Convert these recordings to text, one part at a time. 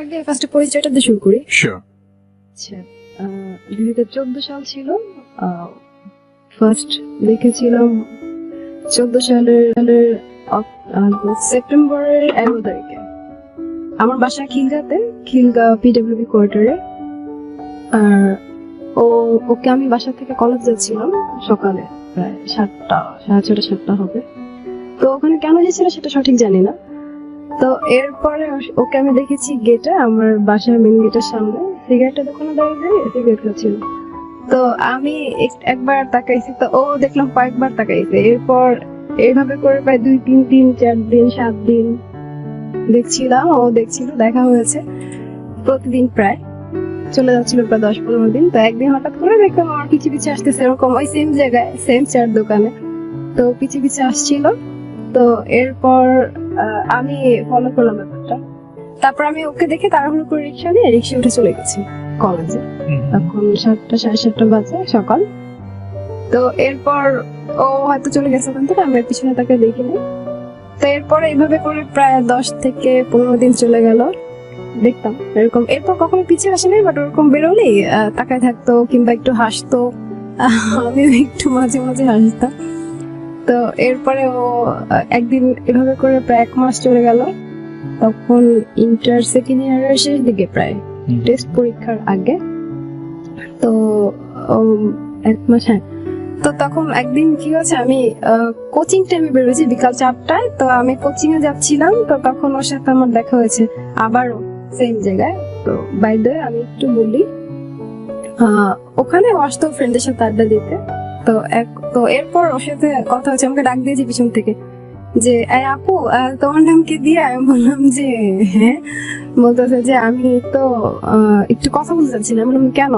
আগে ফার্স্টে পরিচয়টা দিয়ে শুরু করি। শিওর। আচ্ছা, 2014 সাল ছিল। ফার্স্ট দেখেছিলাম 14 সালের সেপ্টেম্বরের 11 তারিখে। আমার বাসা খিলগাতে, খিলগা পিডব্লিউবি কোয়ার্টারে। আর ওকে আমি বাসা থেকে কলেজ যাচ্ছিলাম সকালে প্রায় 7টা, 6:30, 7টা হবে। তো ওখানে কেন যাচ্ছিল সেটা সঠিক জানি না। তো এরপরে ওকে আমি দেখেছি গেটে, আমার বাসার মেন গেটের সামনে সিগারেটের দোকানে দাঁড়িয়ে সিগারেট খাচ্ছিল। তো আমি একবার তাকাইছি, তো ও দেখলাম কয়েকবার তাকাইছে। এরপর এইভাবে করে প্রায় 2, 3 দিন, 4 দিন, 7 দিন দেখছিলাম, ও দেখছিল, দেখা হয়েছে প্রতিদিন। প্রায় চলে যাচ্ছিল প্রায় 10-15 দিন। তো একদিন হঠাৎ করে দেখলাম আমার পিছে পিছে আসতেছে, এরকম ওই সেম জায়গায়, সেম চার দোকানে। তো পিছে পিছে আসছিল। তো এরপর আমি ফলো করলাম ব্যাপারটা। তারপর আমি ওকে দেখে তাড়াহুড়ো করে রিক্সা উঠে চলে গেছি কলেজে। তখন 7টা, 7:30 বাজে সকাল। তো এরপর ও হয়তো চলে গেছে ওখান থেকে, আমি পিছনে তাকে দেখিনি। তো এরপর এইভাবে করে প্রায় 10 থেকে 15 দিন চলে গেল। দেখতাম এরকম, এরপর কখনো পিছিয়ে আসেনি, বাট ওরকম বেরোলেই তাকায় থাকতো কিংবা একটু হাসতো। আমিও একটু মাঝে মাঝে হাসতাম। তো এরপরে ও একদিন এভাবে করে প্রায় 1 মাস চলে গেল। তখন ইন্টার সেকেন্ড ইয়ারের শেষ দিকে, প্রায় টেস্ট পরীক্ষার আগে। তো 1 মাস, হ্যাঁ। তো তখন একদিন কি হয়েছে, আমি কোচিং টাইমে বেরোয়েছি বিকাল 4টায়। তো আমি কোচিং এ যাচ্ছিলাম, তো তখন ওর সাথে আমার দেখা হয়েছে আবারও সেম জায়গায়। তো বাই দ্য ওয়ে আমি একটু বলি, ওখানে আসতো ফ্রেন্ডের সাথে আড্ডা দিতে। তো এরপর ওর সাথে কথা হচ্ছে, আমাকে ডাক দিয়েছে পিছন থেকে যে এই আপু, তোমার নাম কি দিয়ে? আমি বললাম যে হ্যাঁ। বলতেছে যে আমি তো একটু কথা বলতে চাচ্ছিলাম। বললাম কেন?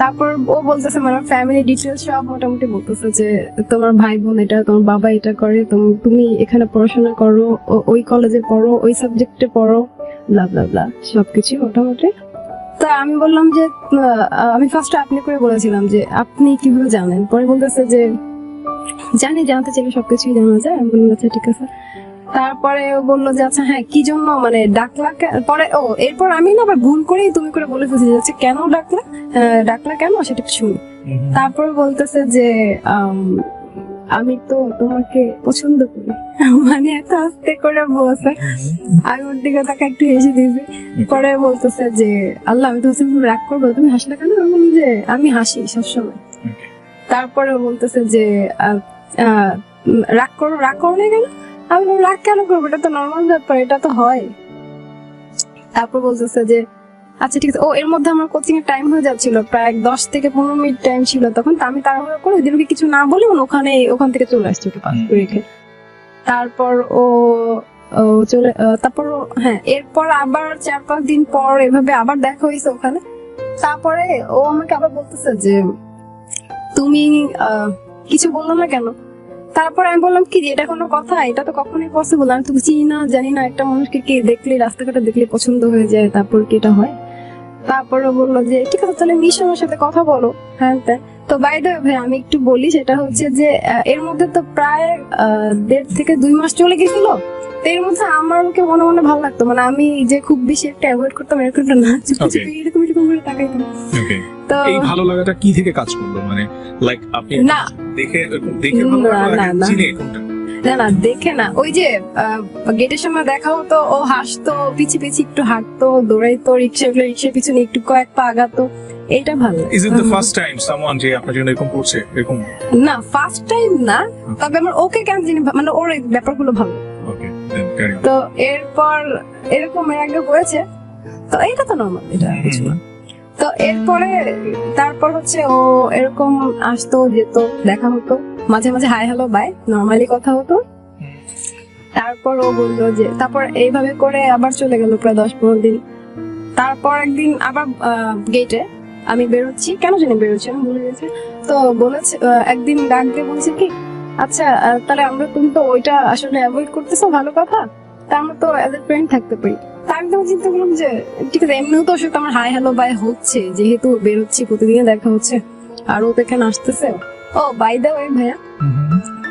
তারপর ও বলতেছে মানে ফ্যামিলি ডিটেলস সব মোটামুটি বলতেছে যে তোমার ভাই বোন এটা, তোমার বাবা এটা করে, তুমি এখানে পড়াশোনা করো, ওই কলেজে পড়ো, ওই সাবজেক্টে পড়ো, ব্লা ব্লা ব্লা সবকিছু মোটামুটি। তো আমি বললাম যে আমি ফার্স্টে আপনি করে বলেছিলাম যে আপনি কিভাবে জানেন? পরে বলতেছে যে জানি, জানতে চাইলে সবকিছুই জানা যায়। আমি বললাম আচ্ছা ঠিক আছে। তারপরে ও বললো যে আচ্ছা হ্যাঁ কি জন্য মানে ডাকলা? পরে এরপর আমি না আবার ভুল করেই তুমি করে বলে ফেলছি যাচ্ছে কেন ডাকলা কেন সেটা একটু শুনি। তারপর বলতেছে যে আমি তো তোমাকে পছন্দ করি। মানে এত আস্তে করে বলছে, আমি ওর দিকে তাকে একটু হেসে দিয়েছি। পরে বলতেছে যে আল্লাহ, আমি তো রাগ করবো, তুমি হাসলে কেন? আমি বললাম যে আমি হাসি সবসময়। তারপরে বলতেছে যে রাগ করো না কেন? আমি বললাম রাগ কেন করবো, এটা তো নর্মাল ব্যাপার, এটা তো হয়। তারপর বলতেছে যে আচ্ছা ঠিক আছে। এর মধ্যে আমার কোচিং এর টাইম হয়ে যাচ্ছিল, প্রায় 10 থেকে 15 মিনিট টাইম ছিল তখন। তো আমি তাড়াহুড়ো করে ওদেরকে কিছু না বলে ওখান থেকে চলে আসছি ওকে পাস করে রেখে। তারপর হ্যাঁ, এরপর আবার 4-5 দিন পর এভাবে আবার দেখা হয়েছে ওখানে। তারপরে ও আমাকে আবার বলতেছে যে তুমি কিছু বললো না কেন? তারপর আমি বললাম কি এটা কোনো কথা? এটা তো কখনোই পসিবল। আমি তো চিনি না, জানি না, একটা মানুষকে কে দেখলে, রাস্তাঘাটে দেখলে পছন্দ হয়ে যায়, তারপর কি এটা হয়? তারপরে বললো যে ঠিক আছে তাহলে মিশো, আমার সাথে কথা বলো। হ্যাঁ তো বাই দ্য ওয়ে ভাই আমি একটু বলি, সেটা হচ্ছে যে এর মধ্যে তো প্রায় 1.5 থেকে 2 মাস চলে গেছিল। তো এর মধ্যে আমার ওকে মনে মনে ভালো লাগতো, মানে আমি যে খুব বেশি একটা অ্যাভয়েড করতাম এরকম না, এরকম করে তাকাইতাম। তো এই ভালো লাগাটা কি থেকে কাজ করলো? মানে লাইক আপনি না দেখে ভালো লাগলো, চিনে কোনটা? না দেখে না, ওই যে গেটের সময় দেখা হতো, ও হাসতো, পিছে পিছে একটু হাঁটতো, দৌড়াইতো, রিক্সার পিছনে একটু কয়েক পা আগাতো, এটা ভালো। Is it the first time someone যে আপনার জন্য এরকম করছে? এরকম না, ফার্স্ট টাইম না, তবে আমার ওকে কেন জানি মানে ওর এই ব্যাপারগুলো ভালো। ওকে, তো এরপর এরকম এর আগে হয়েছে, তো এটা তো নরমাল, এটা কিছু না। তো এরপরে তারপর হচ্ছে ও এরকম আসতো, যেত, দেখা হতো, মাঝে মাঝে হাই হ্যালো বাই নরমালি কথা হতো। তারপর ও বললো যে তারপর এইভাবে করে আবার চলে গেল প্রায় 10-15 দিন। তারপর একদিন আবার গেটে আমি বেরোচ্ছি, কেন জানি বেরোচ্ছি আমি ভুলে গেছি। তো বলেছে একদিন ডাক দিয়ে বলছে কি আচ্ছা তাহলে তুমি তো ওইটা আসলে অ্যাভয়েড করতেছো, ভালো কথা, তা আমরা তো এজ এ ফ্রেন্ড থাকতে পারি। তার একদম চিন্তা করলাম যে ঠিক আছে, এমনিও তো ওর আমার হাই হ্যালো বাই হচ্ছে, যেহেতু বেরোচ্ছি, প্রতিদিনে দেখা হচ্ছে, আর ও তো এখানে আসতেছে। বাই দ্য ওয়ে ভাইয়া,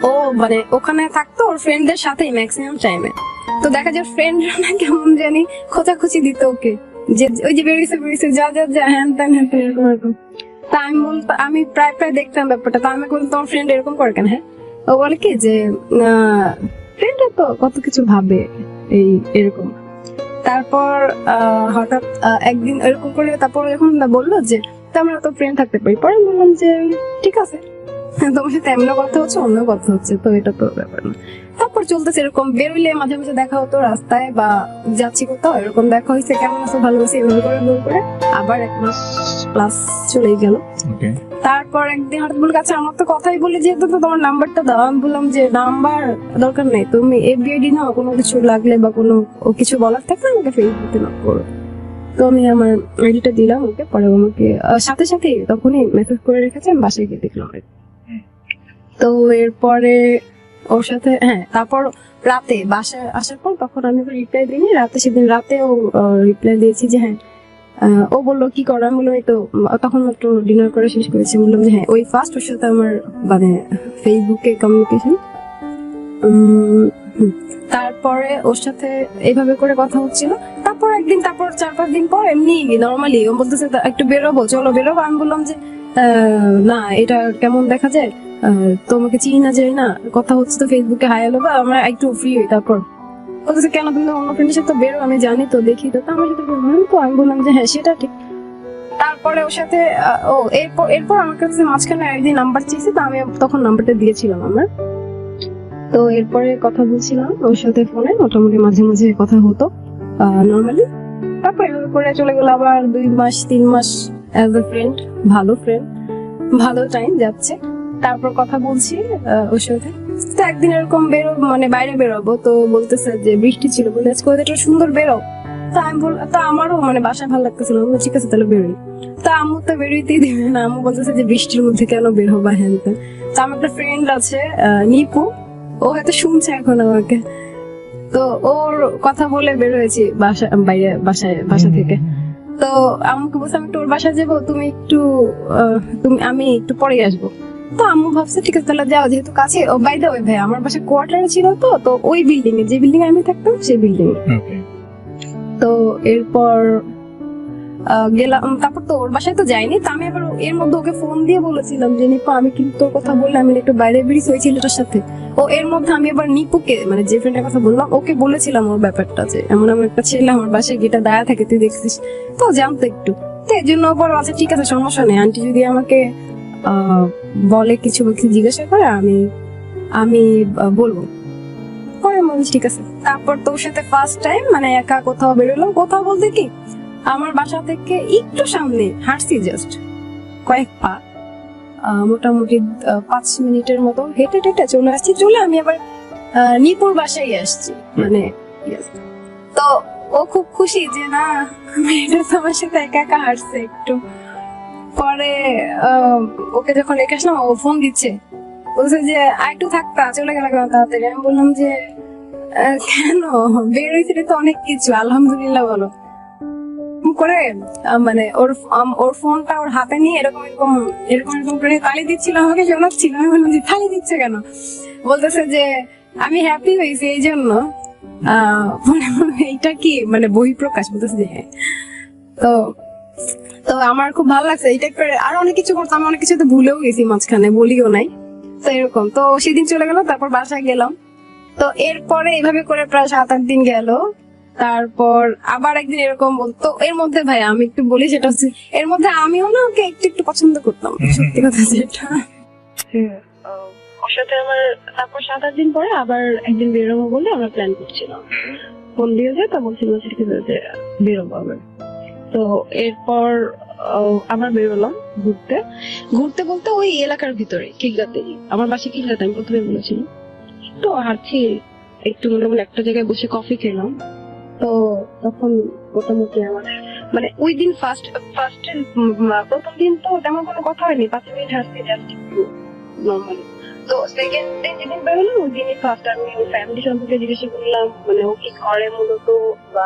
ও মানে ওখানে থাকতো ওর ফ্রেন্ডদের সাথেই ম্যাক্সিমাম টাইমে। তো দেখা যায় ফ্রেন্ডরা না কেমন জানি খোঁচাখুচি দিত ওকে, যে ওই যে বেরিয়েছে যা যা যা হ্যান ত্যান এরকম এরকম। তা আমি বলতো, আমি প্রায় প্রায় দেখতাম ব্যাপারটা, তো আমি বলতাম তোমার ফ্রেন্ড এরকম করে কেন? হ্যাঁ, ও বলে কি যে ফ্রেন্ডরা তো কত কিছু ভাবে এই এরকম। তারপর হঠাৎ একদিন এরকম করে, তারপর যখন বললো যে আমরা তো ফ্রেন্ড থাকতে পারি, পরে আমি বললাম যে ঠিক আছে, তোমার সাথে এমনও কথা হচ্ছে অন্য কথা হচ্ছে, তো এটা তো ব্যাপার না। তারপর চলতেছে এরকম, বেরোলে মাঝে মাঝে দেখা হতো রাস্তায় বা যাচ্ছি কোথাও, এরকম দেখা হয়েছে, কেমন আছো ভালো আছি এভাবে করে দূর করে। আবার 1 মাস প্লাস চলেই গেল। ওকে, তারপর একদিন হঠাৎ বলে কাছে আমার তো কথাই বলে যেহেতু, তো তোমার নাম্বারটা দাও। আমি বললাম যে নাম্বার দরকার নেই, তুমি এফবিআইডি নাও, কোনো কিছু লাগলে বা কোনো কিছু বলার থাকলে আমাকে ফেসবুকে নক করো। তো আমি আমার আইডিটা দিলাম ওকে, পরে আমাকে সাথে সাথে তখনই মেসেজ করে রেখেছে, আমি বাসায় গিয়ে দেখলাম। তো এরপরে ওর সাথে তারপর রাতে বাসায় আসার পর তখন আমি রিপ্লাই দিইনি, রাতে সেদিন রাতে ও রিপ্লাই দিয়েছি যে হ্যাঁ। ও বললো কি করো? আমি বললাম এই তো তখন মাত্র ডিনার করে শেষ করেছি। বললাম যে হ্যাঁ, ওই ফার্স্ট ওর সাথে আমার মানে ফেসবুকে কমিউনিকেশন। তারপরে ওর সাথে এইভাবে করে কথা হচ্ছিল। তারপর একদিন, তারপর 4-5 দিন পর এমনি নর্মালি ও বলতেছে একটু বেরোবো, চলো বেরোবো। আমি বললাম যে না, এটা কেমন দেখা যায়, তোমাকে চিনি না যাই না, কথা হচ্ছে তো ফেসবুকে, হাই হ্যালো, বা আমরা একটু ফ্রি হই। তারপর বলতেছে কেন, তুমি তো অন্য ফ্রেন্ডের সাথে বেরো, আমি জানি তো, দেখি তো, আমার সাথে বেরো। তো আমি বললাম যে হ্যাঁ সেটা ঠিক। তারপরে ওর সাথে এরপর আমার কাছে মাঝখানে একদিন নাম্বার চেয়েছে, তো আমি তখন নাম্বারটা দিয়েছিলাম আমার। তো এরপরে কথা বলছিলাম ওর সাথে ফোনে, মোটামুটি মাঝে মাঝে কথা হতো নর্মালি। তারপর এভাবে করে চলে গেল আবার 2 মাস 3 মাস অ্যাজ এ ফ্রেন্ড, ভালো ফ্রেন্ড, ভালো টাইম যাচ্ছে। তারপর কথা বলছি ওর সাথে। তো একদিন এরকম মানে বাইরে বেরোবো, তো বলতেছে যে বৃষ্টি ছিল, বলে আজকে ওয়েদারটা সুন্দর, বেরো। তো আমি তো আমারও মানে বাসায় ভালো লাগতেছিল, ঠিক আছে তাহলে বেরোই। তা আম্মু তো বেরোইতেই দিবে না, আম্মু বলতেছে যে বৃষ্টির মধ্যে কেন বের হবা হ্যান ত্যান। তো আমার একটা ফ্রেন্ড আছে নিপু, ও হয়তো শুনছে এখন আমাকে, তো ওর কথা বলে বের হয়েছি বাসা থেকে। তো আম্মুকে বলছে আমি একটু ওর বাসায় যাবো, আমি একটু পরে আসবো। তো আম্মু ভাবছে ঠিক আছে তাহলে যাও, যেহেতু কাছে। ও বাই দ্য ওয়ে ভাই, আমার বাসা কোয়ার্টারে ছিল, তো ওই বিল্ডিং এ, যে বিল্ডিং আমি থাকতাম সেই বিল্ডিং এ। ওকে। তো এরপর গেলাম, তারপর তো ওর বাসায় তো যাইনি। তো আমি আবার এর মধ্যে ওকে ফোন দিয়ে বলেছিলাম যে নিপু আমি কিন্তু তোর কথা বললে আমি একটু বাইরে বেরিয়েছি ওই ছেলেটার সাথে। ও এর মধ্যে আমি আবার নিপুকে, মানে যে ফ্রেন্ডের কথা বললাম, ওকে বলেছিলাম ওর ব্যাপারটা, যে এমন আমার একটা ছেলে আমার বাসায় গিয়ে দাঁড়া থাকে, তুই দেখছিস, তো জানতো একটু। তো এর জন্য পর আচ্ছা ঠিক আছে সমস্যা নেই, আন্টি যদি আমাকে বলে কিছু জিজ্ঞাসা করে আমি বলবো। পরে বলছি ঠিক আছে। তারপর তোর সাথে ফার্স্ট টাইম মানে একা কোথাও বেরোলাম, কোথাও বলতে কি আমার বাসা থেকে একটু সামনে হাঁটছি, জাস্ট কয়েক পা, মোটামুটি 5 মিনিটের মতো হেঁটে টেটে চলে আসছি। চলে আমি আবার নিপুর বাসায় আসছি, মানে yes। তো ও খুব খুশি যে না মেয়েটা তো আমার সাথে একা একা হাঁটছে একটু। পরে ওকে যখন রেখে আসলাম, ও ফোন দিচ্ছে, বলছে যে একটু থাকতা, চলে গেল কেন তাড়াতাড়ি? আমি বললাম যে কেন, বের হয়েছিল তো অনেক কিছু, আলহামদুলিল্লাহ বলো করে। মানে ওর ফোনটা ওর হাতে নিয়ে এরকম এরকম এরকম এরকম করে তালি দিচ্ছিল, আমাকে শোনাচ্ছিল। আমি বললাম যে তালি দিচ্ছে কেন? বলতেছে যে আমি হ্যাপি হয়েছি এই জন্য। এইটা কি মানে বহিঃপ্রকাশ? বলতেছে যে হ্যাঁ। তো তো আমার খুব ভালো লাগছে এইটা করে। আর অনেক কিছু করতাম, অনেক কিছু তো ভুলেও গেছি মাঝখানে, বলিও নাই। তো এরকম, তো সেদিন চলে গেল, তারপর বাসায় গেলাম। তো এরপরে এইভাবে করে প্রায় 7-8 দিন গেল। তারপর আবার একদিন এরকম বলতো, এর মধ্যে ভাই আমি একটু বলি, সেটা হচ্ছে এর মধ্যে আমিও না ওকে একটু একটু পছন্দ করতাম, সত্যি কথা যেটা। ওর সাথে আমার তারপর 7-8 দিন পরে আবার একদিন বেরোবো বলে আমরা প্ল্যান করছিলাম, ফোন দিয়ে যায়, তা বলছিলাম ঠিক আছে যে বেরোবো আবার। তো এরপর আবার বেরোলাম ঘুরতে ঘুরতে বলতে ওই এলাকার ভিতরে কিল্লাতে, আমার বাসা কিল্লাতে, আমি প্রথমে বলেছিলাম। তো হাঁটছি একটু, মোটামুটি একটা জায়গায় বসে কফি খেলাম। তো তখন মোটামুটি আমার মানে ওই দিন প্রথম দিন তো তেমন কোনো কথা হয়নি, 5 মিনিট হাঁটছি জাস্ট একটু নর্মালি। তো সেকেন্ড দিন যেদিন বেরোলাম ওই দিনই ফার্স্ট আমি ওর ফ্যামিলি সম্পর্কে জিজ্ঞাসা করলাম, মানে ও কি করে মূলত, বা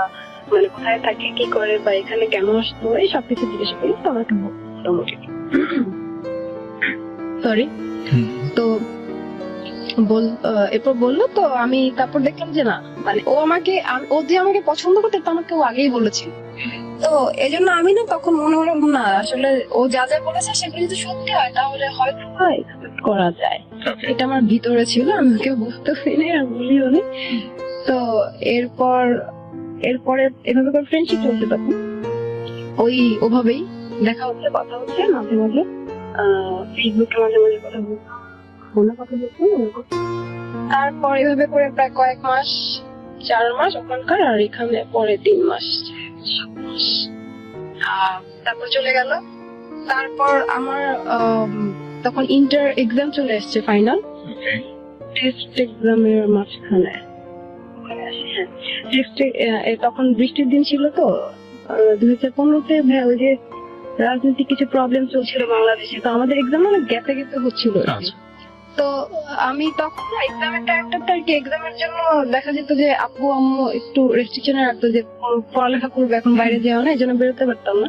মানে কোথায় থাকে, কি করে, বা এখানে কেন আসতো, এই সবকিছু জিজ্ঞাসা করি। তো আমাকে মোটামুটি সরি। তো এরপর বললো, তো আমি তারপর দেখলাম যে না, মানে ও যে আমাকে পছন্দ করতে তা আমাকে ও আগেই বলেছিল। তো এই জন্য আমি না তখন মনে হলো না, আসলে ও যা যা বলেছে সেগুলো যদি সত্যি হয় তাহলে হয়তো এক্সপেক্ট করা যায়। Okay. এটা আমার ভিতরে ছিল, আমি ওকে বুঝতে পারিনি আর বলিও নি। তো এরপরে এভাবে করে ফ্রেন্ডশিপ চলতে তখন ওভাবেই দেখা হচ্ছে, কথা হচ্ছে মাঝে মাঝে, ফেসবুকে মাঝে মাঝে কথা বলছি, ফোনে কথা বলছি এরকম। তারপর এভাবে করে প্রায় কয়েক মাস, 4 মাস ওখানকার, আর এখানে পরে 3 মাস 7 মাস। তারপর চলে গেল। তারপর আমার তখন ইন্টার এক্সাম চলে এসছে, ফাইনাল Okay. টেস্ট এক্সামের মাঝখানে ওখানে আসি। হ্যাঁ, তখন বৃষ্টির দিন ছিল তো, 2015-তে ওই যে রাজনৈতিক কিছু প্রবলেম চলছিল বাংলাদেশে, তো আমাদের এক্সাম অনেক গ্যাপে গ্যাপে হচ্ছিল আর কি। আচ্ছা। তো আমি তখন এক্সামের টাইমটাতে আর কি, এক্সামের জন্য দেখা যেত যে আব্বু আম্মু একটু রেস্ট্রিকশনে রাখতো যে পড়ালেখা করবে, এখন বাইরে যাওয়া না, এই জন্য বেরোতে পারতাম না।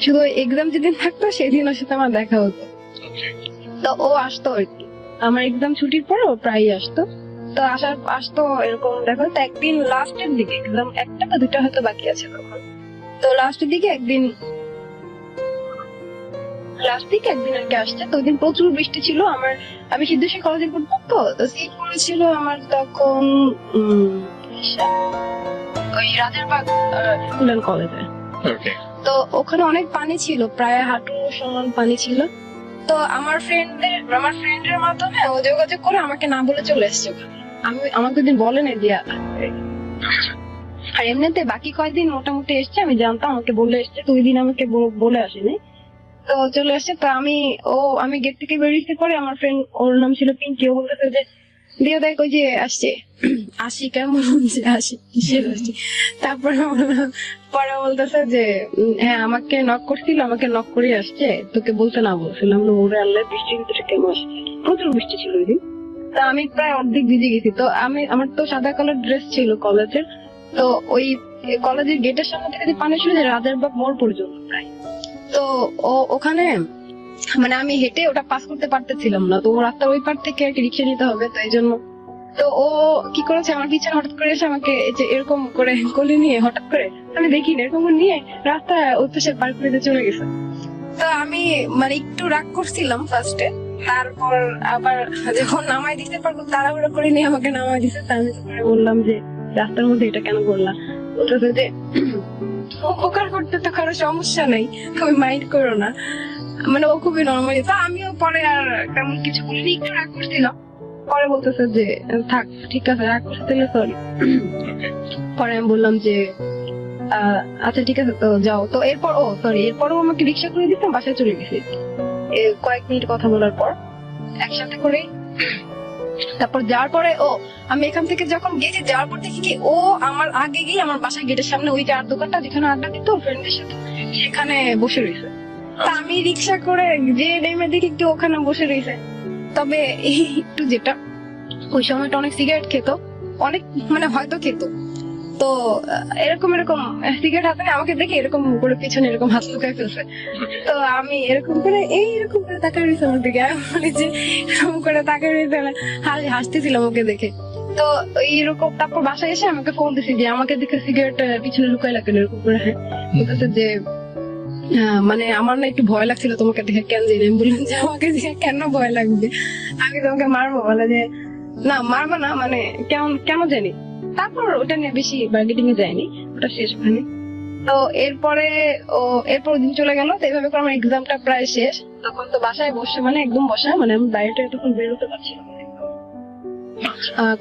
শুধু এক্সাম যেদিন থাকতো সেদিন ওর সাথে আমার দেখা হতো। Okay. তো ও আসতো আর কি, আমার এক্সাম ছুটির পরে ও প্রায়ই আসতো। তো আসতো এরকম দেখা হতো। একদিন লাস্টের দিকে, এক্সাম 1টা বা 2টা হয়তো বাকি আছে তখন, তো লাস্টের দিকে একদিন আর কি আসছে। তো ওই দিন প্রচুর বৃষ্টি ছিল। আমি সিদ্ধেশ্বর কলেজে পড়তাম, তো সিট পড়েছিল আমার তখন ওই রাজারবাগ স্কুল অ্যান্ড কলেজে। Okay. তো ওখানে অনেক পানি ছিল, প্রায় হাঁটু সমান পানি ছিল। তো আমার ফ্রেন্ডের মাধ্যমে ও যোগাযোগ করে আমাকে না বলে চলে এসছে ওখানে। আমাকে দিন বলে নাই দিয়া, আর এমনিতে বাকি কয়েকদিন মোটামুটি এসছে, আমি জানতাম আমাকে বলে এসছে, তো ওই দিন আমাকে বলে আসেনি। তো চলে আসছে। তো আমি গেট থেকে বেরিয়েছি, পরে আমার ফ্রেন্ড, ওর নাম ছিল পিঙ্কি, ও বলতেছে যে দিয়ে দেখ ওই যে আসছে। আসি কেমন বলছে, আসি কিসের আসছি। তারপরে পরে বলতেছে যে হ্যাঁ আমাকে নক করছিল, আমাকে নক করে আসছে, তোকে বলতে না বলছিলাম। ওরে আল্লাহ, বৃষ্টির ভিতরে কেমন আসছে, প্রচুর বৃষ্টি ছিল ওই দিন। তা আমি প্রায় অর্ধেক ভিজে গেছি। তো আমার তো সাদা কালার ড্রেস ছিল কলেজের। তো ওই কলেজের গেটের সামনে থেকে যে পানি ছিল যে রাজারবাগ মোড় পর্যন্ত প্রায়। তো ওখানে মানে আমি হেঁটে ওটা পাস করতে পারতেছিলাম না, তো ও রাস্তার ওই পার থেকে আর কি রিক্সা নিতে হবে, তো এই জন্য। তো ও কি করেছে, আমার পিছনে হঠাৎ করে এসে আমাকে যে এরকম করে কোলে নিয়ে, হঠাৎ করে আমি দেখিনি, এরকম করে নিয়ে রাস্তা ওই পাশে পার করে দিয়ে চলে গেছে। তো আমি মানে একটু রাগ করছিলাম ফার্স্টে, তারপর আবার যখন নামাই দিতে পারবো তাড়াহুড়ো করে নিয়ে আমাকে নামাই দিতে। আমি তারপরে বললাম যে রাস্তার মধ্যে এটা কেন করলাম। বলতেছে যে উপকার করতে তো কারো সমস্যা নেই, তুমি মাইন্ড করো না, মানে ও খুবই নর্মালি। তো আমিও পরে আর তেমন কিছু বলিনি, একটু রাগ করছিলাম। পরে বলতেছে যে থাক ঠিক আছে, রাগ করতে সরি। পরে আমি বললাম যে আচ্ছা ঠিক আছে, তো যাও। তো এরপরও আমাকে রিক্সা করে দিতাম, বাসায় চলে গেছি কয়েক মিনিট কথা বলার পর একসাথে করে। তারপর যাওয়ার পরে আমি এখান থেকে যখন গেছি, যাওয়ার পর দেখি কি ও আমার আগে গিয়ে আমার বাসায় গেটের সামনে ওই চার দোকানটা যেখানে আড্ডা দিত ফ্রেন্ডের সাথে, সেখানে বসে রয়েছে। তা আমি রিক্সা করে যে নেমে দেখি একটু ওখানে বসে রয়েছে। তবে একটু যেটা ওই সময়টা অনেক সিগারেট খেত, অনেক মানে হয়তো খেত। তো এরকম সিগারেট হাতে আমাকে দেখে এরকম করে পিছনে এরকম হাত লুকায় ফেলছে। তো আমি এরকম করে তাকায় রয়েছে আমার দিকে, মানে যে এরকম করে তাকায় রয়েছে, হাসতেছিলাম ওকে দেখে। তো এইরকম তারপর বাসায় এসে আমাকে ফোন দিছি যে আমাকে দেখে সিগারেট পিছনে লুকায় লাগলো এরকম করে। হ্যাঁ, বলতেছে যে মানে আমার না একটু ভয় লাগছিল তোমাকে দেখে, কেন জানি। আমি বললাম যে আমাকে দেখে কেন ভয় লাগবে, আমি তোমাকে মারবো। বলে যে না মারবো না, মানে কেন জানি। তারপর ওটা নিয়ে বেশি বার্গেটিং এ যায়নি, ওটা শেষ ওখানে। তো এরপর দিন চলে গেল। তো এইভাবে করে আমার এক্সামটা প্রায় শেষ। তখন তো বাসায় বসে, মানে একদম বসা, মানে আমি বাইরে তখন বেরোতে পারছিলাম না।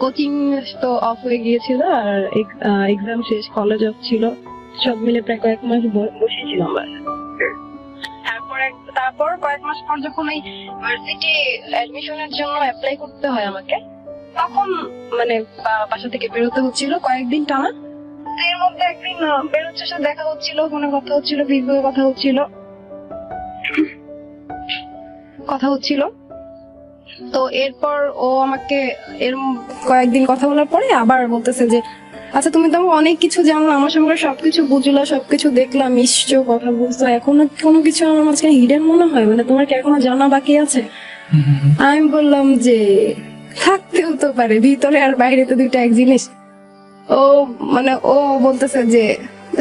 কোচিং তো অফ হয়ে গিয়েছিল, আর এক্সাম শেষ, কলেজ অফ ছিল, সব মিলে প্রায় কয়েক মাস বসেছিলাম বাসায়। তারপর কয়েক মাস পর যখন এই ভার্সিটি অ্যাডমিশনের জন্য অ্যাপ্লাই করতে হয় আমাকে, তখন মানে বাসা থেকে বেরোতে হচ্ছিল কয়েকদিন টানা। এর মধ্যে একদিন বেরোচ্ছে, সাথে দেখা হচ্ছিল, ফোনে কথা হচ্ছিল, ফেসবুকে কথা হচ্ছিল। তো এরপর ও আমাকে এর কয়েকদিন কথা বলার পরে আবার বলতেছে যে আচ্ছা তুমি তো অনেক কিছু জানো, আমার সঙ্গে সবকিছু বুঝলা, সবকিছু দেখলাম, মিশছো, কথা বুঝতো, এখনো কোনো কিছু আমার মাঝখানে হিডেন মনে হয়, মানে তোমার কি এখনো জানা বাকি আছে? আমি বললাম যে থাকতে হতে পারে, ভিতরে আর বাইরে তো দুইটা এক জিনিস। ও মানে ও বলতেছে যে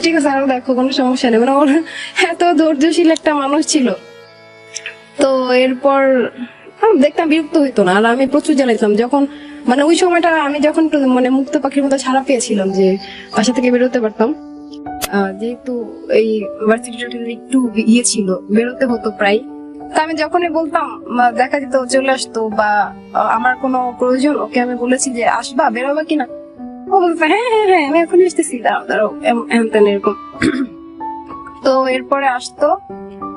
ঠিক আছে আরো দেখো, কোনো সমস্যা নেই, মানে ওর এত ধৈর্যশীল একটা মানুষ ছিল। তো এরপর দেখতাম বিরক্ত হইতো না, আর আমি প্রচুর জ্বালাইতাম যখন মানে ওই সময়টা আমি যখন একটু মানে মুক্ত পাখির মতো ছাড়া পেয়েছিলাম যে বাসা থেকে বেরোতে পারতাম, যেহেতু এই ভার্সিটিটা একটু ইয়ে ছিল, বেরোতে হতো প্রায়। তা আমি যখনই বলতাম দেখা যেত ও চলে আসতো, বা আমার কোনো প্রয়োজন ওকে আমি বলেছি যে আসবা বেরোবা কিনা, ও বলতো হ্যাঁ হ্যাঁ হ্যাঁ আমি এখন আসতেছি, দাঁড়াও দাঁড়াও এরকম। তো এরপরে আসতো।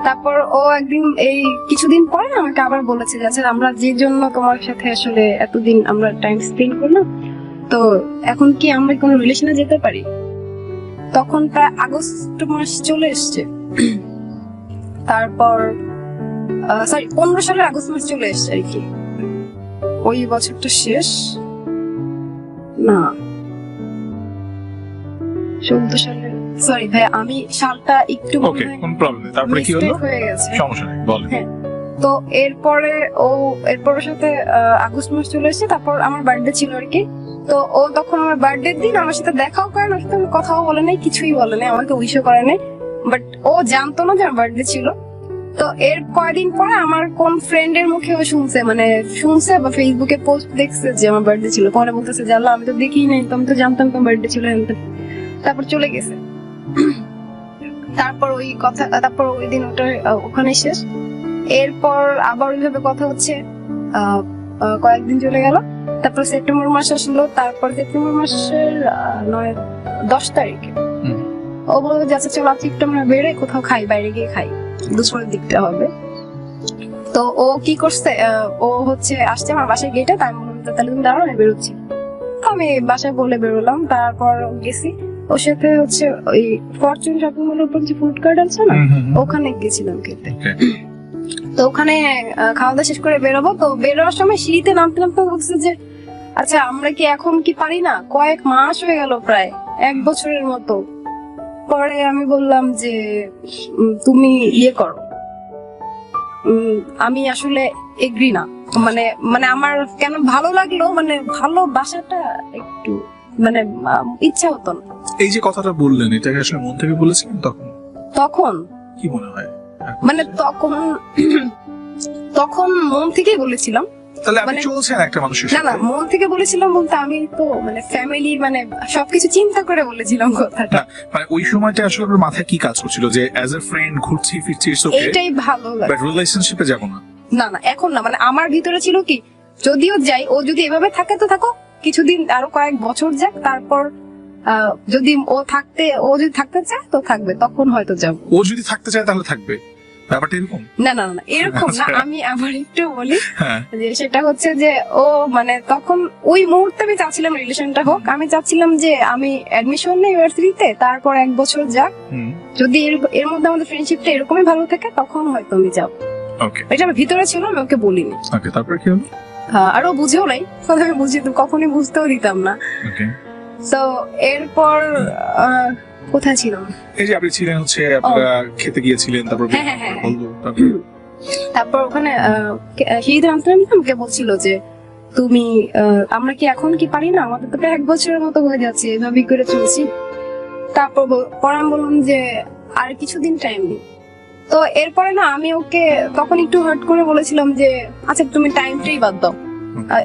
তারপর ও একদিন এই কিছুদিন পরে আমাকে আবার বলেছে যে আচ্ছা আমরা যে জন্য তোমার সাথে আসলে এতদিন আমরা টাইম স্পেন্ড করলাম, তো এখন কি আমরা কোনো রিলেশনে যেতে পারি। তখন প্রায় আগস্ট মাস চলে এসছে। তারপর সরি 15 সালের আগস্ট মাস চলে এসছে আর কি, ওই বছরটা শেষ না 14 সালে, সরি ভাই আমি সালটা একটু ওকে, কোন প্রবলেম নেই। তারপরে কি হলো? হয়ে গেছে, সমস্যা নেই, বল। হ্যাঁ। তো এরপরে ওর সাথে আগস্ট মাস চলে এসেছে, তারপর আমার বার্থডে ছিল আর কি। তো ও তখন আমার বার্থডের দিন আমার সাথে দেখাও করে না, সাথে কথাও বলে নাই, কিছুই বলে নাই, আমাকে উইশও করে নাই, বাট ও জানতো না যে আমার বার্থডে ছিল। তো এর কয়দিন পরে আমার কোন ফ্রেন্ডের মুখে ও শুনছে বা ফেসবুকে পোস্ট দেখছে যে আমার বার্থডে ছিল, পরে বলতেছে যে আল্লাহ আমি তো দেখিই নাই, তো আমি তো জানতাম তোমার বার্থডে ছিল। তারপর চলে গেছে। তারপর ওই দিন ওখানে শেষ। এরপর আবার ওইভাবে কথা হচ্ছে, কয়েকদিন চলে গেল। তারপর সেপ্টেম্বর মাস আসলো, তারপর সেপ্টেম্বর মাসের 10 তারিখে ও বললো যে আচ্ছা চলো আজকে একটু আমরা বেরোই, কোথাও খাই, বাইরে গিয়ে খাই, দুপুরের দিকটা হবে। তো ও কি করছে, ও আসছে আমার বাসায় গেটে, তাই আমি বললাম তাহলে তুমি দাঁড়াও আমি বেরোচ্ছি। আমি বাসায় বলে বেরোলাম। তারপর গেছি ওর সাথে ওই ফরচুন শপিং মলের উপর যে ফুড কার্ট আছে না, ওখানে গেছিলাম খেতে। তো ওখানে খাওয়া দাওয়া শেষ করে বেরোবো, তো বেরোবার সময় সিঁড়িতে নামতে নামতে বলছে যে আচ্ছা আমরা কি এখন কি পারি না, কয়েক মাস হয়ে গেল, প্রায় 1 বছরের মতো। পরে আমি বললাম যে তুমি ইয়ে করো, আমি আসলে এগ্রি না, মানে মানে আমার কেন ভালো লাগলো, মানে ভালোবাসাটা একটু মানে ইচ্ছা হতো না। এই যে কথাটা বললেন, এটাকে আসলে মন থেকে বলেছিলেন তখন কি মনে হয়? মানে তখন মন থেকেই বলেছিলাম। তাহলে আপনি চলছেন একটা মানুষের না না, মন থেকে বলেছিলাম বলতে আমি তো মানে ফ্যামিলি মানে সবকিছু চিন্তা করে বলেছিলাম কথাটা। মানে ওই সময়টা আসলে আপনার মাথায় কি কাজ করছিল যে অ্যাজ এ ফ্রেন্ড ঘুরছি ফিরছি ইটস ওকে, এটাই ভালো লাগে, বাট রিলেশনশিপে যাব না। না না এখন না, মানে আমার ভিতরে ছিল কি যদিও যাই, ও যদি এভাবে থাকে তো থাকো, কিছুদিন আরো কয়েক বছর যাক, তারপর যদি ও যদি থাকতে চায় তো থাকবে, তখন হয়তো যাব। ও যদি থাকতে চায় তাহলে থাকবে, ব্যাপারটা এরকম? না না না এরকম না, আমি আবার একটু বলি হ্যাঁ, যে সেটা যে ও মানে তখন ওই মুহূর্তে আমি চাচ্ছিলাম রিলেশনটা হোক, আমি চাচ্ছিলাম যে আমি অ্যাডমিশন নেই ইউনিভার্সিটিতে, তারপর 1 বছর যাক, যদি এর মধ্যে আমাদের ফ্রেন্ডশিপটা এরকমই ভালো থাকে তখন হয়তো আমি যাব। ওকে, এটা আমার ভিতরে ছিল, আমি ওকে বলিনি। ওকে, তারপর কি হলো? আর ও বুঝেও নাই, আমি কখনই বুঝতেও দিতাম না। ওকে, তো এরপর কোথায় ছিলাম? এই যে আপনি ছিলেন আপনারা খেতে গিয়েছিলেন, তারপর হ্যাঁ। বলবো তারপর ওখানে শহীদ রামতরাম আমাকে বলছিল যে তুমি আমরা কি এখন কি পারি না, আমাদের তো প্রায় 1 বছরের মতো হয়ে যাচ্ছে এভাবে করে চলছি। তারপর আমি বললাম যে আর কিছুদিন টাইম দিই। তো এরপরে না আমি ওকে তখন একটু হার্ট করে বলেছিলাম যে আচ্ছা তুমি টাইমটাই বাদ দাও,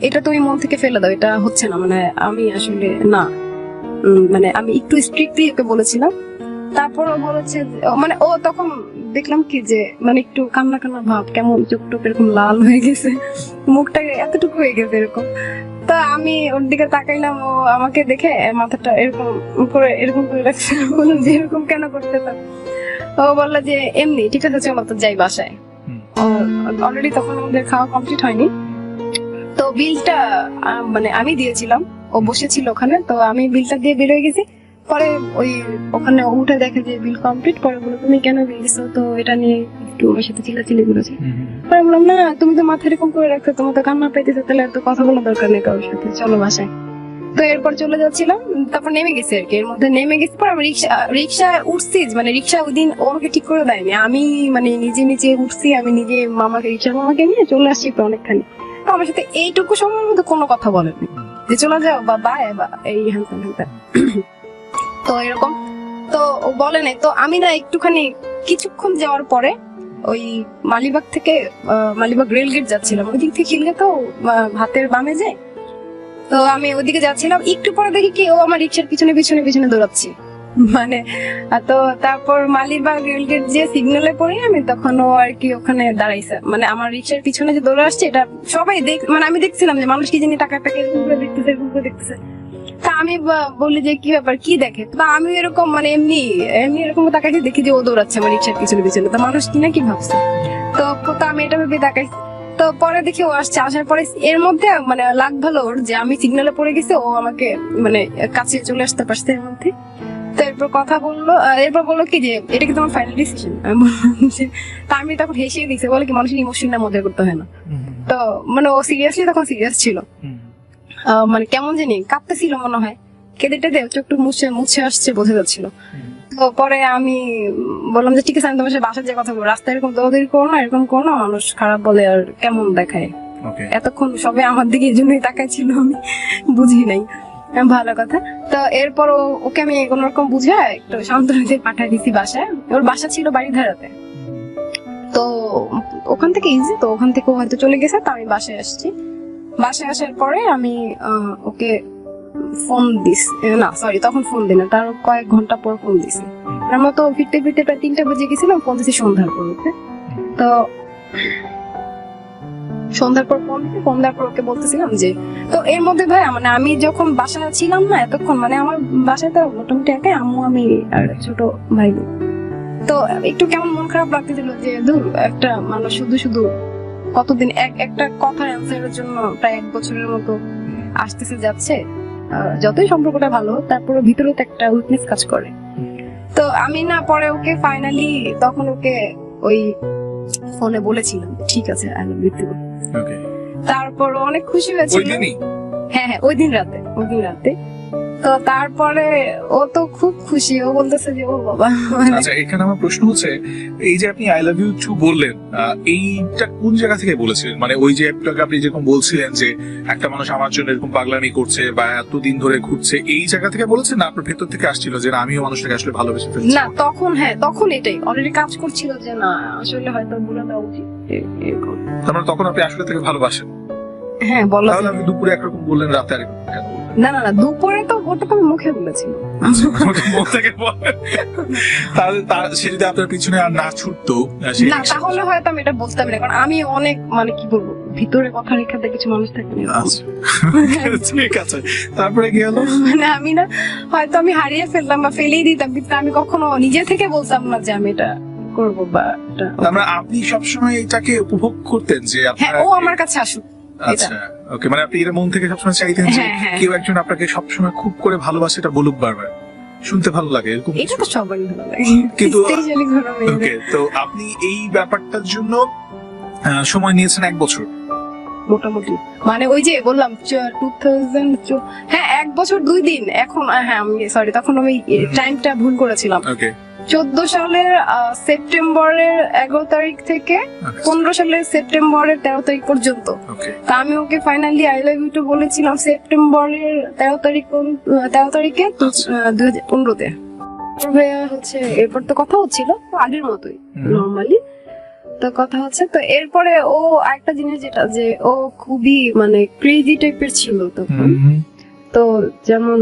এটা তুমি মন থেকে ফেলে দাও, এটা হচ্ছে না, মানে আমি আসলে না, মানে আমি একটু স্ট্রিক্টলি ওকে বলেছিলাম। তারপর ও বলেছে মানে ও তখন দেখলাম কি যে মানে একটু কান্না কান্না ভাব, কেমন চোখ টোক এরকম লাল হয়ে গেছে, মুখটা এতটুকু হয়ে গেছে এরকম। তা আমি ওর দিকে তাকাইলাম, ও আমাকে দেখে মাথাটা এরকম করে রাখছে, বললাম যে এরকম কেন করতে পার। ও বললো যে এমনি, ঠিক আছে চলো তো যাই বাসায়। অলরেডি তখন আমাদের খাওয়া কমপ্লিট হয়নি, তো বিলটা মানে আমি দিয়েছিলাম, ও বসেছিল ওখানে, তো আমি বিলটা দিয়ে বেরোয় গেছি। পরে ওখানে উঠে দেখে যে বিল কমপ্লিট, পরে বলো তুমি কেন বিল দিছো, তো এটা নিয়ে একটু ওর সাথে চিল্লাচিল্লি করেছে। পরে বললাম না তুমি তো মাথা এরকম করে রাখছো, তোমার তো কান্না পেতেছো, তাহলে এত কথা বলার দরকার নেই কারোর সাথে, চলো বাসায়। তো এরপর চলে যাচ্ছিলাম, তারপর নেমে গেছি আর কি, এর মধ্যে নেমে গেছি। পর আমি রিক্সা উঠছি, মানে রিক্সা ওই দিন ওকে ঠিক করে দেয়নি, আমি মানে নিজে উঠছি, আমি নিজে রিক্সার মামাকে নিয়ে চলে আসছি অনেকখানি। তো আমার সাথে এইটুকু সময়ের মধ্যে কোনো কথা বলেনি যে চলে যাও বা বাই বা এই হ্যান ত্যান। তো এরকম তো ও বলে নাই। তো আমি না একটুখানি কিছুক্ষণ যাওয়ার পরে ওই মালিবাগ থেকে মালিবাগ রেল গেট যাচ্ছিলাম, ওই দিক থেকে খিলগে তো হাতের বামে যায়। তো আমি ওদিকে যাচ্ছিলাম, একটু পরে দেখি কি ও আমার রিক্সার পিছনে পিছনে পিছনে দৌড়াচ্ছি। মানে তো তারপর মালিবাগ রেলগেট যে সিগন্যালে পড়ি আমি, তখন ও আর কি ওখানে দাঁড়াইছে, মানে আমার রিক্সার পিছনে যে দৌড়ে আসছে এটা সবাই মানে আমি দেখছিলাম যে মানুষ কি জানি টাকাটাকে এরকম করে দেখতেছে এরকম করে দেখতেছে। তা আমি বলি যে কি ব্যাপার কি দেখে, তা আমি এরকম মানে এমনি এমনি এরকম তাকাইছি, দেখি যে ও দৌড়াচ্ছে আমার রিক্সার পিছনে পিছনে। তো মানুষ কি না কি ভাবছে, তো আমি এটা ভেবে তাকাইছি। তো পরে দেখি ও আসছে, আসার পরে এর মধ্যে মানে লাগ ভালো ওর যে আমি সিগন্যালে পড়ে গেছি, ও আমাকে মানে কাছে চলে আসতে পারছে এর মধ্যে। তো এরপর কথা বললো, এরপর বললো কি যে এটা কি তোমার ফাইনাল ডিসিশন। আমি বললাম যে, তা আমি তখন হেসে দিয়েছি, বলে কি মানুষের ইমোশনটা মজা করতে হয় না। তো মানে ও সিরিয়াসলি তখন সিরিয়াস ছিল, মানে কেমন জানি কাঁদতেছিল মনে হয়, কেঁদে টেদে চোখ টুক মুছে মুছে আসছে বোঝা যাচ্ছিল। তো পরে আমি বললাম যে ঠিক আছে আমি তোমার সাথে বাসায় যে কথা বলবো, রাস্তায় এরকম দৌড়াদৌড়ি করো না, এরকম করো না, মানুষ খারাপ বলে আর কেমন দেখায়। এতক্ষণ সবাই আমার দিকে এই জন্যই তাকাইছিল, আমি বুঝি নাই। ভালো কথা। তো এরপর ওকে আমি কোন রকম বুঝায় একটু সান্ত্বনা দিয়ে পাঠাই দিছি বাসায়। ওর বাসা ছিল বাড়ি ধারাতে, তো ওখান থেকে ইজি, তো ওখান থেকে হয়তো চলে গেছে। তো আমি বাসায় আসছি, বাসায় আসার পরে আমি ওকে ফোন দিস, না সরি তখন ফোন দিই না, তার কয়েক ঘন্টা পর ফোন দিছি। আমরা তো ফিরতে ফিরতে প্রায় 3টা বেজে গেছিলাম, ফোন দিছি সন্ধ্যার পর ওকে। তো সন্ধ্যার পর ফোন দেওয়ার পর ওকে বলতেছিলাম যে, তো এর মধ্যে ভাই মানে আমি যখন বাসায় ছিলাম না এতক্ষণ, মানে আমার বাসায় তো মোটামুটি একাই আম্মু আমি আর ছোট ভাই। তো একটু কেমন মন খারাপ লাগতেছিল যে দূর একটা মানুষ শুধু শুধু কতদিন একটা কথার অ্যান্সারের জন্য প্রায় 1 বছরের মতো আসতেছে যাচ্ছে। যতই সম্পর্কটা ভালো তারপরে ভিতরে তো একটা উইকনেস কাজ করে। তো আমি না পরে ওকে ফাইনালি তখন ওকে ওই ফোনে বলেছিলাম ঠিক আছে আই লাভ ইউ। তারপর অনেক খুশি হয়েছিল। হ্যাঁ ওই দিন রাতে। তো তারপরে ও তো খুব খুশি, ও বলতেছে যে ও বাবা। আচ্ছা এখানে আমার প্রশ্ন হচ্ছে, এই যে আপনি আই লাভ ইউ টু বললেন, এইটা কোন জায়গা থেকে বলেছিলেন? মানে ওই যে একটাকে আপনি যেরকম বলছিলেন যে একটা মানুষ আমার জন্য এরকম পাগলামি করছে বা এতদিন ধরে ঘুরছে, এই জায়গা থেকে বলেছেন না আপনার ভেতর থেকে আসছিল যে না আমিও মানুষটাকে আসলে ভালোবেসে ফেলছি? না তখন এটাই অলরেডি কাজ করছিল যে না আসলে হয়তো বলে দেওয়া উচিত এরকম। তারপরে তখন আপনি আসলে থেকে ভালোবাসেন? হ্যাঁ বলা। তাহলে আপনি দুপুরে একরকম বললেন, রাতে আরেকরকম কেন? না দুপুরে তো ওটা তো আমি মুখে বলেছিল। মুখ থেকে বলেন, তাহলে সে যদি আপনার পিছনে আর না ছুটতো না তাহলে হয়তো আমি এটা বলতাম না, কারণ আমি অনেক মানে কি বলবো ভিতরে কথা রেখে কিছু মানুষ থাকে না। ঠিক আছে, তারপরে কি হলো? মানে আমি না হয়তো আমি হারিয়ে ফেললাম বা ফেলেই দিতাম, কিন্তু আমি কখনো নিজে থেকে বলতাম না যে আমি এটা করবো বা এটা। আমরা আপনি সবসময় এটাকে উপভোগ করতেন যে হ্যাঁ ও আমার কাছে আসুক। আচ্ছা ওকে, মানে আপনি এটা মন থেকে সবসময় চাইতেন যে কেউ একজন আপনাকে সবসময় খুব করে ভালোবাসে, এটা বলুক বারবার, শুনতে ভালো লাগে এরকম? এটা তো সবারই ভালো লাগে, কিন্তু স্পেশালি ঘরে মেয়েদের। ওকে, তো আপনি এই ব্যাপারটার জন্য সময় নিয়েছেন 1 বছর মোটামুটি, মানে ওই যে বললাম 2000 হ্যাঁ 1 বছর 2 দিন। এখন হ্যাঁ আমি সরি তখন আমি টাইমটা ভুল করেছিলাম। ওকে, 14 সালের সেপ্টেম্বরের 11 তারিখ থেকে 15 সালের সেপ্টেম্বরের 13 তারিখ পর্যন্ত। তা আমি ওকে finally I love you too বলেছিলাম সেপ্টেম্বরের 13 তারিখে 2015-তে। হচ্ছে এরপর তো কথা হচ্ছিল আগের মতোই নর্মালি, তো কথা হচ্ছে। তো এরপরে ও একটা জিনিস যেটা যে ও খুবই মানে ক্রেজি টাইপের ছিল তখন। তো যেমন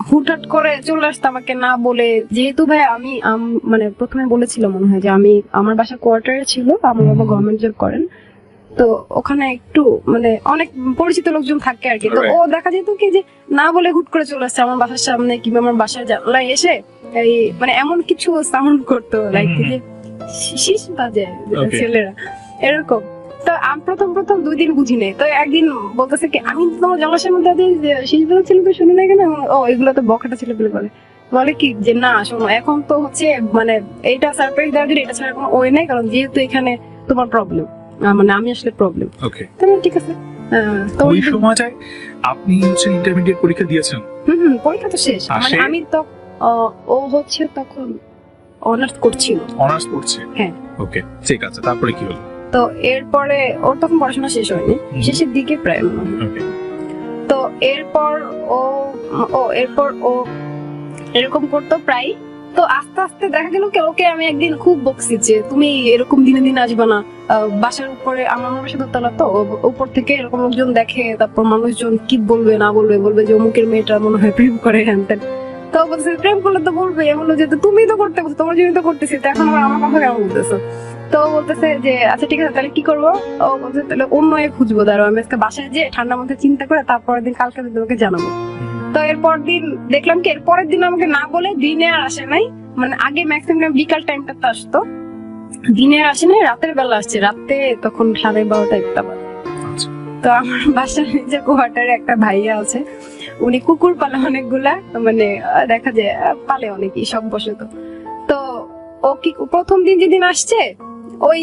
হুটহাট করে চলে আসতো আমাকে না বলে, যেহেতু ভাই আমি মানে প্রথমে বলেছিলাম মনে হয় যে আমি আমার বাসা কোয়ার্টারে ছিল, আমার বাবা গভর্নমেন্ট জব করেন, তো ওখানে একটু মানে অনেক পরিচিত লোকজন থাকে আর কি। তো ও দেখা যেত কি যে না বলে হুট করে চলে আসছে আমার বাসার সামনে কিংবা আমার বাসার জানলায় এসে এই মানে এমন কিছু সাউন্ড করতো লাইক যে শীষ বাজে ছেলেরা এরকম। তো আমি প্রথম 2 দিন বুঝি নাই। তো একদিন বলতেছে কি আমি তোমার জলাশয়ের মধ্যে শীষ বাজা ছিল তো শুনে নাই কেন? ও এগুলো তো বকাটা ছিল বলে কি যে না শোনো এখন তো হচ্ছে মানে এইটা সারপ্রাইজ দেওয়ার জন্য এটা ছাড়া কোনো ওয়ে নাই, কারণ যেহেতু এখানে তোমার প্রবলেম মানে আমি আসলে প্রবলেম। ওকে, ঠিক আছে। তো ওই সময়টায় আপনি হচ্ছে ইন্টারমিডিয়েট পরীক্ষা দিয়েছেন? পরীক্ষা তো শেষ, মানে আমি তো ও হচ্ছে তখন অনার্স করছিল। অনার্স পড়ছে? হ্যাঁ। ওকে ঠিক আছে, তারপরে কি হলো? তো এরপরে ওর তখন পড়াশোনা শেষ হয়নি, শেষের দিকে প্রায় মনে হয়। Okay. তো এরপর এরপর ও এরকম করতো প্রায়। তো আস্তে আস্তে দেখা গেল কি ওকে আমি একদিন খুব বকছি যে তুমি এরকম দিনে দিনে আসবে না। বাসার উপরে আমার বাসা দোতলা, তো উপর থেকে এরকম লোকজন দেখে, তারপর মানুষজন কি বলবে না বলবে, বলবে যে অমুকের মেয়েটা মনে হয় প্রেম করে হ্যান ত্যান। তো বলছে প্রেম করলে তো বলবে, বললো যে তুমি তো করতে বলছো, তোমার জন্য তো করতেছি, তো এখন আবার আমার কথা কেন বলতেছো? তো ও বলতেছে যে আচ্ছা ঠিক আছে তাহলে কি করবো। ও বলছে তাহলে অন্য খুঁজবো, দাঁড়াও আমি আজকে বাসায় যে ঠান্ডা মধ্যে চিন্তা করে তারপরের দিন কালকে তোমাকে জানাবো। তো এরপর দিন দেখলাম কি এর পরের দিন আমাকে না বলে দিনে আর আসে নাই, মানে আগে ম্যাক্সিমাম বিকাল টাইমটাতে আসতো, দিনে আর আসে নাই, রাতের বেলা আসছে, রাতে তখন 12:30-1টা বাজে। আচ্ছা। তো আমার বাসার নিচে কোয়ার্টারে একটা ভাইয়া আছে, উনি কুকুর পালে অনেকগুলা, মানে দেখা যায় পালে অনেকই সব বসত। তো ও কি প্রথম দিন যেদিন আসছে ওই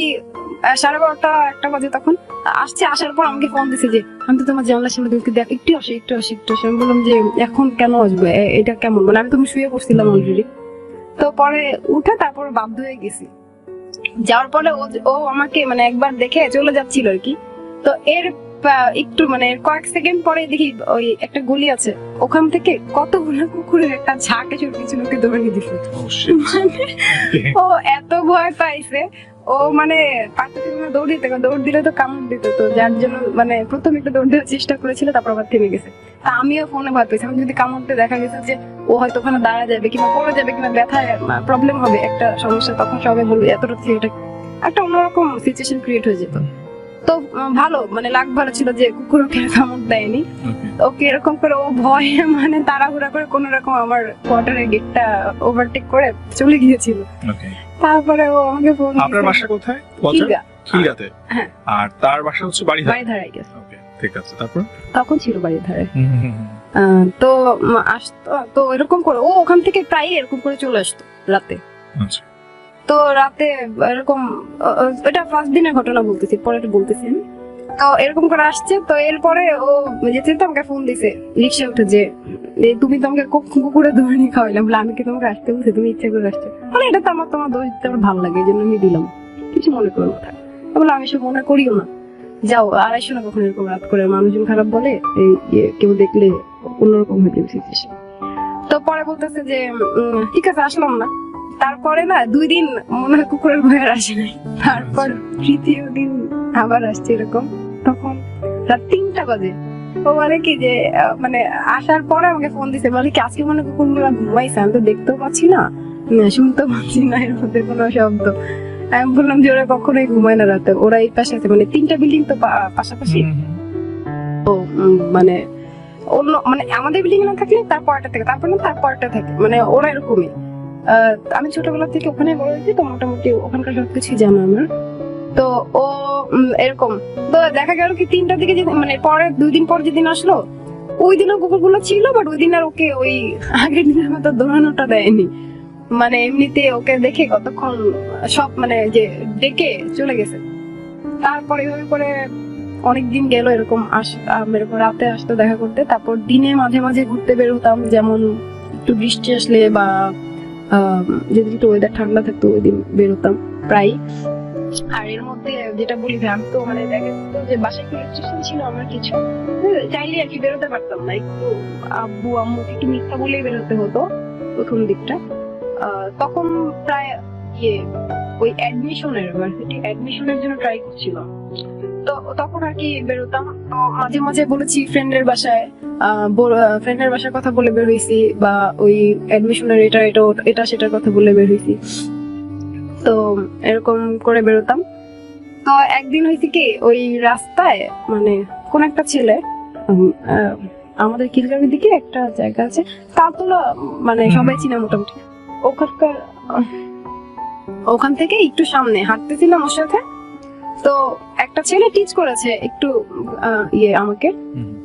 12:30-1টা বাজে তখন আসছে, আসার পর আমাকে ফোন দিছে যে আমি তো তোমার জানলার সামনে তুমি দেখ একটু আসে একটু আসে একটু আসে। আমি বললাম যে এখন কেন আসবে, এটা কেমন, মানে আমি তুমি শুয়ে পড়ছিলাম অলরেডি। তো পরে উঠে তারপর বাধ্য হয়ে গেছি, যাওয়ার পরে ও আমাকে মানে একবার দেখে চলে যাচ্ছিল আর কি। তো এর একটু মানে কয়েক সেকেন্ড পরে দেখি ওই একটা গলি আছে, ওখান থেকে কতগুলো কুকুরের একটা ঝাঁক এসে পিছনে দৌড়িয়ে দিল। Oh, shit. Okay. ও এত ভয় পাইছে, ও মানে পারতেছিল না দৌড় দিতে, দৌড় দিলে তো কামড় দিত, তো যার জন্য মানে প্রথম একটু দৌড় দেওয়ার চেষ্টা করেছিল, তারপর আবার থেমে গেছে। তা আমিও ফোনে ভয় পেয়েছি, আমি যদি কামড়তে দেখা গেছে যে ও হয়তো ওখানে দাঁড়া যাবে কিংবা পড়ে যাবে কিংবা ব্যথায় প্রবলেম হবে একটা সমস্যা, তখন সবাই বলবে এতটা এটা একটা অন্যরকম সিচুয়েশন ক্রিয়েট হয়ে যেত। তো ভালো মানে লাগ ভালো ছিল যে কুকুর ওকে কামড় দেয়নি। Okay. ওকে এরকম করে ও ভয়ে মানে তাড়াহুড়া করে কোন রকম আমার কোয়ার্টারের গেটটা ওভারটেক করে চলে গিয়েছিল। Okay. তারপরে ও আমাকে ফোন আপনার বাসা কোথায়? খিলগা, খিলগাতে। হ্যাঁ। আর তার বাসা হচ্ছে বাড়িধারা। বাড়িধারায় গেছে, Okay, ঠিক আছে। তারপর তখন ছিল বাড়িধারায়। তো আসতো, তো এরকম করে ও ওখান থেকে প্রায় এরকম করে চলে আসতো রাতে। আচ্ছা। তো রাতে এরকম এটা ফার্স্ট দিনের ঘটনা বলতেছি, পরে বলতেছি আমি। তো এরকম করে আসছে, তো এরপরে ও যেতে তো আমাকে ফোন দিছে রিক্সা উঠে যে তুমি তো আমাকে কুকুরে দৌড়ানি খাওয়াইলাম, বলে আমি কি তোমাকে আসতে বলছি, তুমি ইচ্ছা করে আসছো, মানে এটা তো তোমার দোষ দিতে আমার ভালো লাগে এই জন্য আমি দিলাম, কিছু মনে করো না। বলে আমি সব মনে করিও না, যাও আর এসো না কখন এরকম রাত করে, মানুষজন খারাপ বলে, এই কেউ দেখলে অন্যরকম হয়ে যাবে সিচুয়েশন। তো পরে বলতেছে যে ঠিক আছে আসলাম না। তারপরে না 2 দিন মনে হয় কুকুরের ভয় আর আসে নাই, তারপর তৃতীয় দিন আবার আসছে এরকম, তখন রাত 3টা বাজে। ও মানে কি যে মানে আসার পরে আমাকে ফোন দিছে, বলে কি আজকে মনে কুকুরগুলো ঘুমাইছে, আমি তো দেখতেও পাচ্ছি না, শুনতেও পাচ্ছি না এর মধ্যে কোনো শব্দ। আমি বললাম যে ওরা কখনোই ঘুমায় না রাতে, ওরা এই পাশে আছে, মানে 3টা বিল্ডিং তো পাশাপাশি, মানে অন্য মানে আমাদের বিল্ডিং না থাকলে তারপরটা থেকে, তারপর না তারপরটা থাকে, মানে ওরা এরকমই। আমি ছোটবেলা থেকে ওখানে বড় হয়েছি, তো মোটামুটি ওখানকার সবকিছু জানো আমার। তো ও এরকম, তো দেখা গেল কি 3টার দিকে মানে পরে 2 দিন পর যেদিন আসলো ওই দিনও কুকুরগুলো ছিল, বাট ওই দিন আর ওকে ওই আগের দিনের মতো দৌড়ানোটা দেয়নি, মানে এমনিতে ওকে দেখে কতক্ষণ সব মানে যে ডেকে চলে গেছে। তারপরে এভাবে করে অনেকদিন গেল এরকম এরকম রাতে আসতো দেখা করতে, তারপর দিনে মাঝে মাঝে ঘুরতে বেরোতাম, যেমন একটু বৃষ্টি আসলে বা যেদিন একটু ওয়েদার ঠান্ডা থাকতো ওই দিন বেরোতাম প্রায়। আর এর মধ্যে যেটা বলি আমি তো মানে দেখা যেত যে বাসায় একটু রেস্ট্রিকশন ছিল আমার কিছু, চাইলে আর কি বেরোতে পারতাম না, একটু আব্বু আম্মু একটু মিথ্যা বলেই বেরোতে হতো প্রথম দিকটা। তখন প্রায় ওই অ্যাডমিশনের জন্য ট্রাই করছিলাম, তো তখন আর কি বেরোতাম। তো মাঝে মাঝে বলেছি ফ্রেন্ডের বাসায়, ফ্রেন্ডের বাসার কথা বলে বের হয়েছি, বা ওই অ্যাডমিশনের এটা সেটার কথা বলে বের হয়েছি, তো এরকম করে বেরোতাম। তো একদিন হয়েছে কি ওই রাস্তায় মানে কোন একটা ছেলে, আমাদের খিলগাঁওয়ের দিকে একটা জায়গা আছে তালতলা, মানে সবাই চিনে মোটামুটি, ওখান থেকে একটু সামনে হাঁটতেছিলাম ওর সাথে, তো একটা ছেলে টিচ করেছে একটু আমাকে।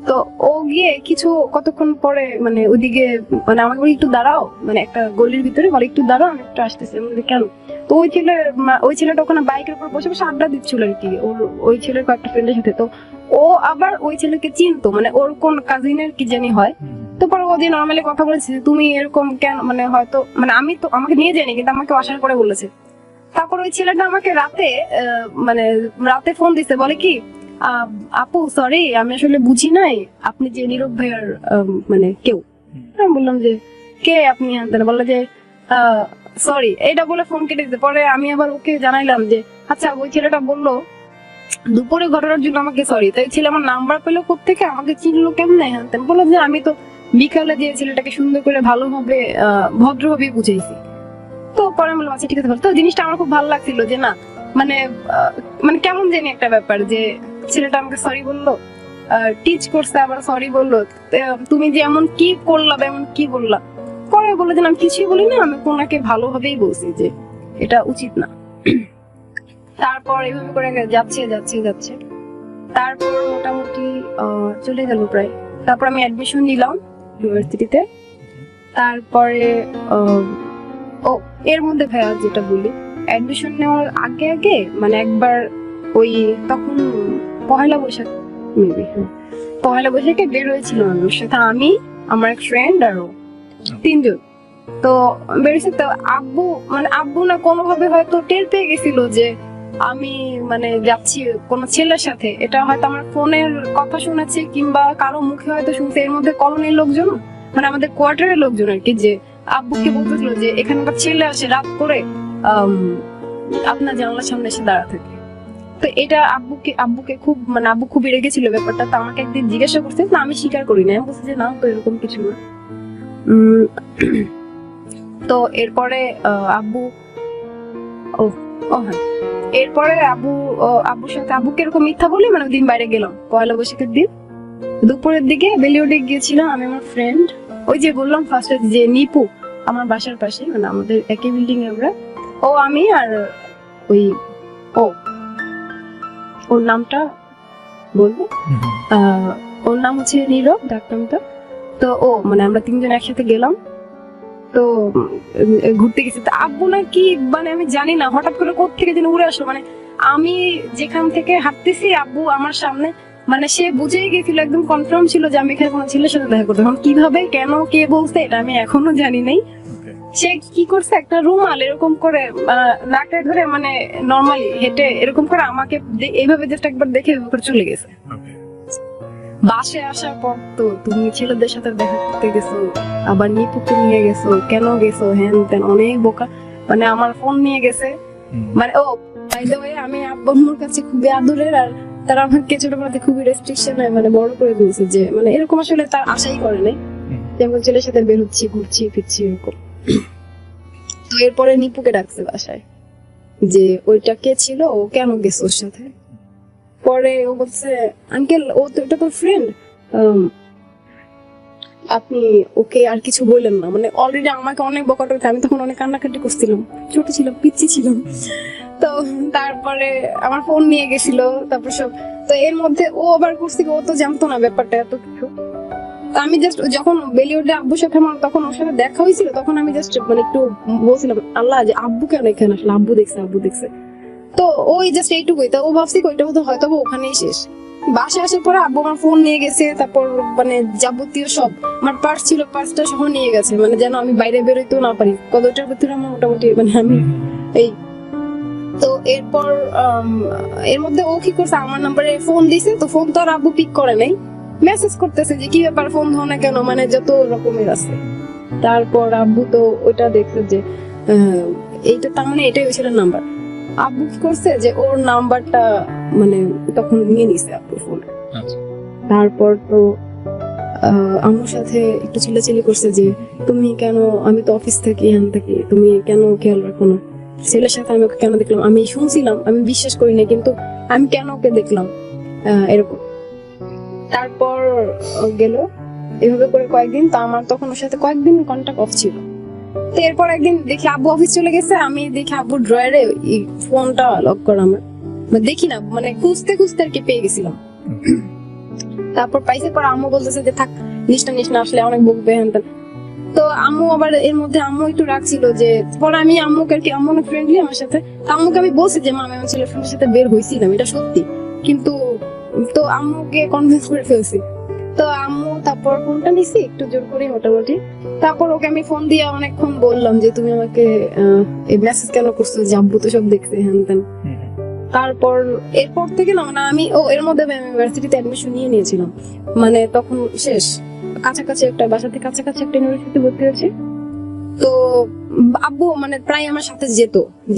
তো ও গিয়ে কতক্ষণ পরে মানে ওইদিকে মানে আমাকে বলে একটু দাঁড়াও, মানে একটা গলির ভিতরে বলে একটু দাঁড়াও আমি একটু আসতেছি। আমি কেন? তো ওই ছেলেটা ওখানে বাইকের উপর বসে বসে আড্ডা দিচ্ছিল আর কি, ওই ছেলের কয়েকটা ফ্রেন্ডের সাথে। তো ও আবার ওই ছেলেকে চিনতো, মানে ওর কোন কাজিনের কি জানি হয়। তো পরে ও যে নর্মালি কথা বলেছে তুমি এরকম কেন, মানে হয়তো মানে আমি তো আমাকে নিয়ে যাইনি কিন্তু আমাকে আসার পরে বলেছে। তারপর ওই ছেলেটা আমাকে রাতে মানে রাতে ফোন দিছে, বলে কি আপু সরি আমি আসলে বুঝি নাই আপনি যে নীরব ভাইয়ার মানে কেউ। আমি বললাম যে কে আপনি? বললো যে সরি, এটা বলে ফোন কেটে দিতে। পরে আমি আবার ওকে জানাইলাম যে আচ্ছা ওই ছেলেটা বললো দুপুরে ঘটনার জন্য আমাকে সরি, তাই ছেলে আমার নাম্বার পেলো কোত্থেকে, আমাকে চিনলো কেমনে? বললো যে আমি তো বিকালে যে ছেলেটাকে সুন্দর করে ভালোভাবে ভদ্রভাবে বুঝাইছি। তো পরে আমি বললাম আচ্ছা ঠিক আছে। তো জিনিসটা আমার খুব ভালো লাগছিল যে না মানে মানে কেমন জানি একটা ব্যাপার যে ছেলেটা আমাকে সরি বললো, টিচ করছে, আবার সরি বললো, তুমি যে এমন কি করলা বা এমন কি বললা। পরে বললো যে আমি কিছুই বলি না, আমি ওনাকে ভালোভাবেই বলছি যে এটা উচিত না। তারপর এইভাবে করে যাচ্ছে যাচ্ছে যাচ্ছে, তারপর মোটামুটি চলে গেল প্রায়। তারপর আমি অ্যাডমিশন নিলাম ইউনিভার্সিটিতে। তারপরে ও এর মধ্যে ভাইয়া যেটা বলি, অ্যাডমিশন নেওয়ার আগে আগে মানে একবার ওই তখন পহেলা বৈশাখ, পহেলা বৈশাখে বের হয়েছিল আমার সাথে, আমি আমার এক ফ্রেন্ড আর ও, তিনজন। তো বেরিয়েছে। তো আব্বু মানে আব্বু না কোনোভাবে হয়তো টের পেয়ে গেছিল যে আমি মানে যাচ্ছি কোনো ছেলের সাথে। এটা হয়তো আমার ফোনের কথা শুনেছে কিংবা কারো মুখে হয়তো শুনছে। এর মধ্যে কলোনির লোকজন মানে আমাদের কোয়ার্টারের লোকজন আর কি, যে আব্বুকে বলতেছিল যে এখানে একটা ছেলে আসে রাত করে আপনার জানালার সামনে এসে দাঁড়া থাকে। তো এটা আব্বুকে খুব মানে আব্বু খুবই রেগেছিল ব্যাপারটা। তো আমাকে একদিন জিজ্ঞাসা করছে, না আমি স্বীকার করি না, আমি বলছি যে না তো এরকম কিছু না। তো এরপরে আব্বু ও ও হ্যাঁ এরপরে আব্বুর সাথে আব্বুকে এরকম মিথ্যা বলে মানে দিন বাইরে গেলাম পয়লা বৈশাখের দিন দুপুরের দিকে বেলিউডে গিয়েছিলাম আমি আমার ফ্রেন্ড, ওই যে বললাম ফার্স্টে যে নিপু আমার বাসার পাশে, মানে আমাদের একই বিল্ডিং এ আমরা, ও আমি আর ওই ওর নামটা বলবো, ওর নাম হচ্ছে নীরব ডাকনামটা। তো ও মানে আমরা তিনজন একসাথে গেলাম। তো ঘুরতে গেছি। তো আব্বু না কি মানে আমি জানি না হঠাৎ করে কোত্থেকে যেন উড়ে আসলো, মানে আমি যেখান থেকে হাঁটতেছি আব্বু আমার সামনে, মানে সে বুঝেই গেছিল, একদম কনফার্ম ছিল যে আমি এখানে কোনো ছেলের সাথে দেখা করতে। এখন কিভাবে কেন কে বলছে এটা আমি এখনো জানি নাই। সে কি করছে একটা রুমাল এরকম করে নাকে ধরে মানে নর্মালি হেঁটে এরকম করে আমাকে এইভাবে জাস্ট একবার দেখে এভাবে করে চলে গেছে। বাসে আসার পর তো তুমি ছেলেদের সাথে দেখা করতে গেছো, আবার নিপুকে নিয়ে গেছো, কেন গেছো, হ্যান তেন অনেক বোকা, মানে আমার ফোন নিয়ে গেছে। মানে ও বাই দ্য ওয়ে আমি আব্বুর কাছে খুবই আদরের, আর তারা আমাকে ছোটবেলাতে খুবই রেস্ট্রিকশন মানে বড় করে দিয়েছে, যে মানে এরকম আসলে তার আশাই করে নাই যেমন ছেলের সাথে বের হচ্ছি ঘুরছি ফিরছি এরকম। তো এরপরে নিপুকে ডাকছে বাসায় যে ওইটা কে ছিল, ও কেন গেছে ওর সাথে। পরে ও বলছে আঙ্কেল ও তো এটা তোর ফ্রেন্ড, আপনি ওকে আর কিছু বললেন না। মানে অলরেডি আমাকে অনেক বকা টকা, আমি তখন অনেক কান্নাকাটি করছিলাম, ছোট ছিলাম পিচ্ছি ছিলাম। তো তারপরে আমার ফোন নিয়ে গেছিল, তারপর সব। তো এর মধ্যে ও আবার করছে, ও তো জানতো না ব্যাপারটা এত কিছু। তো আমি জাস্ট যখন বেলিউডে আব্বুর সাথে আমার তখন ওর সাথে দেখা হয়েছিল, তখন আমি জাস্ট মানে একটু বলছিলাম আল্লাহ যে আব্বু কেন এখানে আসলে, আব্বু দেখছে। তো ওই জাস্ট এইটুকুই। তো ও ভাবছি ওইটা হয়তো ওখানেই শেষ। বাসে আসার পরে আব্বু আমার ফোন নিয়ে গেছে, তারপর মানে যাবতীয় সব আমার পার্স ছিল, পার্সটা সহ নিয়ে গেছে, মানে যেন আমি বাইরে বেরোইতেও না পারি। কতটার ভিতরে আমার মোটামুটি মানে আমি এই। তো এরপর এর মধ্যে ও কি করছে, আমার নাম্বারে ফোন দিছে। তো ফোন তো আর আব্বু পিক করে নাই, মেসেজ করতেছে যে কি ব্যাপার ফোন ধর না কেন, মানে যত রকমের আছে। তারপর আব্বু তো ওইটা দেখছে যে এইটা তার মানে এটাই হয়েছিল নাম্বার। আব্বু কি করছে যে ওর নাম্বারটা মানে তখন নিয়ে নিছে আব্বুর ফোনে। তারপর তো আমার সাথে একটু চিল্লাচিল্লি করছে যে তুমি কেন, আমি তো অফিস থেকে এখান থেকে, তুমি কেন খেয়াল রাখো না ছেলের সাথে, আমি ওকে কেন দেখলাম, আমি শুনছিলাম, আমি বিশ্বাস করি না, কিন্তু আমি কেন ওকে দেখলাম এরকম। তারপর গেল এভাবে করে কয়েকদিন। তো আমার তখন ওর সাথে কয়েকদিন কন্টাক্ট অফ ছিল। তো এরপর একদিন দেখি আব্বু অফিস চলে গেছে, আমি দেখি আব্বুর ড্রয়ারে ফোনটা লক করা, আমার দেখি না মানে খুঁজতে আর কি পেয়ে গেছিলাম। তারপর পাইছে, পর আম্মু বলতেছে যে থাক নিস না আসলে অনেক বকবে হ্যান। তো আম্মু আবার এর মধ্যে আম্মু একটু রাখছিল যে, পরে আমি আম্মুকে আর কি, আম্মু অনেক ফ্রেন্ডলি আমার সাথে, আম্মুকে আমি বলছি যে মা আমি আমার ছেলের ফ্রেন্ডের সাথে বের হয়েছিলাম, এটা সত্যি। কিন্তু তো আম্মুকে কনভিন্স করে ফেলছি। তো আম্মু তারপর ফোনটা নিছি একটু জোর করে মোটামুটি। তারপর ওকে আমি ফোন দিয়ে অনেকক্ষণ বললাম যে তুমি আমাকে এই মেসেজ কেন করছো, যে আব্বু তো সব দেখছে হ্যান তেন। তারপর এরপর থেকে না মানে আমি এর মধ্যে আমি ইউনিভার্সিটিতে অ্যাডমিশন নিয়ে নিয়েছিলাম, মানে তখন শেষ কাছাকাছি একটা বাসা থেকে কাছাকাছি একটা ইউনিভার্সিটিতে ভর্তি হয়েছে। তো আব্বু মানে প্রায় আমার সাথে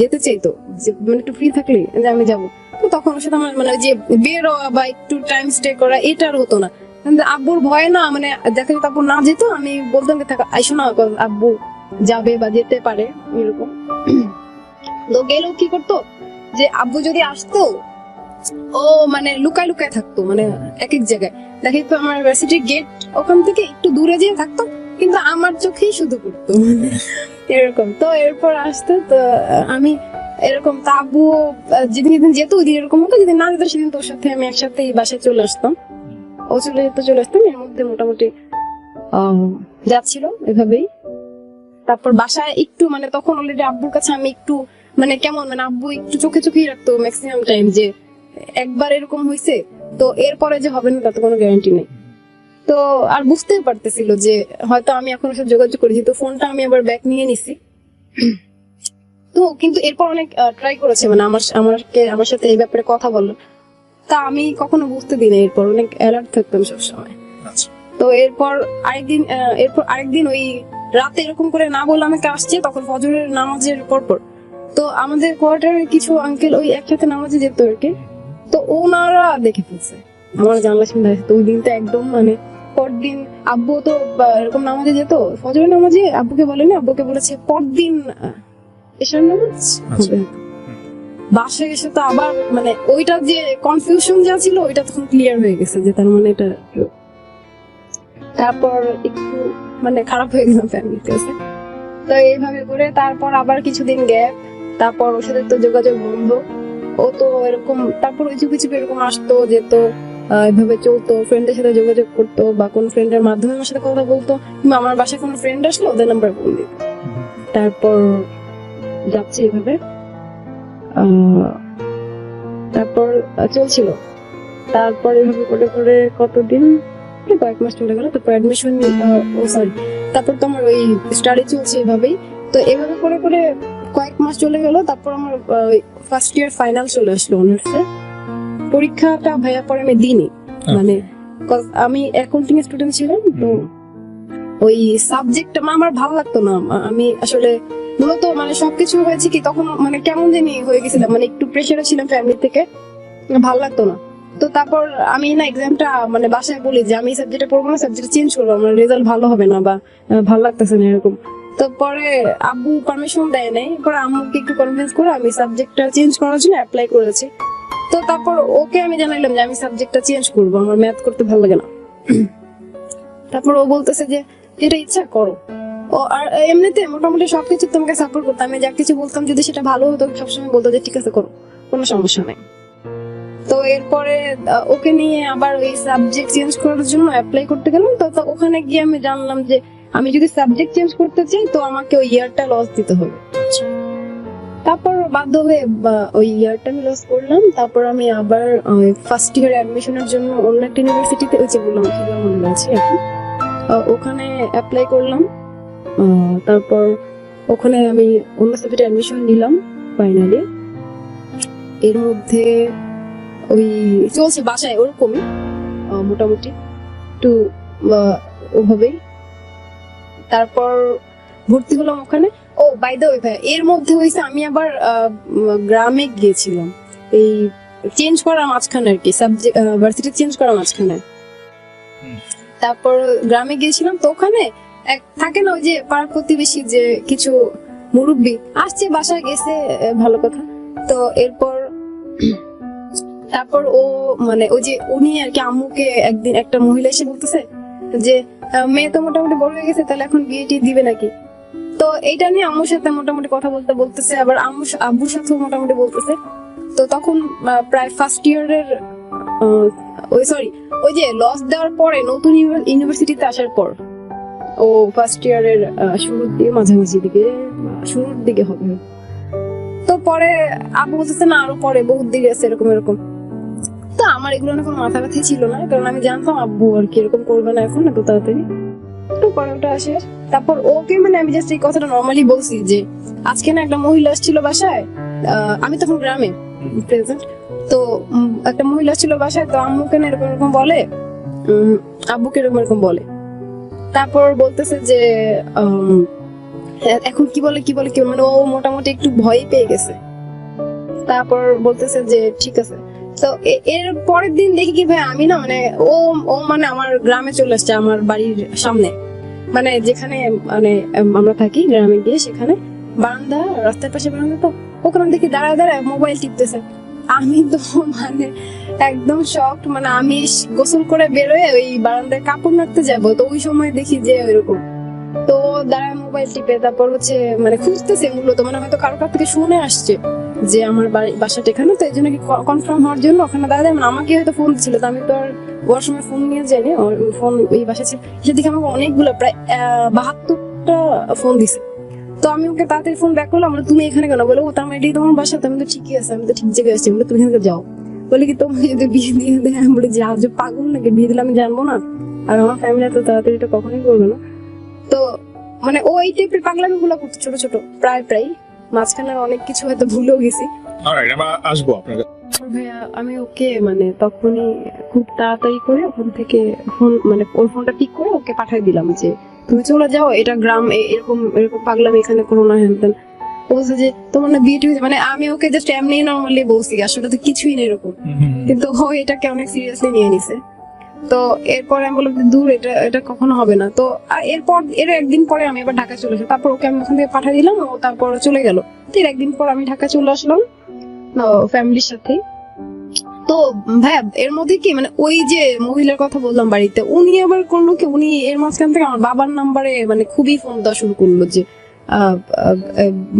যেতে চাইতো, যে মানে একটু ফ্রি থাকলে যে আমি যাবো। তো তখন ওর সাথে আমার মানে যে বের হওয়া বা একটু টাইম স্টে করা এটা আর হতো না। কিন্তু আব্বুর ভয়ে না মানে দেখা যেত আব্বু না যেত, আমি বলতাম যে থাকা আইসো না, আব্বু যাবে বা যেতে পারে এরকম। তো গেলেও কি করতো যে আব্বু যদি আসতো ও মানে লুকায় লুকায় থাকতো, মানে এক এক জায়গায় দেখে তো আমার ইউনিভার্সিটির গেট ওখান থেকে একটু দূরে যেয়ে থাকতো, কিন্তু আমার চোখেই শুধু পড়তো এরকম। তো এরপর আসতো তো আমি এরকম তা আব্বু যেদিন যেদিন যেত ওই দিন এরকম হতো, যেদিন না যেত সেদিন তোর সাথে আমি একসাথে বাসায় চলে আসতাম, ও চলে আসতাম এর মধ্যে মোটামুটি যাচ্ছিল এভাবেই। তারপর বাসায় একটু মানে তখন অলরেডি আব্বুর কাছে আমি একটু মানে কেমন মানে আব্বু একটু চোখে চোখেই রাখতো ম্যাক্সিমাম টাইম, যে একবার এরকম হয়েছে তো এরপরে যে হবে না তাতে কোনো গ্যারান্টি নেই। তো আর বুঝতেই পারতেছিল যে হয়তো আমি এখন ওর সাথে যোগাযোগ করেছি, তো ফোনটা আমি আবার ব্যাক নিয়ে নিছি। তো কিন্তু এরপর অনেক ট্রাই করেছে মানে আমার সাথে এই ব্যাপারে কথা বললো, তা আমি কখনো বুঝতে দিই না, এরপর অনেক অ্যালার্ট থাকতাম সবসময়। আচ্ছা। তো এরপর আরেকদিন ওই রাতে এরকম করে না বললে আমাকে আসছে, তখন ফজরের নামাজের পরপর। তো আমাদের কোয়ার্টারের কিছু আঙ্কেল ওই একসাথে নামাজে যেত আর কি, তো ওনারা দেখে ফেলছে আমার জানলা সামনে দাঁড়িয়ে। তো ওই দিনটা একদম মানে পরদিন আব্বু তো এরকম নামাজে যেত, ফজরের নামাজে আব্বুকে বলেনি, আব্বুকে বলেছে পরদিন এশার নামাজ হবে। বাসায় এসে তো আবার মানে ওইটা যে কনফিউশন যা ছিল ওইটা তখন ক্লিয়ার হয়ে গেছে যে তার মানে এটা। তারপর একটু মানে খারাপ হয়ে গেলাম ফ্যামিলিতে কাছে। তো এইভাবে করে তারপর আবার কিছুদিন গ্যাপ, তারপর ওর সাথে তো যোগাযোগ বন্ধ। ও তো এরকম তারপর ওই চুপি চুপি এরকম আসতো যেত, এভাবে চলতো, ফ্রেন্ডের সাথে যোগাযোগ করতো বা কোন ফ্রেন্ডের মাধ্যমে আমার সাথে কথা বলতো, কিংবা আমার বাসায় কোনো ফ্রেন্ড আসলো ওদের নাম্বার ফোন দিত। তারপর যাচ্ছে এভাবে তারপর চলছিল। তারপর এভাবে করে করে কতদিন কয়েক মাস চলে গেল, তারপর অ্যাডমিশন তারপর তো আমার ওই স্টাডি চলছে এভাবেই। তো এভাবে করে করে কয়েক মাস চলে গেল, তারপর আমার ফার্স্ট ইয়ার ফাইনাল চলে আসলো অনার্সে। পরীক্ষাটা ভাইয়া পরে আমি দিইনি, মানে আমি অ্যাকাউন্টিং এর স্টুডেন্ট ছিলাম, তো ওই সাবজেক্টটা আমার ভালো লাগতো না। আমি আসলে মূলত মানে সবকিছু হয়েছে কি তখন মানে কেমন জানি হয়ে গেছিলাম, মানে একটু প্রেশারে ছিলাম ফ্যামিলি থেকে, ভালো লাগতো না। তো তারপর আমি না এক্সামটা মানে বাসায় বলি যে আমি এই সাবজেক্টে পড়বো না, সাবজেক্ট চেঞ্জ করবো, আমার রেজাল্ট ভালো হবে না বা ভালো লাগতেছে না এরকম। তো পরে আব্বু পারমিশন দেয় নাই, পরে আম্মুকে একটু কনভিন্স করে আমি সাবজেক্টটা চেঞ্জ করার জন্য অ্যাপ্লাই করেছি। তো তারপর ওকে আমি জানাইলাম যে আমি সাবজেক্টটা চেঞ্জ করবো, আমার ম্যাথ করতে ভালো লাগে না। তারপর ও বলতেছে যে যেটা ইচ্ছা করো। ও আর এমনিতে মোটামুটি সবকিছু তোমাকে সাপোর্ট করতো, আমি যা কিছু বলতাম যদি সেটা ভালো হতো সবসময় বলতো যে ঠিক আছে করো, কোনো সমস্যা নেই। তো এরপরে ওকে নিয়ে আবার ওই সাবজেক্ট চেঞ্জ করার জন্য অ্যাপ্লাই করতে গেলাম। তো ওখানে গিয়ে আমি জানলাম যে আমি যদি সাবজেক্ট চেঞ্জ করতে চাই তো আমাকে ওই ইয়ারটা লস দিতে হবে। তারপর বাধ্য হয়ে ওই ইয়ারটা আমি লস করলাম। তারপর আমি আবার ফার্স্ট ইয়ার অ্যাডমিশনের জন্য অন্য একটা ইউনিভার্সিটিতে ওই যে বললাম মনে আছে এখন, ওখানে অ্যাপ্লাই করলাম। তারপর ওখানে আমি অন্য সাবজেক্টে অ্যাডমিশন নিলাম ফাইনালি। এর মধ্যে ওই চলছে বাসায় ওরকমই মোটামুটি একটু ওভাবেই। তারপর ভর্তি হলাম ওখানে। ও বাই দ্য ওয়ে ভাই, এর মধ্যে হয়েছে আমি আবার গ্রামে গিয়েছিলাম এই চেঞ্জ করার মাঝখানে আর কি, সাবজেক্ট ভার্সিটি চেঞ্জ করার মাঝখানে। তারপর গ্রামে গিয়েছিলাম, তো ওখানে এক থাকে না ওই যে পাড়ার প্রতিবেশী যে কিছু মুরব্বী আসছে বাসায় গেছে, ভালো কথা। তো এরপর তারপর ও মানে ওই যে উনি আর কি আম্মুকে একদিন একটা মহিলা এসে বলতেছে যে মেয়ে তো মোটামুটি বড় হয়ে গেছে, তাহলে এখন বিয়ে টিয়ে দিবে নাকি। তো এইটা নিয়ে আম্মুর সাথে মোটামুটি কথা বলতেছে, আবার আব্বুর সাথেও মোটামুটি বলতেছে। তো তখন প্রায় ফার্স্ট ইয়ারের ওই যে লস দেওয়ার পরে নতুন ইউনিভার্সিটিতে আসার পর ও ফার্স্ট ইয়ারের শুরুর দিকে মাঝামাঝি দিকে শুরুর দিকে হবে। তো পরে আব্বু বলতেছে না আরো পরে বহুত দিকে আছে এরকম এরকম। তো আমার এগুলো না কোনো মাথা ব্যথাই ছিল না, কারণ আমি জানতাম আব্বু আর কি এরকম করবে না এখন এত তাড়াতাড়ি। তো পরে ওটা আসে, তারপর ওকে মানে আমি জাস্ট এই কথাটা নর্মালি বলছি যে আজকে না একটা মহিলা আসছিল বাসায়, আমি তখন গ্রামে প্রেজেন্ট, তো একটা মহিলা ছিল বাসায়, তো আম্মুকে না এরকম এরকম বলে, আব্বুকে এরকম এরকম বলে। তারপর বলতেছে যে এখন কি বলে মানে ও মোটামুটি একটু ভয় পেয়ে গেছে। তারপর বলতেছে যে ঠিক আছে। তো এর পরের দিন দেখি কি ভাই আমি না মানে ও ও মানে আমার গ্রামে চলে আসছে, আমার বাড়ির সামনে, মানে যেখানে মানে আমরা থাকি গ্রামে গিয়ে, সেখানে বারান্দা, রাস্তার পাশে বারান্দা, তো ওখানে দেখি দাঁড়ায় দাঁড়ায় মোবাইল টিপতেছে। আমি তো মানে একদম শকড, মানে আমি গোসল করে বেরোয় ওই বারান্দায় কাপড় নাড়তে যাবো, তো ওই সময় দেখি যে ওইরকম, তো দাঁড়ায় মোবাইল টিপে, তারপর হচ্ছে মানে খুঁজতেছে মূলত, মানে হয়তো কারোর কাছ থেকে শুনে আসছে যে আমার বাসাটা এখানে, তো এই জন্য কি কনফার্ম হওয়ার জন্য ওখানে দাঁড়ায়, মানে আমাকে হয়তো ফোন দিচ্ছিল, তো আমি তো আর ওর সময় ফোন নিয়ে যাইনি, ওর ফোন ওই বাসা ছিল, সেটা দেখে আমাকে অনেকগুলো প্রায় 72টা ফোন দিছে। তো আমি ওকে তাড়াতাড়ি ফোন ব্যাক করলাম, তুমি এখানে কেন? বলে ও তার মানে এটাই তোমার বাসা? তো আমি তো ঠিকই আছে, আমি তো ঠিক জায়গায় আসছি, বলে তুমি এখানে যাও। বলে কি তোমার যদি বিয়ে দিয়ে দেয়? আমি বলে যাও, যে পাগল নাকি, বিয়ে দিলে আমি জানবো না? আর আমার ফ্যামিলি তো তাড়াতাড়ি এটা কখনোই করবে না। তো মানে ও এই টাইপের পাগলামি গুলো করতো ছোট ছোট, প্রায় মাঝখানে অনেক কিছু হয়তো ভুলেও গেছি। অলরাইট, আমরা আসবো আপনার কাছে। ভাইয়া আমি ওকে মানে তখনই খুব তাড়াতাড়ি করে ওখান থেকে ফোন, মানে ওর ফোনটা ঠিক করে ওকে পাঠিয়ে দিলাম যে তুমি চলে যাও, এটা গ্রাম, এরকম এরকম পাগলামি এখানে করো না, হ্যান ত্যান। ও বলছে যে তোমার না বিয়ে হয়েছে, মানে আমি ওকে জাস্ট এমনি নর্মালি বলছি, আসলে তো কিছুই নেই এরকম, কিন্তু ও এটাকে অনেক সিরিয়াসলি নিয়ে নিছে। তো এরপর আমি বললাম যে দূর, এটা এটা কখনো হবে না। তো এর একদিন পরে আমি আবার ঢাকা চলে আসলাম, তারপর ওকে আমি ওখান থেকে পাঠিয়ে দিলাম, ও তারপর চলে গেল। তো এর একদিন পর আমি ঢাকা চলে আসলাম ফ্যামিলির সাথে। তো ভাইয়া এর মধ্যে কি মানে ওই যে মহিলার কথা বললাম বাড়িতে, উনি আবার করলো কি, উনি এর মাঝখান থেকে আমার বাবার নাম্বারে মানে খুবই ফোন দেওয়া শুরু করলো যে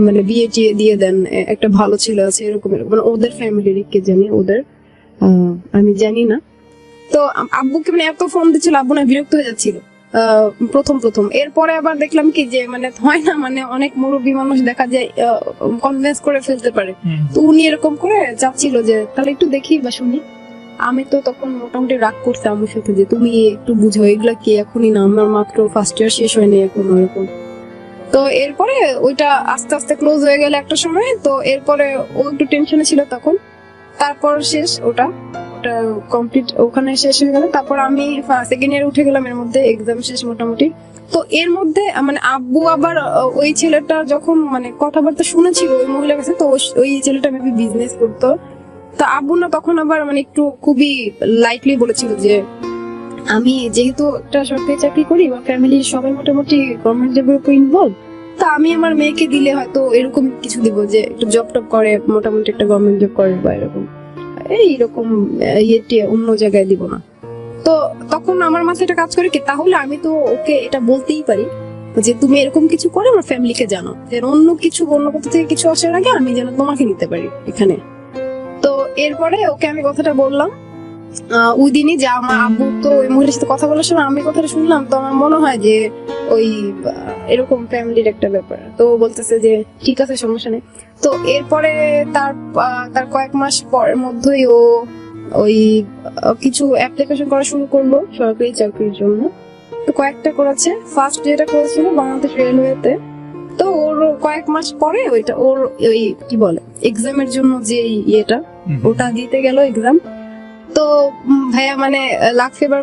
মানে বিয়ে টিয়ে দিয়ে দেন, একটা ভালো ছেলে আছে এরকম এরকম, মানে ওদের ফ্যামিলির কে জানি, ওদের আমি জানি না। তো আব্বুকে মানে এত ফোন দিচ্ছিল, আব্বু না বিরক্ত হয়ে যাচ্ছিল প্রথম। এরপরে আবার দেখলাম কি যে মানে হয় না, মানে অনেক মুরব্বী মানুষ দেখা যায় কনভিন্স করে ফেলতে পারে, তো উনি এরকম করে চাচ্ছিল যে তাহলে একটু দেখি বা শুনি। আমি তো তখন মোটামুটি রাগ করছি আম্মুর সাথে যে তুমি একটু বুঝো, এগুলা কি এখনই না, আমার মাত্র ফার্স্ট ইয়ার শেষ হয়নি এখন ওরকম। তো এরপরে ওইটা আস্তে আস্তে ক্লোজ হয়ে গেল একটা সময়, তো এরপরে ও একটু টেনশনে ছিল তখন, তারপর শেষ ওটা কমপ্লিট ওখানে শেষ হয়ে গেল। তারপর আমি সেকেন্ড ইয়ার উঠে গেলাম, এর মধ্যে এক্সাম শেষ মোটামুটি। তো এর মধ্যে মানে আব্বু আবার ওই ছেলেটা যখন মানে কথাবার্তা শুনেছিল ওই মহিলার কাছে, তো ওই ছেলেটা মেবি বিজনেস করতো, তো আব্বু না তখন আবার মানে একটু খুবই লাইটলি বলেছিল যে আমি যেহেতু একটা সরকারি চাকরি করি, আমার ফ্যামিলির সবাই মোটামুটি গভর্নমেন্ট জবের উপর ইনভলভ, তা আমি আমার মেয়েকে দিলে হয়তো এরকম কিছু দিব যে একটু জব টপ করে, মোটামুটি একটা গভর্নমেন্ট জব করে বা এরকম, এইরকম ইয়েটি অন্য জায়গায় দিব না। তো তখন আমার মাথায় একটা কাজ করে কি, তাহলে আমি তো ওকে এটা বলতেই পারি যে তুমি এরকম কিছু করে আমার ফ্যামিলিকে জানো, যে অন্য কোথা থেকে কিছু আসার আগে আমি যেন তোমাকে নিতে পারি এখানে। তো এরপরে ওকে আমি কথাটা বললাম ওই দিনই, যে আমার আব্বু তো ওই মহিলার সাথে কথা বলার সময় আমি কথাটা শুনলাম, তো আমার মনে হয় যে ওই এরকম ফ্যামিলির একটা ব্যাপার। তো ও বলতেছে যে ঠিক আছে সমস্যা নেই। তো এরপরে তার কয়েক মাস পরের মধ্যেই ও ওই কিছু অ্যাপ্লিকেশন করা শুরু করলো সরকারি চাকরির জন্য। তো কয়েকটা করেছে, ফার্স্ট যেটা করেছিল বাংলাদেশ রেলওয়েতে। তো ওর কয়েক মাস পরে ওইটা ওর ওই কি বলে এক্সামের জন্য যে ইয়েটা, ওটা দিতে গেল এক্সাম। তো ভাইয়া মানে লাখ ফেভার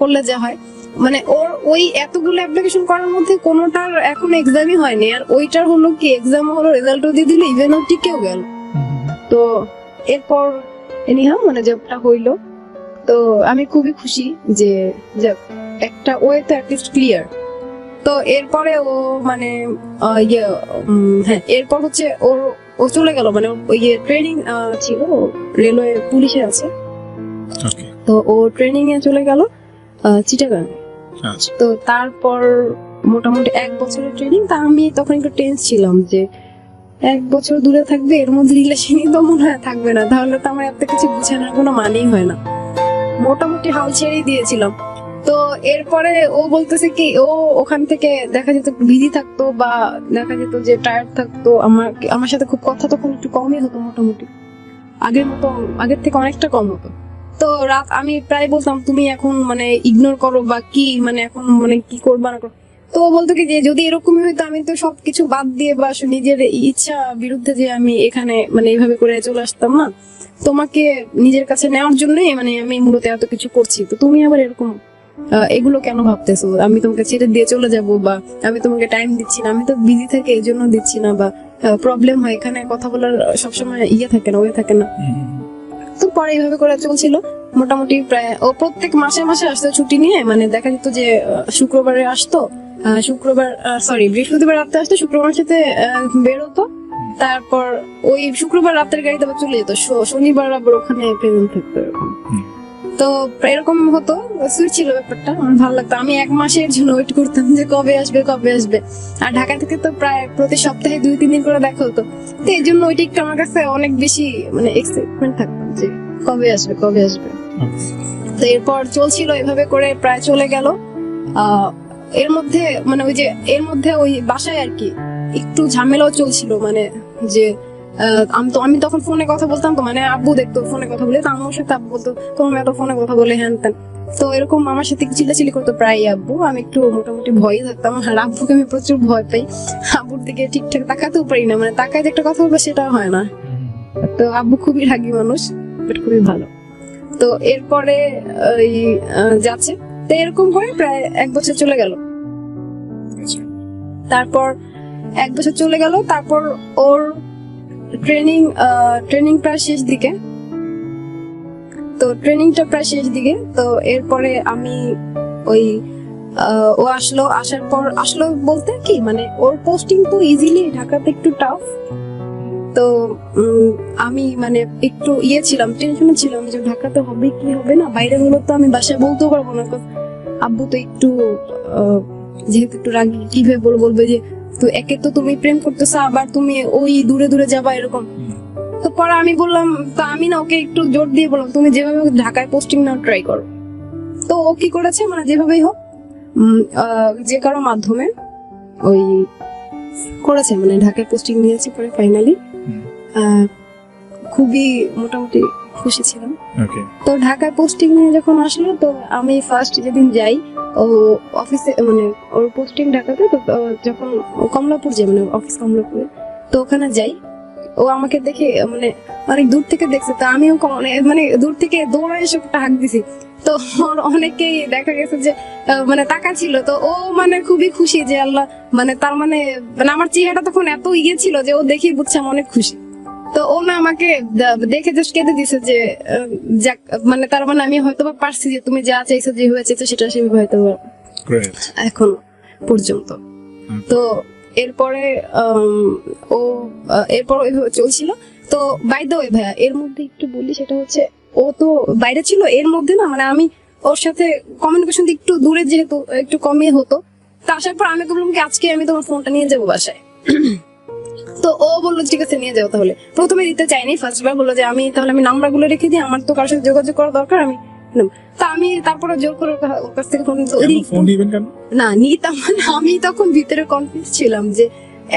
করলে যা হয়, মানে ওর ওই এতগুলো অ্যাপ্লিকেশন করার মধ্যে কোনোটার এখন এক্সামই হয়নি, আর ওইটার হলো কি এক্সাম হলো, রেজাল্টও দিয়ে দিল, ইভেন ও টিকেও গেল। তো এরপর এনিহাও মানে জবটা হইলো। তো আমি খুবই খুশি যে যাক একটা ওয়ে তো অ্যাটলিস্ট ক্লিয়ার। তো এরপরে ও মানে হ্যাঁ এরপর হচ্ছে ও চলে গেল, মানে ওই ট্রেনিং ছিল, রেলওয়ে পুলিশে আছে, তো ও ট্রেনিং এ চলে গেল চিটাগাং। তো তারপর মোটামুটি 1 বছরের ট্রেনিং। তা আমি তখন একটু টেন্স ছিলাম যে 1 বছর দূরে থাকবে, এর মধ্যে রিলেশনই তো মনে হয় থাকবে না, তাহলে তো আমার এত কিছু গুছানোর কোনো মানেই হয় না, মোটামুটি হাল ছেড়েই দিয়েছিলাম। তো এরপরে ও বলতেছে কি ও ওখান থেকে দেখা যেত বিজি থাকতো বা দেখা যেত যে টায়ার্ড থাকতো, আমার সাথে খুব কথা তখন একটু কমই হতো, মোটামুটি আগের থেকে অনেকটা কম হতো। তো রাত আমি প্রায় বলতাম তুমি এখন মানে ইগনোর করো বা কি মানে এখন মানে কি করবা না করো। তো ও বলতো কি যে যদি এরকমই হইতো আমি তো সবকিছু বাদ দিয়ে বা নিজের ইচ্ছা বিরুদ্ধে যে আমি এখানে মানে এইভাবে করে চলে আসতাম না, তোমাকে নিজের কাছে নেওয়ার জন্যই মানে আমি মূলত এত কিছু করছি। তো তুমি আবার এরকম এগুলো কেন ভাবতেছো আমি তোমাকে ছেড়ে দিয়ে চলে যাব বা আমি তোমাকে টাইম দিচ্ছি না, আমি তো বিজি থাকি এই জন্য দিচ্ছি না, বা প্রবলেম হয় এখানে কথা বলার সবসময় থাকে না, ওয়ে থাকে না। তো পরে এইভাবে করে চলছিল মোটামুটি প্রায়। ও প্রত্যেক মাসে মাসে আসতো ছুটি নিয়ে, মানে দেখা যেত যে শুক্রবারে আসতো, বৃহস্পতিবার রাতে আসতো, শুক্রবার সাথে বেরোতো, তারপর ওই শুক্রবার রাতের গাড়িতে আবার চলে যেত, শনিবার আবার ওখানে প্রেজেন্ট থাকতো এরকম। তো এরকম হতো, সুইট ছিল ব্যাপারটা, আমার ভালো লাগতো। আমি 1 মাসের জন্য ওয়েট করতাম যে কবে আসবে কবে আসবে। আর ঢাকা থেকে তো প্রায় প্রতি সপ্তাহে 2-3 দিন করে দেখা হতো, তো এই জন্য ওইটা একটু আমার কাছে অনেক বেশি মানে এক্সাইটমেন্ট থাকতো যে কবে আসবে কবে আসবে। তো এরপর চলছিল এভাবে করে প্রায় চলে গেল। এর মধ্যে মানে ওই যে এর মধ্যে ওই বাসায় আর কি একটু ঝামেলাও চলছিল, মানে যে আমি তখন ফোনে কথা বলতাম, তো মানে আব্বু দেখতো ফোনে কথা বলে, তো আমার সাথে আব্বু বলতো তোমার এত ফোনে কথা বলে হ্যান ত্যান। তো এরকম আমার সাথে চিল্লাচিল্লি করতো প্রায় আব্বু। আমি একটু মোটামুটি ভয়ই থাকতাম, আর আব্বুকে আমি প্রচুর ভয় পাই। আব্বুর দিকে ঠিকঠাক তাকাতেও পারি না, মানে তাকায় যে একটা কথা বলবো সেটা হয় না। তো আব্বু খুবই রাগী মানুষ, বাট খুবই ভালো। তো এরপরে ওই যাচ্ছে, তো এরকম করে প্রায় 1 বছর চলে গেল। তারপর 1 বছর চলে গেল, তারপর ওর ট্রেনিং প্রায় শেষ দিকে। তো ট্রেনিংটা প্রায় শেষ দিকে, তো এরপরে আমি ওই ও আসার পর বলতে কি মানে ওর পোস্টিং তো ইজিলি ঢাকাতে একটু টাফ। তো আমি মানে একটু ছিলাম, টেনশনে ছিলাম যে ঢাকাতে হবে কি হবে না, বাইরে হলো তো আমি বাসায় বলতেও পারবো না। আব্বু তো একটু যেহেতু একটু রাগী, কিভাবে বলবে যে তো একে তো তুমি প্রেম করতেছো, আবার তুমি ওই দূরে দূরে যাবা এরকম। তো পরে আমি বললাম, তো আমি না ওকে একটু জোর দিয়ে বললাম তুমি যেভাবে ঢাকায় পোস্টিং নাও ট্রাই করো। তো ও কি করেছে মানে যেভাবেই হোক যে কারো মাধ্যমে ওই করেছে, মানে ঢাকায় পোস্টিং নিয়েছে পরে ফাইনালি। খুবই মোটামুটি খুশি ছিলাম। তো ঢাকায় পোস্টিং নিয়ে যখন আসলো, তো আমি ফার্স্ট যেদিন যাই ও অফিসে, মানে ওর পোস্টিং ঢাকাতে, তো যখন কমলাপুর যাই মানে অফিস কমলাপুরে, তো ওখানে যাই, ও আমাকে দেখে মানে অনেক দূর থেকে দেখছে, তো আমিও মানে দূর থেকে দৌড়ায় এসে একটা হাঁক দিছি। তো অনেকেই দেখা গেছে যে মানে টাকা ছিল, তো ও মানে খুবই খুশি যে আল্লাহ, মানে তার মানে আমার চেহারাটা তখন এত ছিল যে ও দেখেই বুঝছে আমি অনেক খুশি। তো ও না আমাকে দেখে জাস্ট কেঁদে দিছে যে যাক, মানে তার মানে আমি হয়তো বা পারছি যে তুমি যা চাইছো যে হয়েছে তো সেটা সেভাবে হয়তো এখন পর্যন্ত। তো এরপরে ও এরপর ওইভাবে চলছিল। তো বাই দ্য ওয়ে ভাইয়া এর মধ্যে একটু বলি, সেটা হচ্ছে ও তো বাইরে ছিল, এর মধ্যে না মানে আমি ওর সাথে কমিউনিকেশন একটু দূরে যেহেতু একটু কমই হতো। তো আসার পর আমি বললাম কি আজকে আমি তোমার ফোনটা নিয়ে যাবো বাসায়। তো ও বললো ঠিক আছে নিয়ে যাও। তাহলে প্রথমে দিতে চাইনি, ফার্স্ট বার বললো যে আমি তাহলে আমি নাম্বার গুলো রেখে দিই, আমার তো কারোর সাথে যোগাযোগ করা দরকার, আমি তা আমি তারপরে জোর করে ওর কাছ থেকে ফোন না নিতাম না। আমি তখন ভিতরে কনফিউজ ছিলাম যে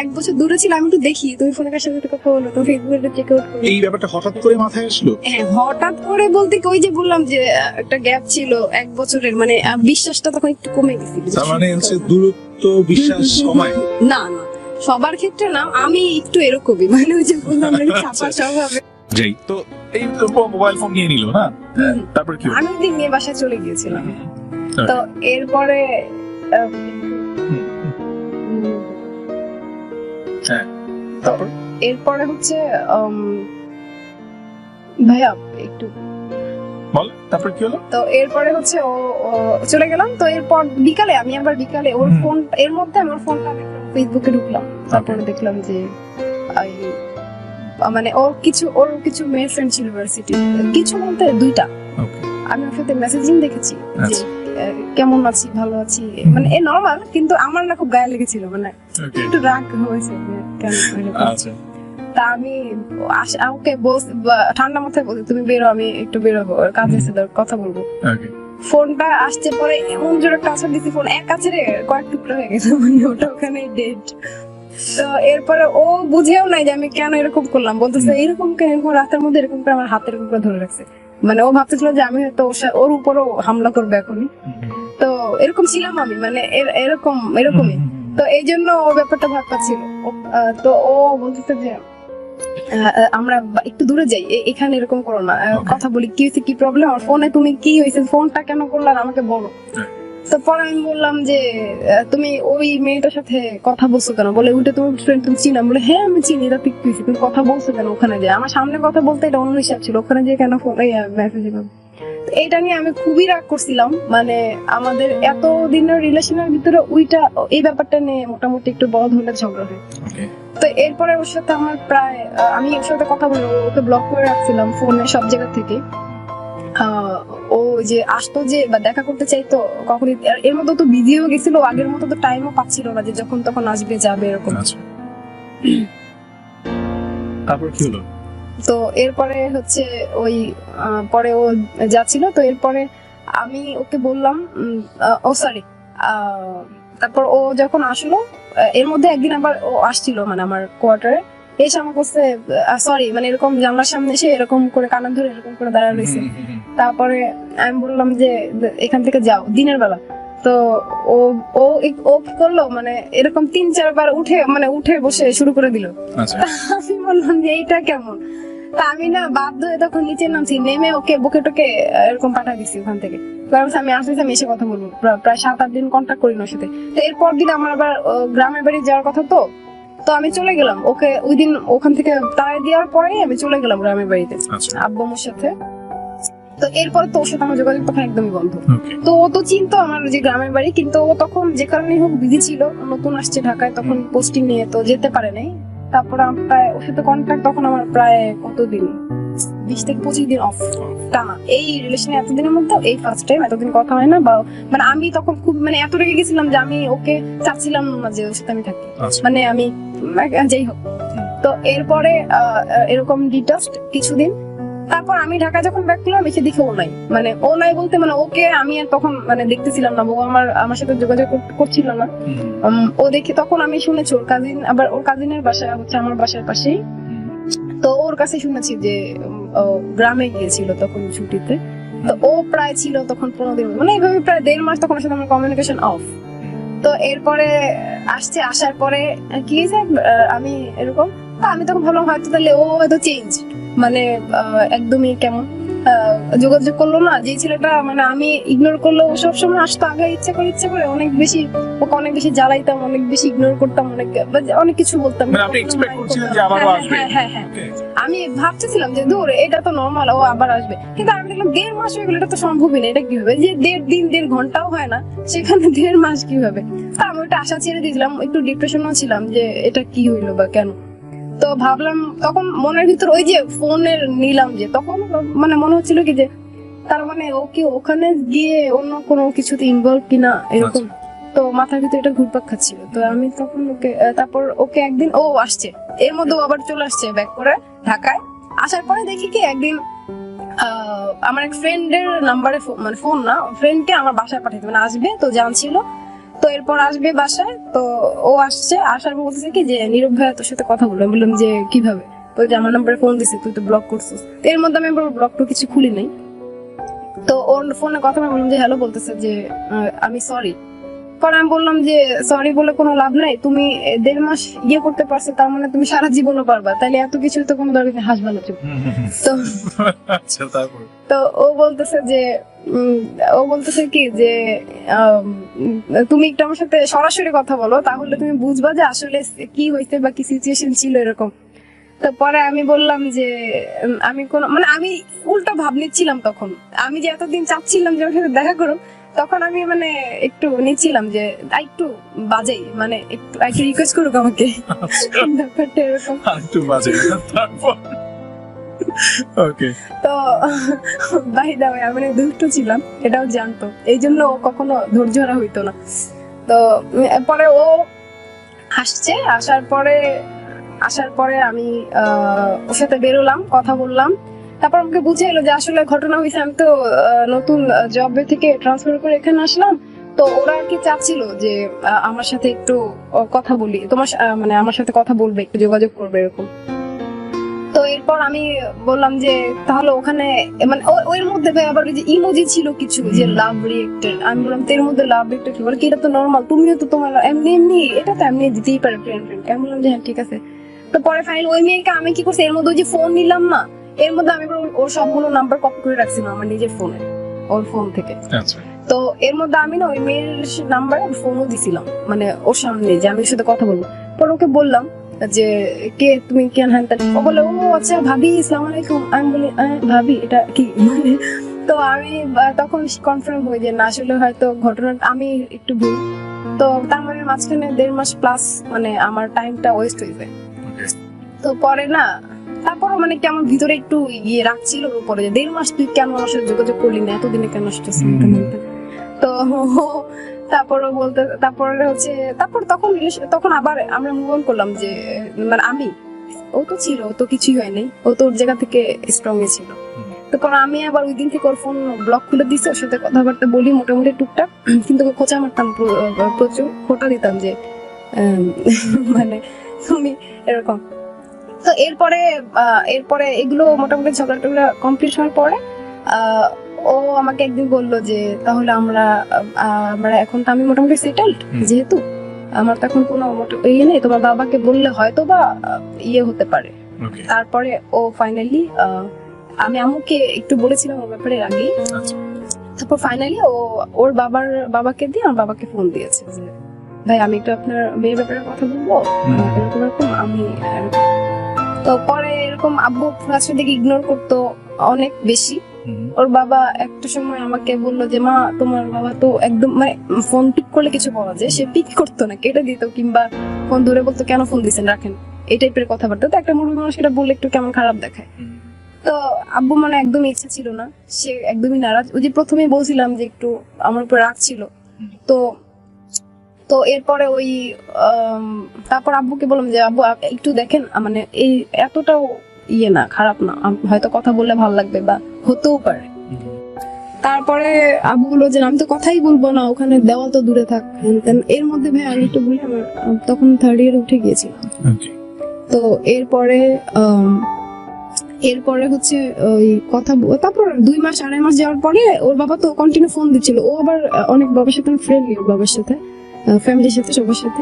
1 বছর দূরে ছিল, আমি একটু দেখি তুমি ফোনের কাছে কথা বলো, তো ফেসবুকে চেক আউট করি। এই ব্যাপারটা হঠাৎ করে মাথায় আসলো? হ্যাঁ হঠাৎ করে বলতে কি ওই যে বললাম যে একটা গ্যাপ ছিল 1 বছরের, মানে বিশ্বাসটা তখন একটু কমে গেছিল। তার মানে হচ্ছে দূরত্ব বিশ্বাস কমায়? না না সবার ক্ষেত্রে না, আমি একটু এরকমই, মানে ওই যে বললাম চাপা স্বভাবে যাই। তো এই মোবাইল ফোন নিয়ে নিল না, তারপর কি? আমি ওদিন নিয়ে বাসায় চলে গিয়েছিলাম। তো এরপরে এরপরে হচ্ছে ভাইয়া একটু বল তারপর কি হলো। তো এরপরে হচ্ছে ও চলে গেলাম। তো এরপর বিকালে ওর ফোন, এর মধ্যে আমার ফোনটা ফেসবুকে ঢুকলাম, তারপরে দেখলাম যে মানে ওর কিছু মেয়ে ফ্রেন্ড ছিল ইউনিভার্সিটি, কিছু বলতে 2টা। আমি ওর সাথে মেসেজিং দেখেছি যে কেমন আছি, ভালো আছি, মানে এ নরমাল, কিন্তু আমার না খুব গায়ে লেগেছিল, মানে একটু রাগ হয়েছে কেন। তা আমি ওকে ঠান্ডা মাথায় বলছি তুমি বেরো, আমি একটু বেরোবো, কাজ আছে কথা বলবো। ফোনটা আসছে পরে এমন জোরে টাচ দিছি, ফোন এক কাছে কয়েক টুকরো হয়ে গেছে, মানে ওটা ওখানে ডেড। তো এরপরে ও বুঝেও নাই যে আমি কেন এরকম করলাম, বলতেছে এরকম কেন রাস্তার মধ্যে এরকম করে আমার হাতের উপরে ধরে রাখছে। মানে ও ভাবতেছিল যে আমি হয়তো ওর উপরও হামলা করবো এখনই। তো এরকম ছিলাম আমি, মানে এরকমই। তো এই জন্য ও ব্যাপারটা ভাগ পাচ্ছিল। তো ও বলতেছে যে আমরা একটু দূরে যাই, এখানে এরকম করো না, কথা বলি, কি হয়েছে, কি প্রবলেম, আমার ফোনে তুমি কি হয়েছে, ফোনটা কেন করলে আমাকে বলো। তো পরে আমি বললাম যে তুমি ওই মেয়েটার সাথে কথা বলছো কেন, বলে ওইটা তোমার ফ্রেন্ড, তুমি চিনা, বলে হ্যাঁ আমি চিনি, এটা ঠিক হয়েছে, তুমি কথা বলছো কেন ওখানে যায়, আমার সামনে কথা বলতে এটা অন্য হিসাব ছিল, ওখানে যে কেন ফোন মেসেজ। এটা নিয়ে আমি খুবই রাগ করছিলাম, মানে আমাদের এত দিনের রিলেশনের ভিতরে এই ব্যাপারটা নিয়ে মোটামুটি একটু বড় ধরনের ঝগড়া হয়। তো এরপরে ওর সাথে আমার প্রায় আমি ওর সাথে কথা বলি, ওকে ব্লক করে রাখছিলাম ফোনে সব জায়গা থেকে। ও যে আসতো যে বা দেখা করতে চাইতো কখনই, এর মধ্যে তো বিজিও গেছিল, আগের মতো তো টাইমও পাচ্ছিল না যে যখন তখন আসবে যাবে এরকম। তারপর কি হলো? তো এরপরে হচ্ছে ওই পরে ও যাচ্ছিল, তো এরপরে আমি ওকে বললাম ও সরি, তারপর ও যখন আসলো এর মধ্যে একদিন আবার ও আসছিল মানে আমার কোয়ার্টারে, এসে আমার কাছে সরি মানে এরকম জানলার সামনে এসে এরকম করে কানা ধরে এরকম করে দাঁড়া রয়েছে। তারপরে আমি বললাম যে এখান থেকে যাও দিনের বেলা। তো ও ও ও কি করলো, মানে এরকম 3-4 বার উঠে বসে শুরু করে দিল। আমি বললাম যে এইটা কেমন। তা আমি না বাধ্য হয়ে তখন নিচে নামছি, নেমে ওকে বুকে টোকে এরকম পাঠা দিচ্ছি ওখান থেকে। আমি আসতেছি, আমি এসে কথা বলবো, প্রায় 7-8 দিন কন্ট্যাক্ট করি না ওর সাথে। তো এরপর দিন আমার আবার গ্রামের বাড়ি যাওয়ার কথা, তো আমি চলে গেলাম, ওকে ওই দিন ওখান থেকে তাড়াই দেওয়ার পরে আমি চলে গেলাম গ্রামের বাড়িতে আব্বু আম্মুর সাথে। তো এরপর তো ওর সাথে আমার যোগাযোগ তখন একদমই বন্ধ। তো ও তো চিনতো আমার যে গ্রামের বাড়ি, কিন্তু ও তখন যে কারণেই হোক বিজি ছিল, নতুন আসছে ঢাকায়, তখন পোস্টিং নিয়ে তো যেতে পারে নাই। তারপর প্রায় ওর সাথে কন্ট্যাক্ট তখন আমার প্রায় কতদিন 20 থেকে 25 দিন অফ টানা, এই রিলেশনে এতদিনের মধ্যে এই ফার্স্ট টাইম এতদিন কথা হয় না। বা মানে আমি তখন খুব মানে এত রেগে গেছিলাম যে আমি ওকে চাচ্ছিলাম না যে ওর সাথে আমি থাকি, মানে আমি যাই হোক। তো এরপরে এরকম ডিটাচড কিছুদিন, তারপর আমি ঢাকা যখন ব্যাক করলাম এসে দেখে ও নাই, মানে ও নাই বলতে মানে ওকে আমি আর তখন মানে দেখতেছিলাম না, ও আমার সাথে যোগাযোগ করছিল না। ও দেখে তখন আমি শুনেছি ওর কাজিন, আবার ওর কাজিনের বাসা হচ্ছে আমার বাসার পাশেই, তো ওর কাছে শুনেছি যে গ্রামে গিয়েছিল তখন ছুটিতে। তো ও প্রায় ছিল তখন 15 দিন, মানে এইভাবে প্রায় 1.5 মাস তখন ওর সাথে আমার কমিউনিকেশন অফ। তো এরপরে আসার পরে কি হয়েছে আমি এরকম, আমি তখন ভাবলাম হয়তো তাহলে ও হয়তো চেঞ্জ, মানে একদমই কেমন যোগাযোগ করলো না যে ছেলেটা, মানে আমি ইগনোর করলো, ও সবসময় আসতো আগে ইচ্ছা করে অনেক বেশি, ওকে অনেক বেশি জ্বালাইতাম, অনেক বেশি ইগনোর করতাম, অনেক কিছু বলতাম। হ্যাঁ, আমি ভাবতেছিলাম যে দূর এটা তো নর্মাল, ও আবার আসবে, কিন্তু আমি দেখলাম 1.5 মাস হয়ে গেল, এটা তো সম্ভবই না, এটা কি হবে যে 1.5 দিন 1.5 ঘন্টাও হয় না, সেখানে 1.5 মাস কিভাবে। তা আমি ওটা আশা ছেড়ে দিয়েছিলাম, একটু ডিপ্রেশনও ছিলাম যে এটা কি হইলো বা কেন। তো ভাবলাম তখন মনের ভিতর ওই যে ফোনের নিলাম যে, তখন মানে মনে হচ্ছিল কি যে তার মানে ও কি ওখানে গিয়ে অন্য কোনো কিছুতে ইনভলভ কিনা এরকম। তো মাথার ভিতরে এটা ঘুরপাক খাচ্ছিল। তো আমি তখন তারপর ওকে একদিন ও আসছে, এর মধ্যে আবার চলে আসছে ব্যাক করে ঢাকায়। আসার পরে দেখি কি একদিন আমার এক ফ্রেন্ডের নাম্বারে, মানে ফোন না, ফ্রেন্ডকে আমার বাসায় পাঠাইতে মানে আসবে, তো জানছিল। তো এরপর আসবে বাসায়, তো ও আসছে, আসার পর বলতেছে কি যে নীরব ভাইয়া তোর সাথে কথা বললাম। বললাম যে কিভাবে, তো যে আমার নাম্বারে ফোন দিছে, তুই তো ব্লক করছিস। তো এর মধ্যে আমি ব্লক তো কিছু খুলি নাই। তো ওর ফোনে কথা বললাম যে হ্যালো, বলতেছে যে আমি সরি। পরে আমি বললাম যে সরি বলে কোনো লাভ নাই, তুমি 1.5 মাস করতে পারছো, তার মানে তুমি সারা জীবনও পারবা, তাইলে এত কিছু তো কোনো দরকার নেই, হাসবা না চুপ। তো আচ্ছা, তারপর তো ও বলতেছে কি যে তুমি একটু আমার সাথে সরাসরি কথা বলো, তাহলে তুমি বুঝবা যে আসলে কি হয়েছে বা কি সিচুয়েশন ছিল এরকম। তো পরে আমি বললাম যে আমি মানে আমি উল্টা ভাব নিচ্ছিলাম তখন, আমি যে এতদিন চাচ্ছিলাম যে ওর সাথে দেখা করো, তখন আমি মানে একটু নিচ্ছিলাম যে একটু বাজেই, মানে একটু রিকোয়েস্ট করুক আমাকে, ব্যাপারটা এরকম একটু বাজে। তারপর ওকে, তো বাই দা ওয়ে আমি দুষ্ট ছিলাম, এটাও জানতো, এই জন্য ও কখনো ধৈর্য হারা হইতো না। তো পরে ও আসছে, আসার পরে আমি ওর সাথে বেরোলাম, কথা বললাম। তারপর আমাকে বুঝে এলো যে আসলে ঘটনা হয়েছে, আমি তো নতুন জবে থেকে ট্রান্সফার করে এখানে আসলাম। তো ওরা আর কি চাচ্ছিল যে আমার সাথে একটু কথা বলি, তোমার মানে আমার সাথে কথা বলবে, একটু যোগাযোগ করবে এরকম। তো এরপর আমি বললাম যে তাহলে ওখানে মানে ওর মধ্যে ভাই আবার ওই যে ইমোজি ছিল কিছু যে লাভ রিয়েক্টেড, আমি বললাম তো এর মধ্যে লাভ রিয়েক্টেড কি বলে কি, এটা তো নর্মাল, তুমিও তো তোমার এমনি এমনি এটা তো এমনি দিতেই পারে ফ্রেন্ড ফ্রেন্ড। আমি বললাম যে হ্যাঁ ঠিক আছে। তো পরে ফাইনালি ওই মেয়েকে আমি কি করছি, এর মধ্যে ওই যে ফোন নিলাম না, এর মধ্যে আমি ওর সবগুলো নাম্বার কপি করে রাখছিলাম আমার নিজের ফোনে, ওর ফোন থেকে। আচ্ছা তো এর মধ্যে আমি না ওই মেয়ের নাম্বারে ফোনও দিছিলাম, মানে ওর সামনে যে আমি ওর সাথে কথা বলবো। পরে ওকে বললাম যে কে তুমি, কেন হ্যান ত্যান। ও বলে ও আচ্ছা ভাবি আসসালামু আলাইকুম। আমি বলি ভাবি এটা কি মানে। তো আমি তখন কনফার্ম হই যে না আসলে হয়তো ঘটনাটা আমি একটু ভুল। তো তার মানে মাঝখানে 1.5 মাস প্লাস মানে আমার টাইমটা ওয়েস্ট হয়ে যায়। তো পরে না তারপরও মানে কেমন ভিতরে একটু ইয়ে রাখছিল ওর উপরে যে 1.5 মাস তুই কেন আমার সাথে যোগাযোগ করলি না, এতদিনে কেন আসছিস। তো তারপরে বলতে তারপরে হচ্ছে তারপর তখন আবার আমরা মুভ অন করলাম যে মানে আমি ও তো ছিল, ও তো কিছুই হয় নাই, ও তো ওর জায়গা থেকে স্ট্রং এ ছিল। তারপর আমি আবার ওই দিন থেকে ওর ফোন ব্লক খুলে দিছি, ওর সাথে কথাবার্তা বলি মোটামুটি টুকটাক, কিন্তু ওকে খোঁচা মারতাম, প্রচুর খোঁটা দিতাম যে মানে তুমি এরকম। তো এরপরে এগুলো মোটামুটি ঝগড়া টগড়া কমপ্লিট হওয়ার পরে ও আমাকে একদিন বললো যে তাহলে আমরা এখন তো আমি মোটামুটি সেটেলড, যেহেতু আমার তো এখন কোনো ইয়ে নেই, তোমার বাবাকে বললে হয়তো বা ইয়ে হতে পারে। তারপরে ও ফাইনালি আমি আম্মুকে একটু বলেছিলাম ওর ব্যাপারে আগে। তারপর ফাইনালি ও ওর বাবাকে দিয়ে আমার বাবাকে ফোন দিয়েছে যে ভাই আমি একটু আপনার মেয়ের ব্যাপারে কথা বলবো, এরকম এরকম আমি। তো পরে এরকম আব্বু ফার্স্টের দিকে ইগনোর করতো অনেক বেশি। ওর বাবা একটা সময় আমাকে বললো যে মা তোমার বাবা তো একদম মানে ফোন পিক করলে কিছু বলা যায়, সে পিক করতো না, কেটে দিত, কিংবা ফোন ধরে বলতো কেন ফোন দিচ্ছেন রাখেন, এই টাইপের কথাবার্তা। তো একটা মুরগি মানুষ এটা বললে একটু কেমন খারাপ দেখায়। তো আব্বু মানে একদমই ইচ্ছা ছিল না, সে একদমই নারাজ। ওই যে প্রথমেই বলছিলাম যে একটু আমার উপর রাগ ছিল। তো এরপরে ওই তারপর আব্বুকে বললাম যে আব্বু একটু দেখেন, মানে এই এতটাও ইয়ে না, খারাপ না, হয়তো কথা বললে ভালো লাগবে বা হতেও পারে। তারপরে আব্বু বললো যে আমি তো কথাই বলবো না, ওখানে দেওয়াল তো দূরে থাক। এর মধ্যে ভাই আমি একটু বলি আমার তখন 3rd ইয়ার উঠে গিয়েছিলাম। তো এরপরে হচ্ছে ওই কথা তারপর 2 মাস 2.5 মাস যাওয়ার পরে ওর বাবা তো কন্টিনিউ ফোন দিচ্ছিল। ও আবার অনেক বাবার সাথে ফ্রেন্ডলি, ওর বাবার সাথে ফ্যামিলির সাথে সবার সাথে।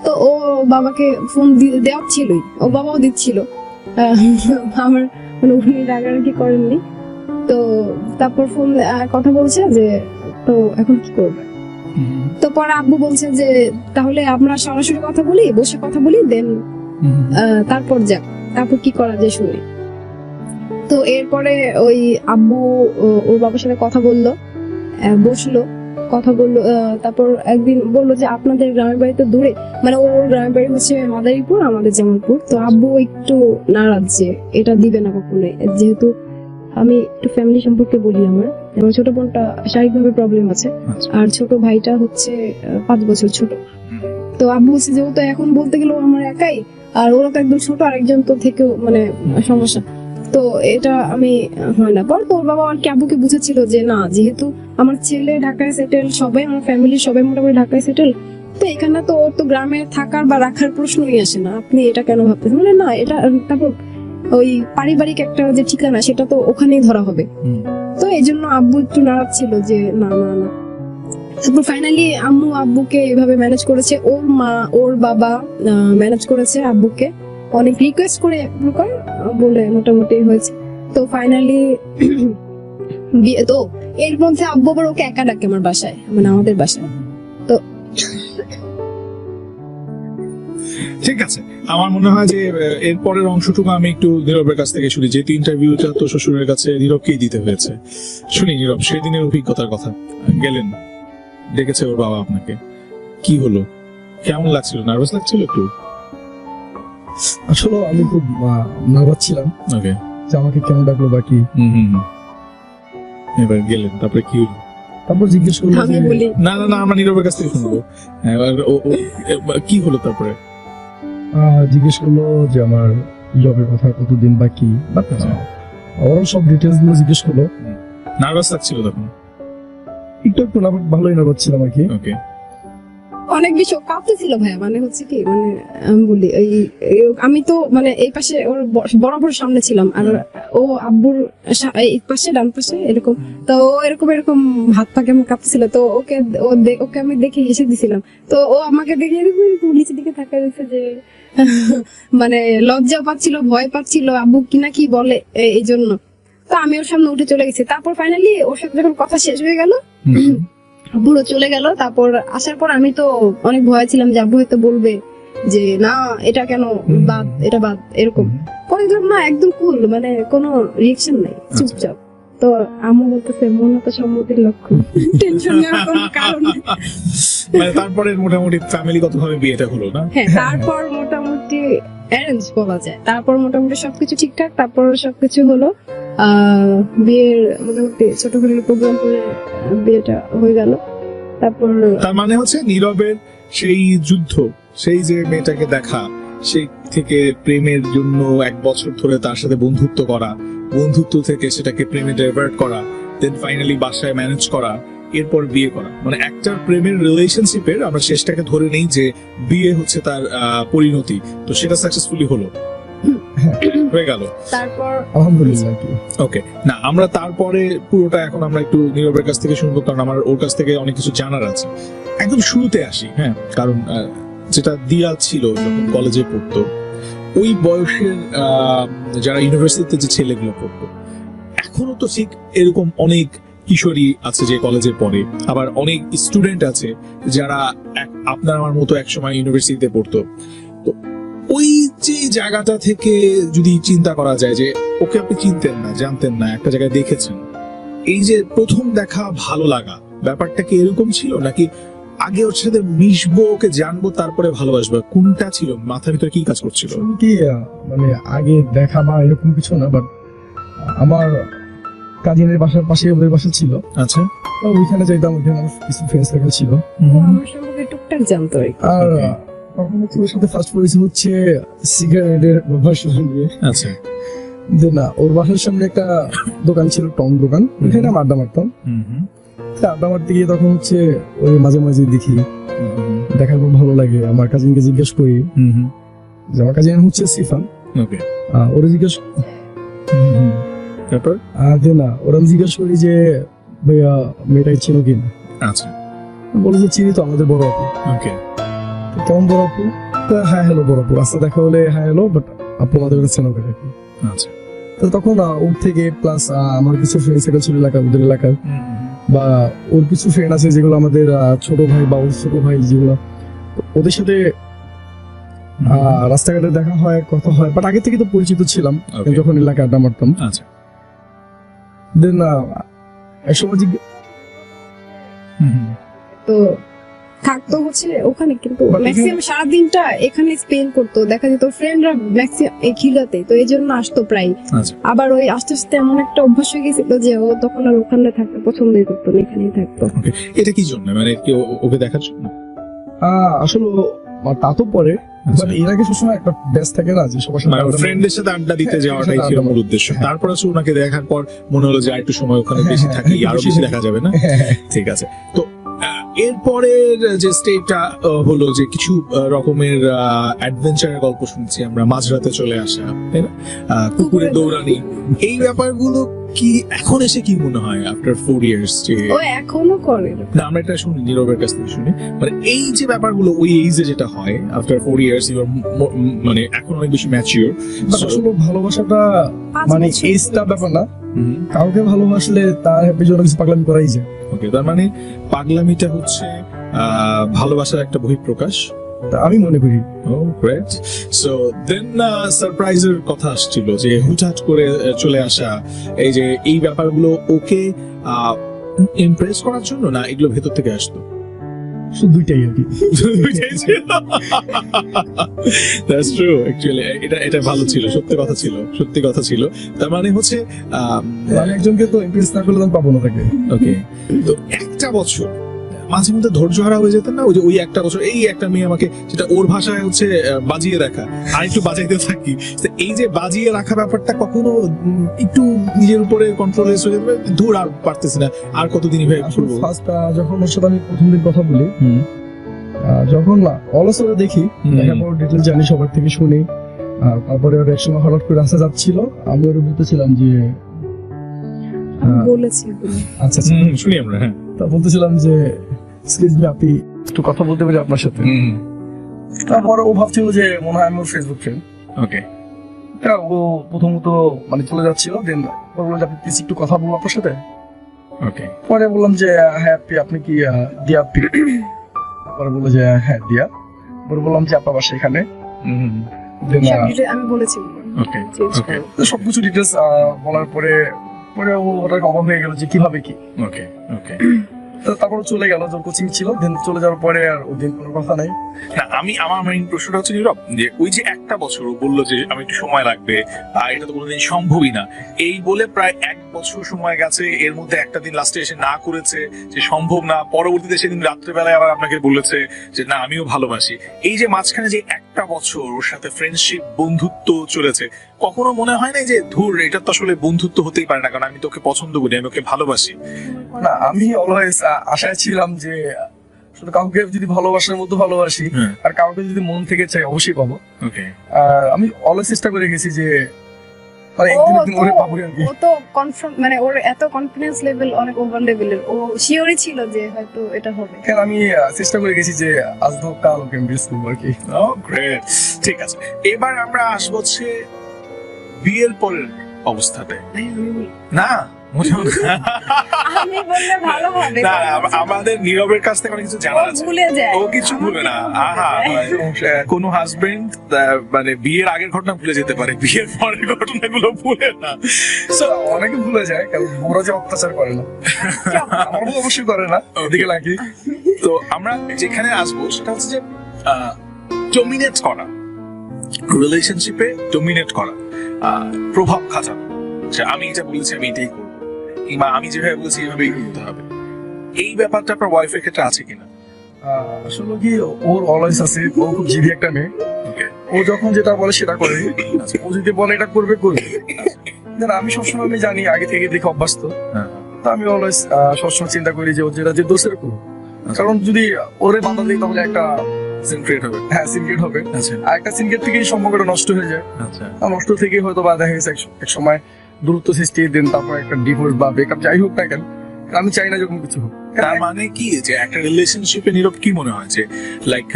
তো ও বাবাকে ফোন দেওয়া ছিলই, ও বাবাও দিচ্ছিল। আমার মানে উনি রাগারাগি করেননি। তো তারপর ফোন কথা বলছে যে তো এখন কি করবে। তো পরে আব্বু বলছে যে তাহলে আমরা সরাসরি কথা বলি, বসে কথা বলি, দেন তারপর যাক, তারপর কি করা যায় শুনি। তো এরপরে ওই আব্বু ওর বাবার সাথে কথা বললো, বসলো, কথা বললো। তারপর একদিন বললো যে আপনাদের গ্রামের বাড়ি তো দূরে, মানে ওর গ্রামের বাড়ি হচ্ছে মাদারীপুর, আমাদের জামালপুর। তো আব্বু একটু নারাজ যে এটা দিবে না কখনোই, যেহেতু আমি একটু ফ্যামিলি সম্পর্কে বলি। আমার ছোট বোনটা শারীরিকভাবে প্রবলেম আছে, আর ছোট ভাইটা হচ্ছে 5 বছর ছোট। তো আব্বু বলছে যে ও তো এখন বলতে গেলেও আমার একাই, আর ওরা তো একদম ছোট, আরেকজন তো থেকেও মানে সমস্যা। তো এটা আমি হয় না। পর তো ওর বাবা আর কি আব্বুকে বুঝাচ্ছিল যে না, যেহেতু আমার ছেলে ঢাকায় সেটেল, সবাই আমার ফ্যামিলির সবাই মোটামুটি ঢাকায় সেটেল, তো এখানে তো ওর তো গ্রামে থাকার বা রাখার প্রশ্নই আসে না, আপনি এটা কেন ভাবতেছেন। মানে না, এটা তারপর ওই পারিবারিক একটা যে ঠিকানা সেটা তো ওখানেই ধরা হবে। তো এই জন্য আব্বু একটু নারাজ ছিল যে না না না। তারপর ফাইনালি আম্মু আব্বুকে এভাবে ম্যানেজ করেছে, ওর মা ওর বাবা ম্যানেজ করেছে আব্বুকে, অনেক রিকোয়েস্ট করে বলে মোটামুটি হয়েছে। তো ফাইনালি বিয়ে। তো এর মধ্যে আব্বু আবার ওকে একা ডাকে আমার বাসায়, মানে আমাদের বাসায়। তো ঠিক আছে, আমার মনে হয় যে এর পরের অংশটুকু আমি একটু নীরবের কাছ থেকে শুনি, যেহেতু ইন্টারভিউটা তো শ্বশুরের কাছে নীরবকেই দিতে হয়েছে। শুনি নীরব সেদিনের অভিজ্ঞতার কথা। গেলেন, ডেকেছে ওর বাবা আপনাকে, কি হলো, কেমন লাগছিল, নার্ভাস লাগছিল একটু? আসলে আমি খুব নার্ভাস ছিলাম ওকে, যে আমাকে কেন ডাকলো বাকি। এবার গেলেন, তারপরে কি হলো? তারপর জিজ্ঞেস করলো আমি যে বলি না না না, আমরা নীরবের কাছ থেকে শুনবো। এবার কি হলো তারপরে? জিজ্ঞেস করলো যে আমার জবের কথা কতদিন বাকি, বাট ওরাল সব ডিটেলস গুলো জিজ্ঞেস করলো। নার্ভাস লাগছিল তখন? একটু একটু না, ভালোই নার্ভাস ছিলাম আর কি। ওকে, অনেক বেশি ও কাঁপতেছিল ভাইয়া, মানে হচ্ছে কি মানে আমি বলি আমি তো মানে এই পাশে ওর বরাবর সামনে ছিলাম, আর ও আব্বুর এই পাশে ডান পাশে এরকম, তো ও এরকম এরকম হাত পা কেমন কাঁপতেছিল, তো ওকে আমি দেখে হেসে দিছিলাম, তো ও আমাকে দেখে এরকম এরকম নিচের দিকে তাকায় রয়েছে যে মানে লজ্জা পাচ্ছিল, ভয় পাচ্ছিল আব্বু কিনা কি বলে এই জন্য। তো আমি ওর সামনে উঠে চলে গেছি, তারপর ফাইনালি ওর সাথে যখন কথা শেষ হয়ে গেল বুড়ো চলে গেল, তারপর আসার পর আমি তো অনেক ভয় ছিলাম যে আব্বু হয়তো বলবে যে না এটা কেন বাদ, এটা বাদ এরকম। পরে দেখলাম না একদম কুল, মানে কোনো রিয়েকশন নাই, চুপচাপ। তো আম্মু বলতেছে মনে তো সম্মতির লক্ষণ, টেনশন নেওয়ার কোনো কারণ নেই। মানে তারপরে মোটামুটি ফ্যামিলিগত ভাবে বিয়েটা হলো না? হ্যাঁ, তারপর মোটামুটি অ্যারেঞ্জ বলা যায়, তারপর মোটামুটি সবকিছু ঠিকঠাক, তারপর সবকিছু হলো। বিয়ের মোটামুটি ছোট করে প্রোগ্রাম করে বিয়েটা হয়ে গেল। তারপর তার মানে হচ্ছে নীরবের সেই যুদ্ধ, সেই যে মেয়েটাকে দেখা, সেই থেকে প্রেমের জন্য 1 বছর ধরে তার সাথে বন্ধুত্ব করা, বন্ধুত্ব থেকে সেটাকে প্রেমে ডাইভার্ট করা, দেন ফাইনালি বাসায় ম্যানেজ করা, এরপর বিয়ে করা, মানে একটা প্রেমের রিলেশনশিপের আমরা শেষটাকে ধরে নেই যে বিয়ে হচ্ছে তার পরিণতি, তো সেটা সাকসেসফুলি হলো, হয়ে গেল। তারপর আলহামদুলিল্লাহ কি ওকে, না আমরা তারপরে পুরোটা এখন আমরা একটু নীরবের কাছ থেকে শুনবো, কারণ আমার ওর কাছ থেকে অনেক কিছু জানার আছে। একদম শুরুতে আসি, হ্যাঁ, কারণ যেটা দিয়া ছিল যখন কলেজে পড়তো, ওই বয়সের যারা ইউনিভার্সিটিতে যে ছেলেগুলো পড়তো, এখনো তো ঠিক এরকম অনেক কিশোরী আছে যে কলেজে পড়ে, আবার অনেক স্টুডেন্ট আছে যারা আপনার আমার মতো একসময় ইউনিভার্সিটিতে পড়তো। তো ওই যে জায়গাটা থেকে যদি চিন্তা করা যায় যে ওকে আপনি চিনতেন না, জানতেন না, একটা জায়গায় দেখেছেন, এই যে প্রথম দেখা ভালো লাগা ব্যাপারটা কি এরকম ছিল, নাকি আগে ওর সাথে মিশবো, ওকে জানবো, তারপরে ভালোবাসবো, কোনটা ছিল মাথার ভিতরে, কি কাজ করছিল? কি মানে আগে দেখা বা এরকম কিছু না, বাট আমার কাজিনের বাসার পাশে ওদের বাসা ছিল। আচ্ছা, তো ওইখানে যাইতাম, ওইখানে আমার কিছু ফ্রেন্ড সার্কেল ছিল, ও আমার সম্পর্কে টুকটাক জানতো আর কি। আর Okay. তখন হচ্ছে ওর সাথে ফার্স্ট পরিচয় হচ্ছে সিগারেটের ভার্সন দিয়ে। আচ্ছা, যে না, ওর বাসার সামনে একটা দোকান ছিল, টং দোকান, ওইখানে আমি আড্ডা মারতাম। তো আড্ডা মারতে গিয়ে তখন হচ্ছে ওই মাঝে মাঝে দেখি, দেখার পর ভালো লাগে। আমার কাজিনকে জিজ্ঞেস করি, যে আমার কাজিন হচ্ছে সিফান, ওকে, ওরা জিজ্ঞেস তারপর যে না, ওরা জিজ্ঞেস করি যে ভাইয়া মেয়েটাকে চিনো কিনা। আচ্ছা, বলে যে চিনি তো, আমাদের বড় আপু। ওকে, তো কেমন বড় আপু? তো হ্যাঁ হ্যালো বড় আপু, রাস্তা দেখা হলে হ্যাঁ হ্যালো, বাট আপু আমাদের কাছে চেনো কেন? আচ্ছা, তো তখন ওর থেকে প্লাস আমার কিছু ফ্রেন্ড সার্কেল ছিল এলাকার, ওদের এলাকার, বা ওর কিছু ফ্রেন্ড আছে যেগুলো আমাদের ছোট ভাই বা ওর ছোট ভাই, যেগুলো ওদের সাথে রাস্তাঘাটে দেখা হয়, কথা হয়, বাট আগে থেকে তো পরিচিত ছিলাম Okay. যখন এলাকায় আড্ডা মারতাম। আচ্ছা, দেন এক সময় তো থাকতো হচ্ছে ওখানে, কিন্তু But ম্যাক্সিমাম সারাদিনটা এখানে স্পেন্ড করতো, দেখা যেত ফ্রেন্ডরা ম্যাক্সিমাম এই খিলাতে, তো এই জন্য আসতো প্রায়। আচ্ছা, আবার ওই আস্তে আস্তে এমন একটা অভ্যাস হয়ে গেছিল যে ও তখন আর ওখানে থাকতে পছন্দই করতো না, এখানেই থাকতো। ওকে, এটা কি জন্য, মানে কি ওকে দেখার জন্য? আসলে তা তো পরে, বাট এর আগে সবসময় একটা ব্যস্ত থাকে না, যে সবার সাথে মানে আড্ডা ফ্রেন্ডদের সাথে আড্ডা দিতে হ্যাঁ, যাওয়াটাই সাথে ছিল আড্ডা মূল উদ্দেশ্য। তারপর হচ্ছে ওনাকে দেখার পর মনে হলো যে আর একটু সময় ওখানে বেশি হ্যাঁ, থাকি, হ্যাঁ, আরো বেশি বেশি থাকি। দেখা যাবে না? হ্যাঁ, হ্যাঁ। ঠিক আছে। তো এরপরের যে স্টেজটা হলো যে কিছু রকমের অ্যাডভেঞ্চারের গল্প শুনছি আমরা, মাঝরাতে চলে আসা, তাই না, কুকুরে দৌড়ানি, এই ব্যাপারগুলো কি এখন এসে কি মনে হয় আফটার 4 ইয়ার্স যে ও এখনো করে। না, আমরা এটা শুনি নীরবের কাছ থেকে শুনি, মানে এই যে ব্যাপারগুলো ওই এইজে যেটা হয় আফটার 4 ইয়ার্স, ইউ মানে এখন অনেক বেশি ম্যাচিওর। But আসলে ভালোবাসাটা 5 মানে বছর। এইজটা ব্যাপার না, কাউকে ভালোবাসলে তার হ্যাপি জন্য কিছু পাগলামি করাই যায়। ওকে, তার মানে পাগলামিটা হচ্ছে ভালোবাসার একটা বহিঃপ্রকাশ, তা আমি মনে করি। ও গ্রেট। সো দেন সারপ্রাইজের কথা আসছিল, যে হুটহাট করে চলে আসা, এই যে এই ব্যাপারগুলো ওকে ইমপ্রেস করার জন্য, না এগুলো ভেতর থেকে আসতো? শুধু দুইটাই আর কি। That's true, actually এটা ভালো ছিল, সত্যি কথা ছিল, সত্যি কথা ছিল। তার মানে হচ্ছে আমি একজনকে তো ইমপ্রেস না করলে আমি পাবো না তাকে। ওকে, তো একটা বছর মাঝে মধ্যে ধৈর্য হারা হয়ে যেতেন না, ওই যে ওই একটা বছর এই একটা মেয়ে আমাকে, সেটা ওর ভাষায় হচ্ছে বাজিয়ে রাখা, আর একটু বাজাইতে থাকি, তো এই যে বাজিয়ে রাখা ব্যাপারটা কখনো একটু নিজের উপরে কন্ট্রোলেস হয়ে যাবে, দূর আর পারতেছি না, আর কতদিন ভাবে করবো? ফার্স্ট যখন ওর সাথে আমি প্রথম দিন কথা বলি, যখন অলসরে দেখি, দেখার পর ডিটেল জানি সবার থেকে শুনি। তারপরে ওর একসময় হঠাৎ করে রাস্তা যাচ্ছিল, আমি ওর বলতেছিলাম যে বলেছি আচ্ছা আচ্ছা, শুনি আমরা। হ্যাঁ, তা বলতেছিলাম যে এক্সকিউজ মি, আপনি একটু কথা বলতে পারি আপনার সাথে। তারপরে ও ভাবছিল যে মনে হয় আমি ওর ফেসবুক ফ্রেন্ড। ওকে। ও প্রথমত মানে চলে যাচ্ছিল, দেন বললো যে আপনি প্লিজ একটু কথা বলবো আপনার সাথে। ওকে। পরে বললাম যে হ্যাঁ আপনি কি দিয়া আপি? পরে বললো যে হ্যাঁ দিয়া। পরে বললাম যে আপনার বাসা এখানে। Then, আমি বলেছি ওকে। ওকে। সবকিছু ডিটেলস বলার পরে পরে ও ওটাকে অবাক হয়ে গেল যে কিভাবে কি। ওকে। ওকে। তারপরে চলে গেল, যখন কোচিং ছিল, দেন চলে যাওয়ার পরে আর ওদিন কোনো কথা নাই। না, আমার মেইন প্রশ্নটা হচ্ছে নীরব, যে ওই যে একটা বছর ও বললো যে আমি একটু সময় লাগবে, এটা তো কোনোদিন সম্ভবই না, এই বলে প্রায় 1 বছর সময় গেছে, এর মধ্যে একটা দিন লাস্টে এসে না করেছে যে সম্ভব না, পরবর্তীতে সেদিন রাত্রেবেলায় আবার আপনাকে বলেছে যে না আমিও ভালোবাসি। এই যে মাঝখানে যে একটা বছর ওর সাথে ফ্রেন্ডশিপ বন্ধুত্ব চলেছে, কখনো মনে হয় না যে ধুর এটা তো আসলে বন্ধুত্ব হতেই পারে না, কারণ আমি তোকে পছন্দ করি, আমি ওকে ভালোবাসি? না, আমি অলওয়েজ আশায় ছিলাম যে শুধু কাউকে যদি ভালোবাসার মতো ভালোবাসি, আর কাউকে যদি মন থেকে চাই অবশ্যই পাবো। ওকে। আর আমি অলওয়েজ চেষ্টা করে গেছি যে মানে একদিন একদিন ওরে পাবো আর কি। ও তো কনফার্ম, মানে ওর এত কনফিডেন্স লেভেল অনেক ওভার লেভেলের, ও শিওরই ছিল যে হয়তো এটা হবে। কেন আমি চেষ্টা করে গেছি যে আজ হোক কাল ওকে এমব্রেস করবো আর কি। ও গ্রেট। ঠিক আছে, এবার আমরা আসবো হচ্ছে বিয়ের পরের অবস্থাতে। না মোটেও না। আমি বললে ভালো হবে। না, আমাদের নীরবের কাছ থেকে অনেক কিছু জানার আছে। ভুলে যায়, ও কিছু ভুলে না। আহা, কোন হাজবেন্ড মানে বিয়ের আগের ঘটনা ভুলে যেতে পারে, বিয়ের পরের ঘটনাগুলো ভুলে না। So, অনেকে ভুলে যায়, কারণ ওরা যে অত্যাচার করে না, আমার বউ অবশ্যই করে না, ওদিকে লাগি। তো আমরা যেখানে আসবো সেটা হচ্ছে যে ডমিনেট করা, রিলেশনশিপে ডমিনেট করা, প্রভাব খাটানো, যে আমি এটা বলেছি আমি এটাই করবো, কিংবা আমি যেভাবে বলেছি এইভাবেই করতে হবে। এই ব্যাপারটা আপনার ওয়াইফের ক্ষেত্রে আছে কিনা? আসলে কি ওর অলওয়েজ আছে, ও খুব জিদি একটা মেয়ে। ওকে। ও যখন যেটা বলে সেটা করে, ও যদি বলে এটা করবে করবে। দেন আমি সবসময় আমি জানি আগে থেকে দেখে অভ্যস্ত, তো আমি অলওয়েজ সবসময় চিন্তা করি যে ও যেটা যে দোষের করবো, কারণ যদি ওরে বাধা দিই তাহলে একটা সিন ক্রিয়েট হবে। হ্যাঁ সিনক্রেট হবে, আচ্ছা আর একটা সিনক্রেট থেকেই সম্পর্কটা নষ্ট হয়ে যায়। আচ্ছা। আর নষ্ট থেকে হয়তো বা দেখা গেছে এক সময় দূরত্ব সৃষ্টি, দেন তারপর একটা ডিভোর্স বা ব্রেকআপ যাই হোক না কেন, আমি চাই না যখন কিছু হোক। তার মানে কি যে একটা রিলেশনশিপে নীরব কি মনে হয় যে লাইক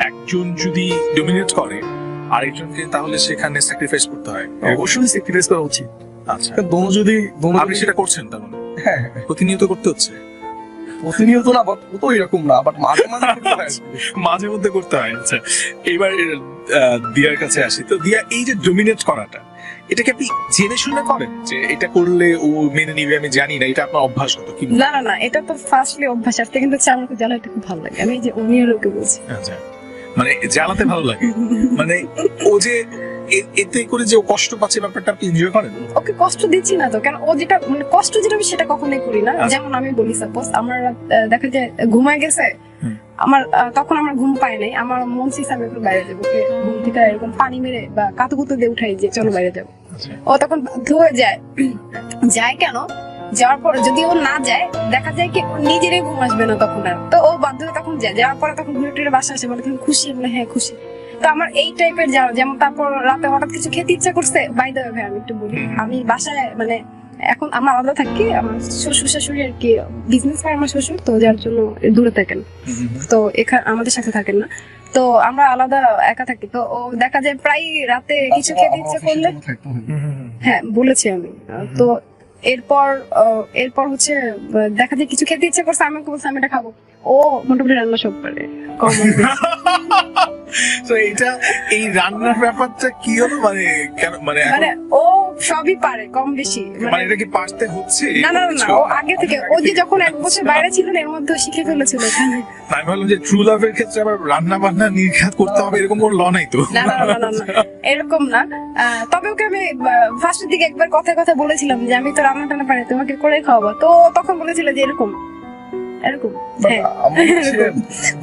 একজন যদি ডমিনেট করে আরেকজনকে, তাহলে সেখানে স্যাক্রিফাইস করতে হয়? অবশ্যই স্যাক্রিফাইস করা উচিত। আচ্ছা, দোনো যদি আপনি সেটা করছেন তার মানে? হ্যাঁ, প্রতিনিয়ত করতে হচ্ছে? প্রতিনিয়ত না, বাট ও তো এরকম না, বাট মাঝে মাঝে করতে হয়। মাঝে মধ্যে করতে হয়। আচ্ছা, এবার দিয়ার কাছে আসি। তো দিয়া, এই যে ডমিনেট করাটা, এটা কি আপনি জেনে শুনে করেন যে এটা করলে ও মেনে নিবে? আমি জানি না, এটা আপনার অভ্যাসগত কি? না না না, এটা তো ফার্স্টলি অভ্যাস আসতে, কিন্তু আমাকে জ্বালাতে খুব ভালো লাগে। আমি যে অন্যের লোকে বলছি, আচ্ছা, মানে জ্বালাতে ভালো লাগে, মানে ও যে এতে করে যে ও কষ্ট পাচ্ছে ব্যাপারটা আপনি এনজয় করেন? ওকে কষ্ট দিচ্ছি না তো, কেন ও যেটা মানে কষ্ট যেটা আমি সেটা কখনোই করি না। যেমন আমি বলি, সাপোজ আমার দেখা যায় ঘুমায় গেছে, আমার তখন আমার ঘুম পায় নাই, আমার মন চাইছে আমি একটু বাইরে যাবো, ওকে ঘুম থেকে এরকম পানি মেরে বা কাতুকুতু দিয়ে উঠাই যে চলো বাইরে যাবো। ও তখন বাধ্য হয়ে যায়। যায় কেন? যাওয়ার পর যদি ও না যায়, দেখা যায় কি নিজেরই ঘুম আসবে না তখন আর, তো ও বাধ্য হয়ে তখন যায়। যাওয়ার পরে তখন ঘুরে টুরে বাসা আসে, বলে তুমি খুশি? বলে হ্যাঁ খুশি। তো আমার এই টাইপের যাওয়া, যেমন তারপর রাতে হঠাৎ কিছু খেতে ইচ্ছা করছে, বাই দ্য ওয়ে আমি একটু বলি, আমি বাসায় মানে এখন আমরা আলাদা থাকি, আমার শ্বশুর শাশুড়ি আর কি বিজনেস করে আমার শ্বশুর, তো যার জন্য দূরে থাকেন, তো এখানে আমাদের সাথে থাকেন না, তো আমরা আলাদা একা থাকি। তো ও দেখা যায় প্রায় রাতে কিছু খেতে ইচ্ছা করলে, হ্যাঁ বলেছি আমি, তো এরপর হচ্ছে দেখা যায় কিছু খেতে ইচ্ছা করছে, আমি ওকে বলছি আমি এটা খাবো, ও মোটামুটি রান্না সব পারে। তো এটা এই রান্নার ব্যাপারটা কি হলো, মানে কেন, মানে ও সবই পারে কম বেশি, মানে এটা কি পারতে হচ্ছে? না না না, ও আগে থেকে, ও যে যখন 1 বছর বাইরে ছিল এর মধ্যে শিখে ফেলেছিল এখানে। আমি ভাবলাম যে ট্রু লাভের ক্ষেত্রে আবার রান্না বান্না নির্ঘাত করতে হবে, এরকম কোনো ল নাই তো? না না না না, এরকম না। তবে ওকে আমি ফার্স্টের দিকে একবার কথা বলেছিলাম যে আমি তো রান্না টান্না পারি, তোমাকে করে খাওয়াবো, তো তখন বলেছিল যে এরকম এরকম But হ্যাঁ আমার হচ্ছে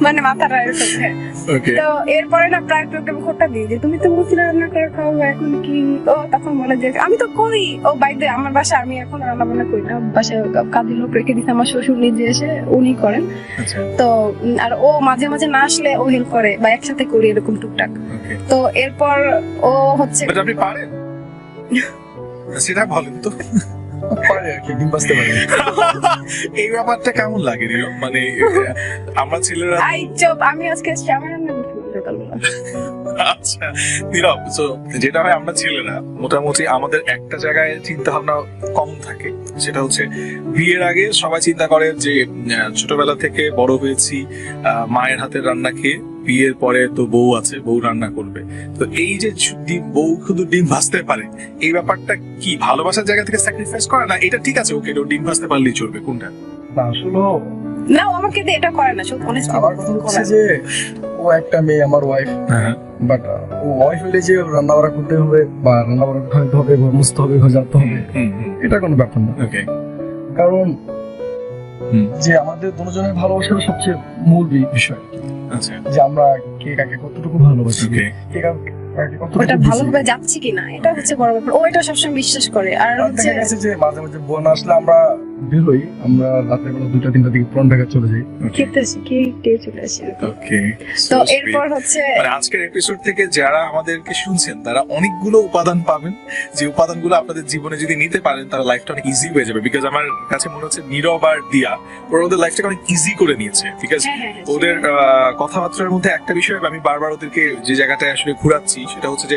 মানে মাথাটা এরকম হ্যাঁ। ওকে তো এরপরে না প্রায় ওকে আমি খোটা দিই যে তুমি তো বলছিলে রান্না করে খাওয়াবো এখন কি ও তখন বলে যে আমি তো করি ও বাইরে আমার বাসা আমি এখন রান্না বান্না করি না বাসায় কাজের লোক রেখে দিতে আমার শ্বশুর নিজে এসে উনি করেন আচ্ছা তো আর ও মাঝে মাঝে না আসলে ও হেল্প করে বা একসাথে করি এরকম টুকটাক ওকে তো এরপর ও হচ্ছে বাট আপনি পারেন সেটা বলেন তো পারে আর কি, ডিম ভাজতে পারে। এই ব্যাপারটা কেমন লাগে নীরব? মানে আমরা ছেলেরা আই চুপ আমি আজকে শ্যামা রান্না করছি সকালবেলা আচ্ছা নীরব তো যেটা হয় আমরা ছেলেরা মোটামুটি আমাদের একটা জায়গায় চিন্তা ভাবনা কম থাকে, সেটা হচ্ছে বিয়ের আগে সবাই চিন্তা করে যে ছোটবেলা থেকে বড় হয়েছি মায়ের হাতের রান্না খেয়ে, বিয়ের পরে তো বউ আছে, বউ রান্না করবে। তো এই যে বউ শুধু ডিম ভাজতে পারে, এই ব্যাপারটা কি ভালোবাসার জায়গা থেকে স্যাক্রিফাইস করে না? এটা ঠিক আছে, ওকে ডিম ভাজতে পারলেই চলবে, কোনটা? না, আসলে না ও আমাকে দিয়ে এটা করে না সব অনেস্ট আমার কথা হচ্ছে যে ও একটা মেয়ে, আমার ওয়াইফ, হ্যাঁ বাট ও ওয়াইফ হলে যে রান্না বাড়া করতে হবে বা রান্না বাড়া খাইতে হবে, ঘর মুছতে হবে, ঘর ঝাড়তে হবে, এটা কোনো ব্যাপার না। ওকে কারণ হুম। যে আমাদের দুজনের ভালোবাসার সবচেয়ে মূল বিষয় আচ্ছা যে আমরা কে কাকে কতটুকু ভালোবাসি, ওকে কে কাকে কতটুকু ওটা বুঝি। ভালোভাবে যাচ্ছে কিনা এটা হচ্ছে বড় ব্যাপার, ও এটা সবসময় বিশ্বাস করে। আর আর হচ্ছে দেখা গেছে যে মাঝে মাঝে বোন আসলে আমরা বের হই, আমরা রাতের বেলা 2টা-3টার দিকে পুরান ঢাকা চলে যাই। খেতে আসি কে চলে আসি ওকে তো এরপর হচ্ছে মানে আজকের এপিসোড থেকে যারা আমাদেরকে শুনছেন তারা অনেকগুলো উপাদান পাবেন, যে উপাদানগুলো আপনাদের জীবনে যদি নিতে পারেন তারা লাইফটা অনেক ইজি হয়ে যাবে। বিকজ আমার কাছে মনে হচ্ছে নীরব আর দিয়া ওরা ওদের লাইফটাকে অনেক ইজি করে নিয়েছে। বিকজ হ্যাঁ, হ্যাঁ, হ্যাঁ, ওদের কথাবার্তার মধ্যে একটা বিষয় আমি বারবার ওদেরকে যে জায়গাটায় আসলে ঘুরাচ্ছি সেটা হচ্ছে যে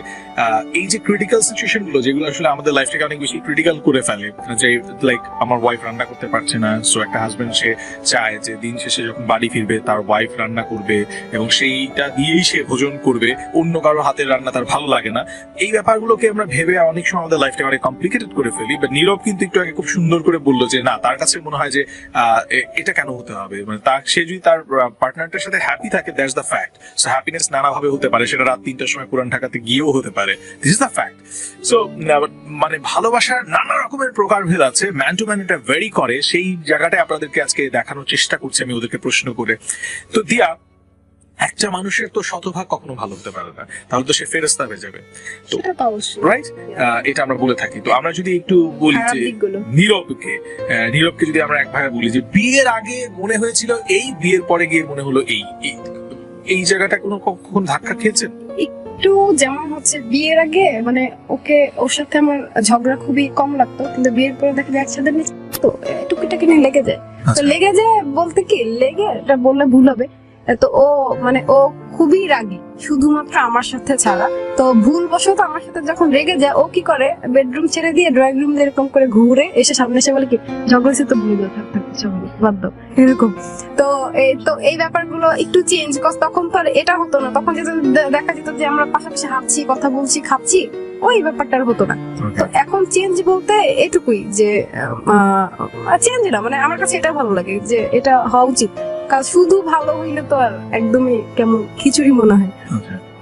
এই যে ক্রিটিক্যাল সিচুয়েশন গুলো যেগুলো আসলে আমাদের লাইফটাকে অনেক বেশি ক্রিটিক্যাল করে ফেলে, যে লাইক আমার ওয়াইফ রান্না করতে পারছে না, সো একটা হাজবেন্ড সে চায় যে দিন শেষে যখন বাড়ি ফিরবে তার ওয়াইফ রান্না করবে এবং সেইটা দিয়েই সে ভোজন করবে, অন্য কারো হাতের রান্না তার ভালো লাগে না। এই ব্যাপারগুলোকে আমরা ভেবে অনেক সময় আমাদের লাইফটা অনেক কমপ্লিকেটেড করে ফেলি। বাট নীরব কিন্তু একটু আগে খুব সুন্দর করে বললো যে না, তার কাছে মনে হয় যে এটা কেন হতে হবে, মানে সে যদি তার পার্টনারটার সাথে হ্যাপি থাকে, that's the fact. So happiness নানাভাবে হতে পারে, সেটা রাত 3টার সময় পুরান ঢাকাতে গিয়েও হতে পারে, this is the fact. So মানে ভালোবাসার নানা রকমের প্রকারভেদ আছে, ম্যান টু ম্যান এটা ভেরি করে, সেই জায়গাটায় আপনাদেরকে আজকে দেখানোর চেষ্টা করছি আমি ওদেরকে প্রশ্ন করে। তো দিয়া, একটা মানুষের তো শতভাগ কখনো ভালো হতে পারে না, তাহলে তো সে ফেরেশতা হয়ে যাবে, তো সেটা তো অবশ্যই রাইট? এটা আমরা বলে থাকি। তো আমরা যদি একটু বলি খারাপ যে দিকগুলো। নীরবকে যদি আমরা এক ভাবে বলি যে বিয়ের আগে মনে হয়েছিল এই, বিয়ের পরে গিয়ে মনে হলো এই জায়গাটা কখন ধাক্কা খেয়েছেন? একটু যেমন হচ্ছে বিয়ের আগে মানে ওর সাথে আমার ঝগড়া খুবই কম লাগতো, কিন্তু বিয়ের পরে দেখা যায় একসাথে তো টুকিটাকি নিয়ে লেগে যায়। তো লেগে যায় বলতে কি, লেগে এটা বললে ভুল হবে, তো ও খুবই রাগী শুধুমাত্র আমার সাথে ছাড়া। তো ভুলবশত আমার সাথে যখন রেগে যায় ও কি করে, বেডরুম ছেড়ে দিয়ে ড্রয়িং রুম এরকম করে ঘুরে এসে সামনে এসে বলে কি ঝগড়া হয়েছে তো ভুলে যাও, থাক বাদ দাও, এরকম। তো এই ব্যাপারগুলো একটু চেঞ্জ, তখন তো আর এটা হতো না, তখন যেটা দেখা যেত যে আমরা পাশাপাশি হাঁটছি, কথা বলছি, খাচ্ছি, ওই ব্যাপারটা আর হতো না। তো এখন চেঞ্জ বলতে এটুকুই যে চেঞ্জ না, মানে আমার কাছে এটা ভালো লাগে যে এটা হওয়া উচিত, কারণ শুধু ভালো হইলে তো আর একদমই কেমন খিচুড়ি মনে হয়,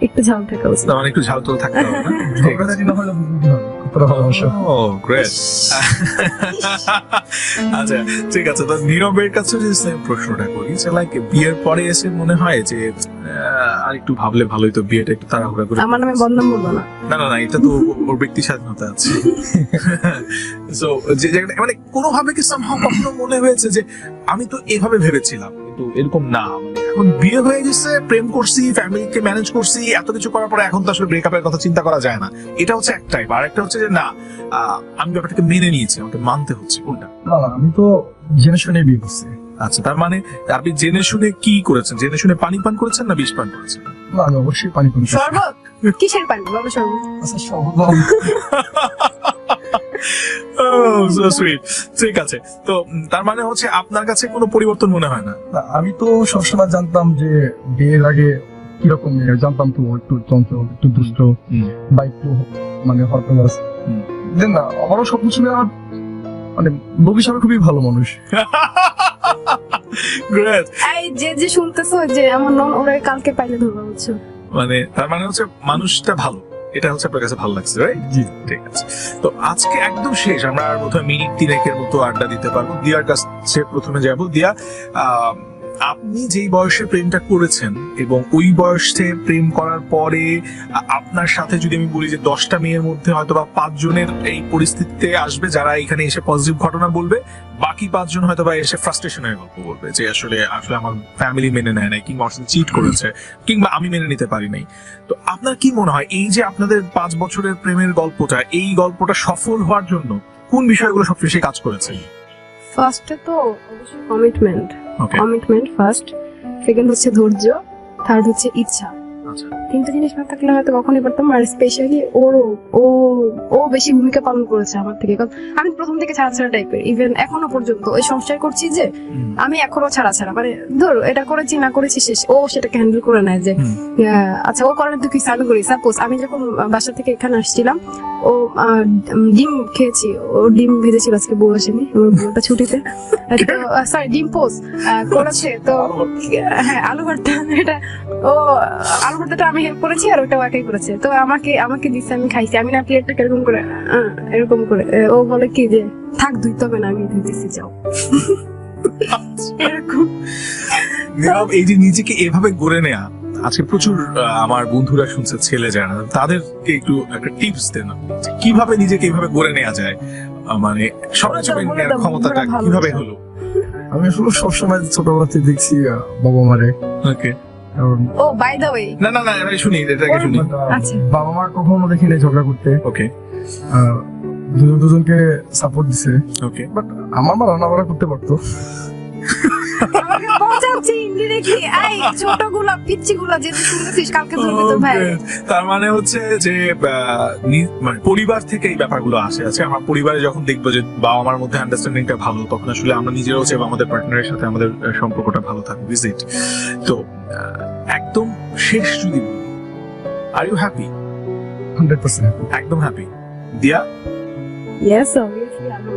একটু ঝাল থাকা উচিত। মানে একটু ঝাল তো থাকতে হবে না? ঝগড়াঝাটি না হলে বুঝতে হবে কতটা ভালোবাসা। Oh, great. আচ্ছা ঠিক আছে, তো নীরবের কাছে যে same প্রশ্নটা করি যে লাইক বিয়ের পরে এসে মনে হয় যে আর একটু ভাবলে ভালোই, তো বিয়েটা একটু তাড়াহুড়া করে। আমার নামে বদনাম বলবো না। না এটা তো ওর ব্যক্তি স্বাধীনতা আছে। সো যে জায়গাটা মানে কোনোভাবে কি somehow কখনো মনে হয়েছে যে আমি তো এভাবে ভেবেছিলাম কিন্তু এরকম না, মানে এখন বিয়ে হয়ে গেছে, প্রেম করছি, ফ্যামিলিকে ম্যানেজ করছি, এত কিছু করার পরে এখন তো আসলে ব্রেকআপের কথা চিন্তা করা যায় না, এটা হচ্ছে এক টাইপ। আর একটা হচ্ছে যে না, আমি ব্যাপারটাকে মেনে নিয়েছি, আমাকে মানতে হচ্ছে, কোনটা? না আমি তো জেনে শুনে বিয়ে করছি। আচ্ছা, তার মানে আপনি জেনে শুনে কি করেছেন? জেনে শুনে পানি পান করেছেন না বিষ পান করেছেন? না আমি অবশ্যই পানি পান করছি। শরবত কিসের পানি বলো? শরবত। আচ্ছা সর্বপ্রথম Oh, so sweet. ঠিক আছে, তো তার মানে হচ্ছে আপনার কাছে কোনো পরিবর্তন মনে হয় না? না, আমি তো সবসময় জানতাম যে বিয়ের আগে কিরকম মেয়ে, জানতাম তো ও একটু চঞ্চল, একটু দুষ্ট বা একটু মানে হরপালাস। দেন না আমারও সবকিছু মিলে আমার মানে লোক হিসাবে খুবই ভালো মানুষ। Great. এই যে শুনতেছো যে আমার নন ওরা কালকে পাইলে ধরবা, বুঝছো? মানে তার মানে হচ্ছে মানুষটা ভালো, এটা হচ্ছে আপনার কাছে ভালো লাগছে, রাইট? জি। ঠিক আছে। তো আজকে একদম শেষ, আমরা আর বোধহয় মিনিট 3 মতো আড্ডা দিতে পারবো। দিয়ার কাছে প্রথমে যাবো। দিয়া, আপনি যেই বয়সে প্রেমটা করেছেন এবং ওই বয়সে প্রেম করার পরে আপনার সাথে যদি আমি বলি যে 10টা মেয়ের মধ্যে হয়তো বা 5 জনের এই পরিস্থিতিতে আসবে যারা এখানে এসে পজিটিভ ঘটনা বলবে, বাকি 5 জন হয়তো বা এসে ফ্রাস্ট্রেশনের গল্প বলবে যে আসলে আসলে আমার ফ্যামিলি মেনে নেয় নাই, কিংবা আমার সাথে চিট করেছে, কিংবা আমি মেনে নিতে পারি নাই। তো আপনার কি মনে হয় এই যে আপনাদের 5 বছরের প্রেমের গল্পটা, এই গল্পটা সফল হওয়ার জন্য কোন বিষয়গুলো সবচেয়ে বেশি কাজ করেছে? ফার্স্টে তো অবশ্যই কমিটমেন্ট, ওকে, কমিটমেন্ট ফার্স্ট, সেকেন্ড হচ্ছে ধৈর্য, থার্ড হচ্ছে ইচ্ছা। আচ্ছা, 3টা জিনিস না থাকলে হয়তো কখনই পারতাম। আর স্পেশালি ও ও বেশি ভূমিকা পালন করেছে আমার থেকে, কারণ আমি প্রথম থেকে ছাড়া ছাড়া টাইপের, ইভেন এখনো পর্যন্ত ওই সংসার করছি যে আমি এখনো ছাড়া ছাড়া, মানে ধর এটা করেছি না করেছি শেষ, ও সেটাকে হ্যান্ডেল করে নেয় যে আচ্ছা ও করার তুই কি সার্ভ করি। সাপোজ আমি যখন বাসা থেকে এখানে আসছিলাম, ও ডিম খেয়েছি, ও ডিম ভেজেছিল, আজকে বউ আসেনি, আমার বউটা ছুটিতে, তো সরি ডিম পোস্ট করেছে, তো হ্যাঁ আলু ভর্তা, এটা ও আলু ভর্তাটা আমি হেল্প করেছি আর ওটাও একাই করেছে, তো আমাকে দিচ্ছে, আমি খাইছি, আমি না প্লেটটা এরকম করে এরকম করে, ও বলে কি যে থাক ধুইতে হবে না, আমি ধুই দিচ্ছি, যাও এরকম। নীরব, এই যে নিজেকে এভাবে গড়ে নেয়া, আজকে প্রচুর আমার বন্ধুরা শুনছে, ছেলে যারা, তাদেরকে একটু একটা টিপস দেন আপনি, যে কিভাবে নিজেকে এইভাবে গড়ে নেওয়া যায়, মানে সবকিছু মেনে নেওয়ার ক্ষমতাটা কিভাবে হলো? আমি আসলে সবসময় ছোটবেলা থেকে দেখছি বাবা মারে, ওকে, কারণ ও বাই দ্য ওয়ে, না না না, এটা শুনি, এটাকে শুনি। আচ্ছা। বাবা মা কখনো দেখি নাই ঝগড়া করতে, ওকে, দুজনকে সাপোর্ট দিছে। ওকে, বাট আমার মা রান্না বান্না করতে পারতো। আমাকে বোঝাচ্ছি ইনডিরেক্টলি, এই ছোটগুলা পিচ্চিগুলা যেতে শুনেছিস কালকে ধরবি তোর ভাই। Okay. তার মানে হচ্ছে যে মানে পরিবার থেকে এই ব্যাপারগুলো আসে আছে। আমার পরিবারে যখন দেখবো যে বাবা মার মধ্যে আন্ডারস্ট্যান্ডিংটা ভালো, তখন আসলে আমরা নিজেরাও চাইবো আমাদের পার্টনারের সাথে আমাদের সম্পর্কটা ভালো থাকবে। ভিজিট তো একদম শেষ যদি আর ইউ হ্যাপি? 100% একদম হ্যাপি। দিয়া, ইয়েস অবভিয়াসলি আমি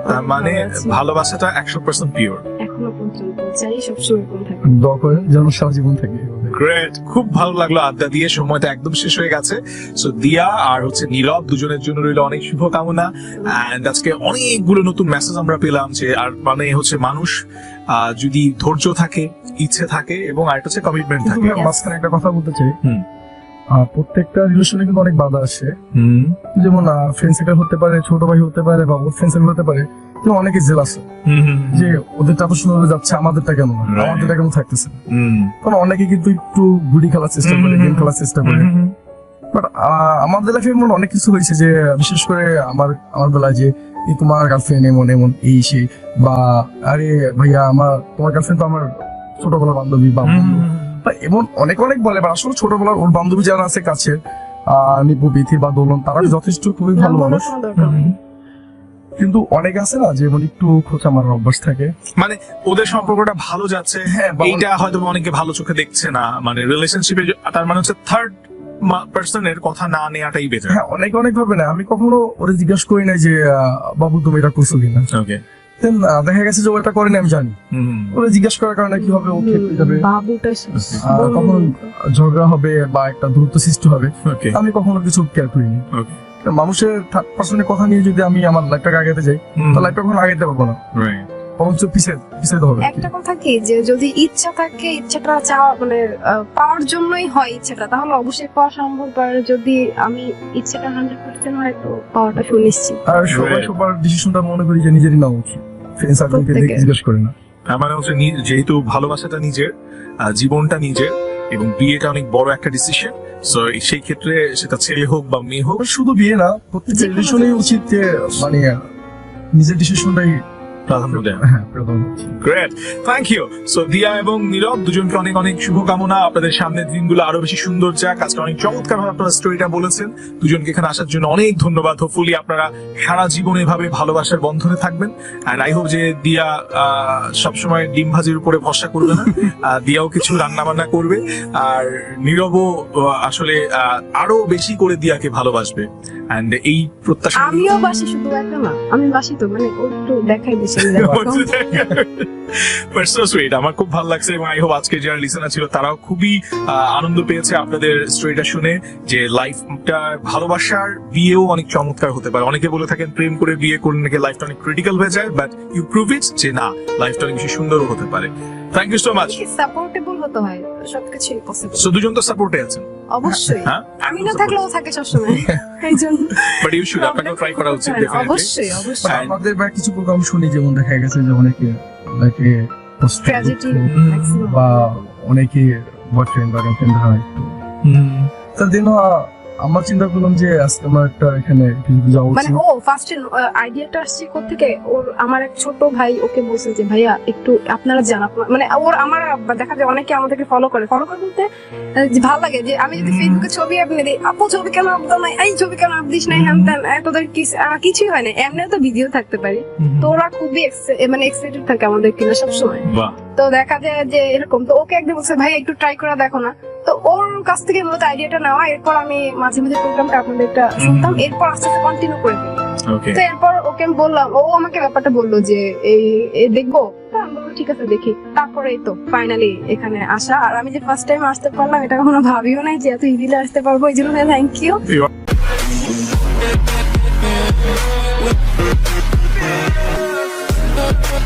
তার মানে ভালোবাসাটা 100% পিওর। এখনো পর্যন্ত চাই সবসময় এরকম থাকে। দোয়া করেন যেন সারা জীবন থাকে। গ্রেট, খুব ভালো লাগলো আড্ডা দিয়ে, সময়টা একদম শেষ হয়ে গেছে। সো দিয়া আর হচ্ছে নীরব দুজনের জন্য রইল অনেক শুভকামনা। এন্ড আজকে অনেকগুলো নতুন মেসেজ আমরা পেলাম যে আর মানে হচ্ছে মানুষ যদি ধৈর্য থাকে, ইচ্ছে থাকে এবং আর হচ্ছে কমিটমেন্ট কিন্তু থাকে। ভাইয়া, মাঝখানে একটা কথা বলতে চাই, হুম। প্রত্যেকটা রিলেশনে কিন্তু অনেক বাধা আসে। যেমন ফ্রেন্ড সার্কেল হতে পারে, ছোট ভাই হতে পারে, বা ওর ফ্রেন্ড সার্কেল হতে পারে, কিন্তু অনেকে জেলাস যে ওদেরটা এত সুন্দর যাচ্ছে, আমাদেরটা কেন না, Right. আমাদেরটা কেন থাকতেছে না। কারণ অনেকে কিন্তু একটু গুডি খেলার চেষ্টা করে, গেম খেলার চেষ্টা করে। বাট আমাদের লাইফে এমন অনেক কিছু হয়েছে যে, বিশেষ করে আমার বেলায় যে এই তোমার গার্লফ্রেন্ড এমন এমন এই সেই, বা আরে ভাইয়া তোমার গার্লফ্রেন্ড তো আমার ছোটবেলার বান্ধবী বা বন্ধু, বা এমন অনেক বলে। বা আসলে ছোটবেলার ওর বান্ধবী যারা আছে কাছে, নিপু, বিথি বা দোলন, তারা যথেষ্ট খুবই ভালো মানুষ। কোনো দরকার নেই। কিন্তু অনেকে আছে না, যে মানে একটু খোঁচা মারার অভ্যাস থাকে। মানে ওদের সম্পর্কটা ভালো যাচ্ছে, হ্যাঁ, বা এইটা হয়তো অনেকে ভালো চোখে দেখছে না, মানে রিলেশনশিপে তার মানে হচ্ছে থার্ড পার্সনের কথা না নেওয়াটাই বেটার। হ্যাঁ, অনেক ভাবে না। আমি কখনো ওরে জিজ্ঞাসা করি না যে বাবু তুমি এটা করছো কিনা। ওকে, Then, দেখা গেছে যে ও এটা করেনি, আমি জানি। ওরে জিজ্ঞাসা করার কারণে কি হবে, ও খেপে যাবে, বাবুটা কখন ঝগড়া হবে বা একটা দূরত্ব সৃষ্টি হবে। ওকে, আমি কখনো কিছু কেয়ার করিনি। ওকে, মানুষের থার্ড পার্সনের কথা নিয়ে যদি আমি আমার লাইফটাকে আগাতে যাই, তো লাইফটা কখনো আগাতে পারবো না, রাইট। বরঞ্চ পিছাইতে হবে। একটা কথা কি, যে যদি ইচ্ছা থাকে, ইচ্ছাটা চাওয়া মানে পাওয়ার জন্যই হয় ইচ্ছাটা, তাহলে অবশ্যই পাওয়া সম্ভব। আর যদি আমি ইচ্ছাটা 100% হয়, তো পাওয়াটা সুনিশ্চিত। আর সবাই Right. সবার ডিসিশনটা মনে করি যে নিজেরই নেওয়া উচিত, ফ্রেন্ড সার্কেলকে প্রত্যেকের। জিজ্ঞেস করে না। তার মানে হচ্ছে যেহেতু ভালোবাসাটা নিজের, জীবনটা নিজের, এবং বিয়েটা অনেক বড় একটা ডিসিশন, সো সেই ক্ষেত্রে সেটা ছেলে হোক বা মেয়ে হোক, শুধু বিয়ে না, প্রত্যেকটা যেকোনো রিলেশনই উচিত যে মানে নিজের ডিসিশনটাই প্রাধান্য দেয়। প্রধান উচিত। Great, thank you. সো দিয়া এবং নীরব দুজনকে অনেক শুভকামনা। আপনাদের সামনের দিনগুলো আরো বেশি সুন্দর যাক। আজকে অনেক চমৎকার ভাবে আপনারা স্টোরিটা বলেছেন। দুজনকে এখানে আসার জন্য অনেক ধন্যবাদ। হোপফুলি আপনারা সারা জীবন এভাবে ভালোবাসার বন্ধনে থাকবেন। এন্ড আই হোপ যে দিয়া সবসময় ডিম ভাজির উপরে ভরসা করবে না, দিয়াও কিছু রান্না বান্না করবে, আর নীরবও আসলে আরো বেশি করে দিয়াকে ভালোবাসবে। এন্ড এই প্রত্যাশা আমিও বাসি, শুধু একা না, আমি বাসি তো, মানে ও একটু দেখাই বেশি আমি দেখো। বাট সো সুইট, আমার খুব ভালো লাগছে এবং আই হোপ আজকে যারা লিসেনার ছিল তারাও খুবই আনন্দ পেয়েছে আপনাদের স্টোরিটা শুনে, যে লাইফটা ভালোবাসার বিয়েও অনেক চমৎকার হতে পারে। অনেকে বলে থাকেন প্রেম করে বিয়ে করলে নাকি লাইফটা অনেক ক্রিটিক্যাল হয়ে যায়, বাট ইউ প্রুভ ইট যে না, লাইফটা অনেক বেশি সুন্দরও হতে পারে। Thank you so much. Supportable হতে হয়, সবকিছুই পসিবল। সো দুজন তো সাপোর্টে আছেন, অবশ্যই। হ্যাঁ? আমি না থাকলে ও থাকে সবসময়, এই জন্য বাট ইউ শুড, আপনাকে ট্রাই করা উচিত ডেফিনেটলি। অবশ্যই অবশ্যই। But আমাদের বা কিছু প্রোগ্রাম শুনি, যেমন দেখা গেছে যে অনেকে ট্র্যাজেডি বা অনেকে বয়ফ্রেন্ড বা গার্লফ্রেন্ড হয়, তার জন্য আমার চিন্তা করলাম যে আজকে আমার একটা এখানে কিছু যাওয়া মানে উচিত। ও ফার্স্ট আইডিয়াটা আসছে কোত্থেকে, ওর আমার এক ছোট ভাই ওকে বলছে যে ভাইয়া একটু আপনারা জানান, মানে ওর আমার দেখা যায় অনেকে আমাদেরকে ফলো করে বলতে যে ভালো লাগে যে আমি যদি ফেসবুকে ছবি আপনি দিই, আপু ছবি কেন আপদাও নাই, এই ছবি কেন আপ দিস নাই, হ্যান ত্যান, তোদের কিছুই হয় না, এমনি তো ভিডিও থাকতে পারি। তো ওরা খুবই মানে এক্সাইটেড থাকে আমাদের কিনা সবসময়। বাহ, তো দেখা যায় যে এরকম, তো ওকে একদিন বলছে ভাই একটু ট্রাই করে দেখো না। তো ওর কাছ থেকে মূলত আইডিয়াটা নেওয়া, এরপর আমি মাঝে মাঝে প্রোগ্রামটা আপনাদেরটা শুনতাম, এরপর আস্তে আস্তে কন্টিনিউ করে ফেলি। ওকে। তো এরপর ওকে আমি বললাম, ও আমাকে ব্যাপারটা বললো যে এই দেখবো। তো আমি বললাম ঠিক আছে দেখি। তারপরে এই তো ফাইনালি এখানে আসা। আর আমি যে ফার্স্ট টাইম আসতে পারলাম এটা কখনো ভাবিও নাই যে এত ইজিলি আসতে পারবো, এই জন্য থ্যাংক ইউ।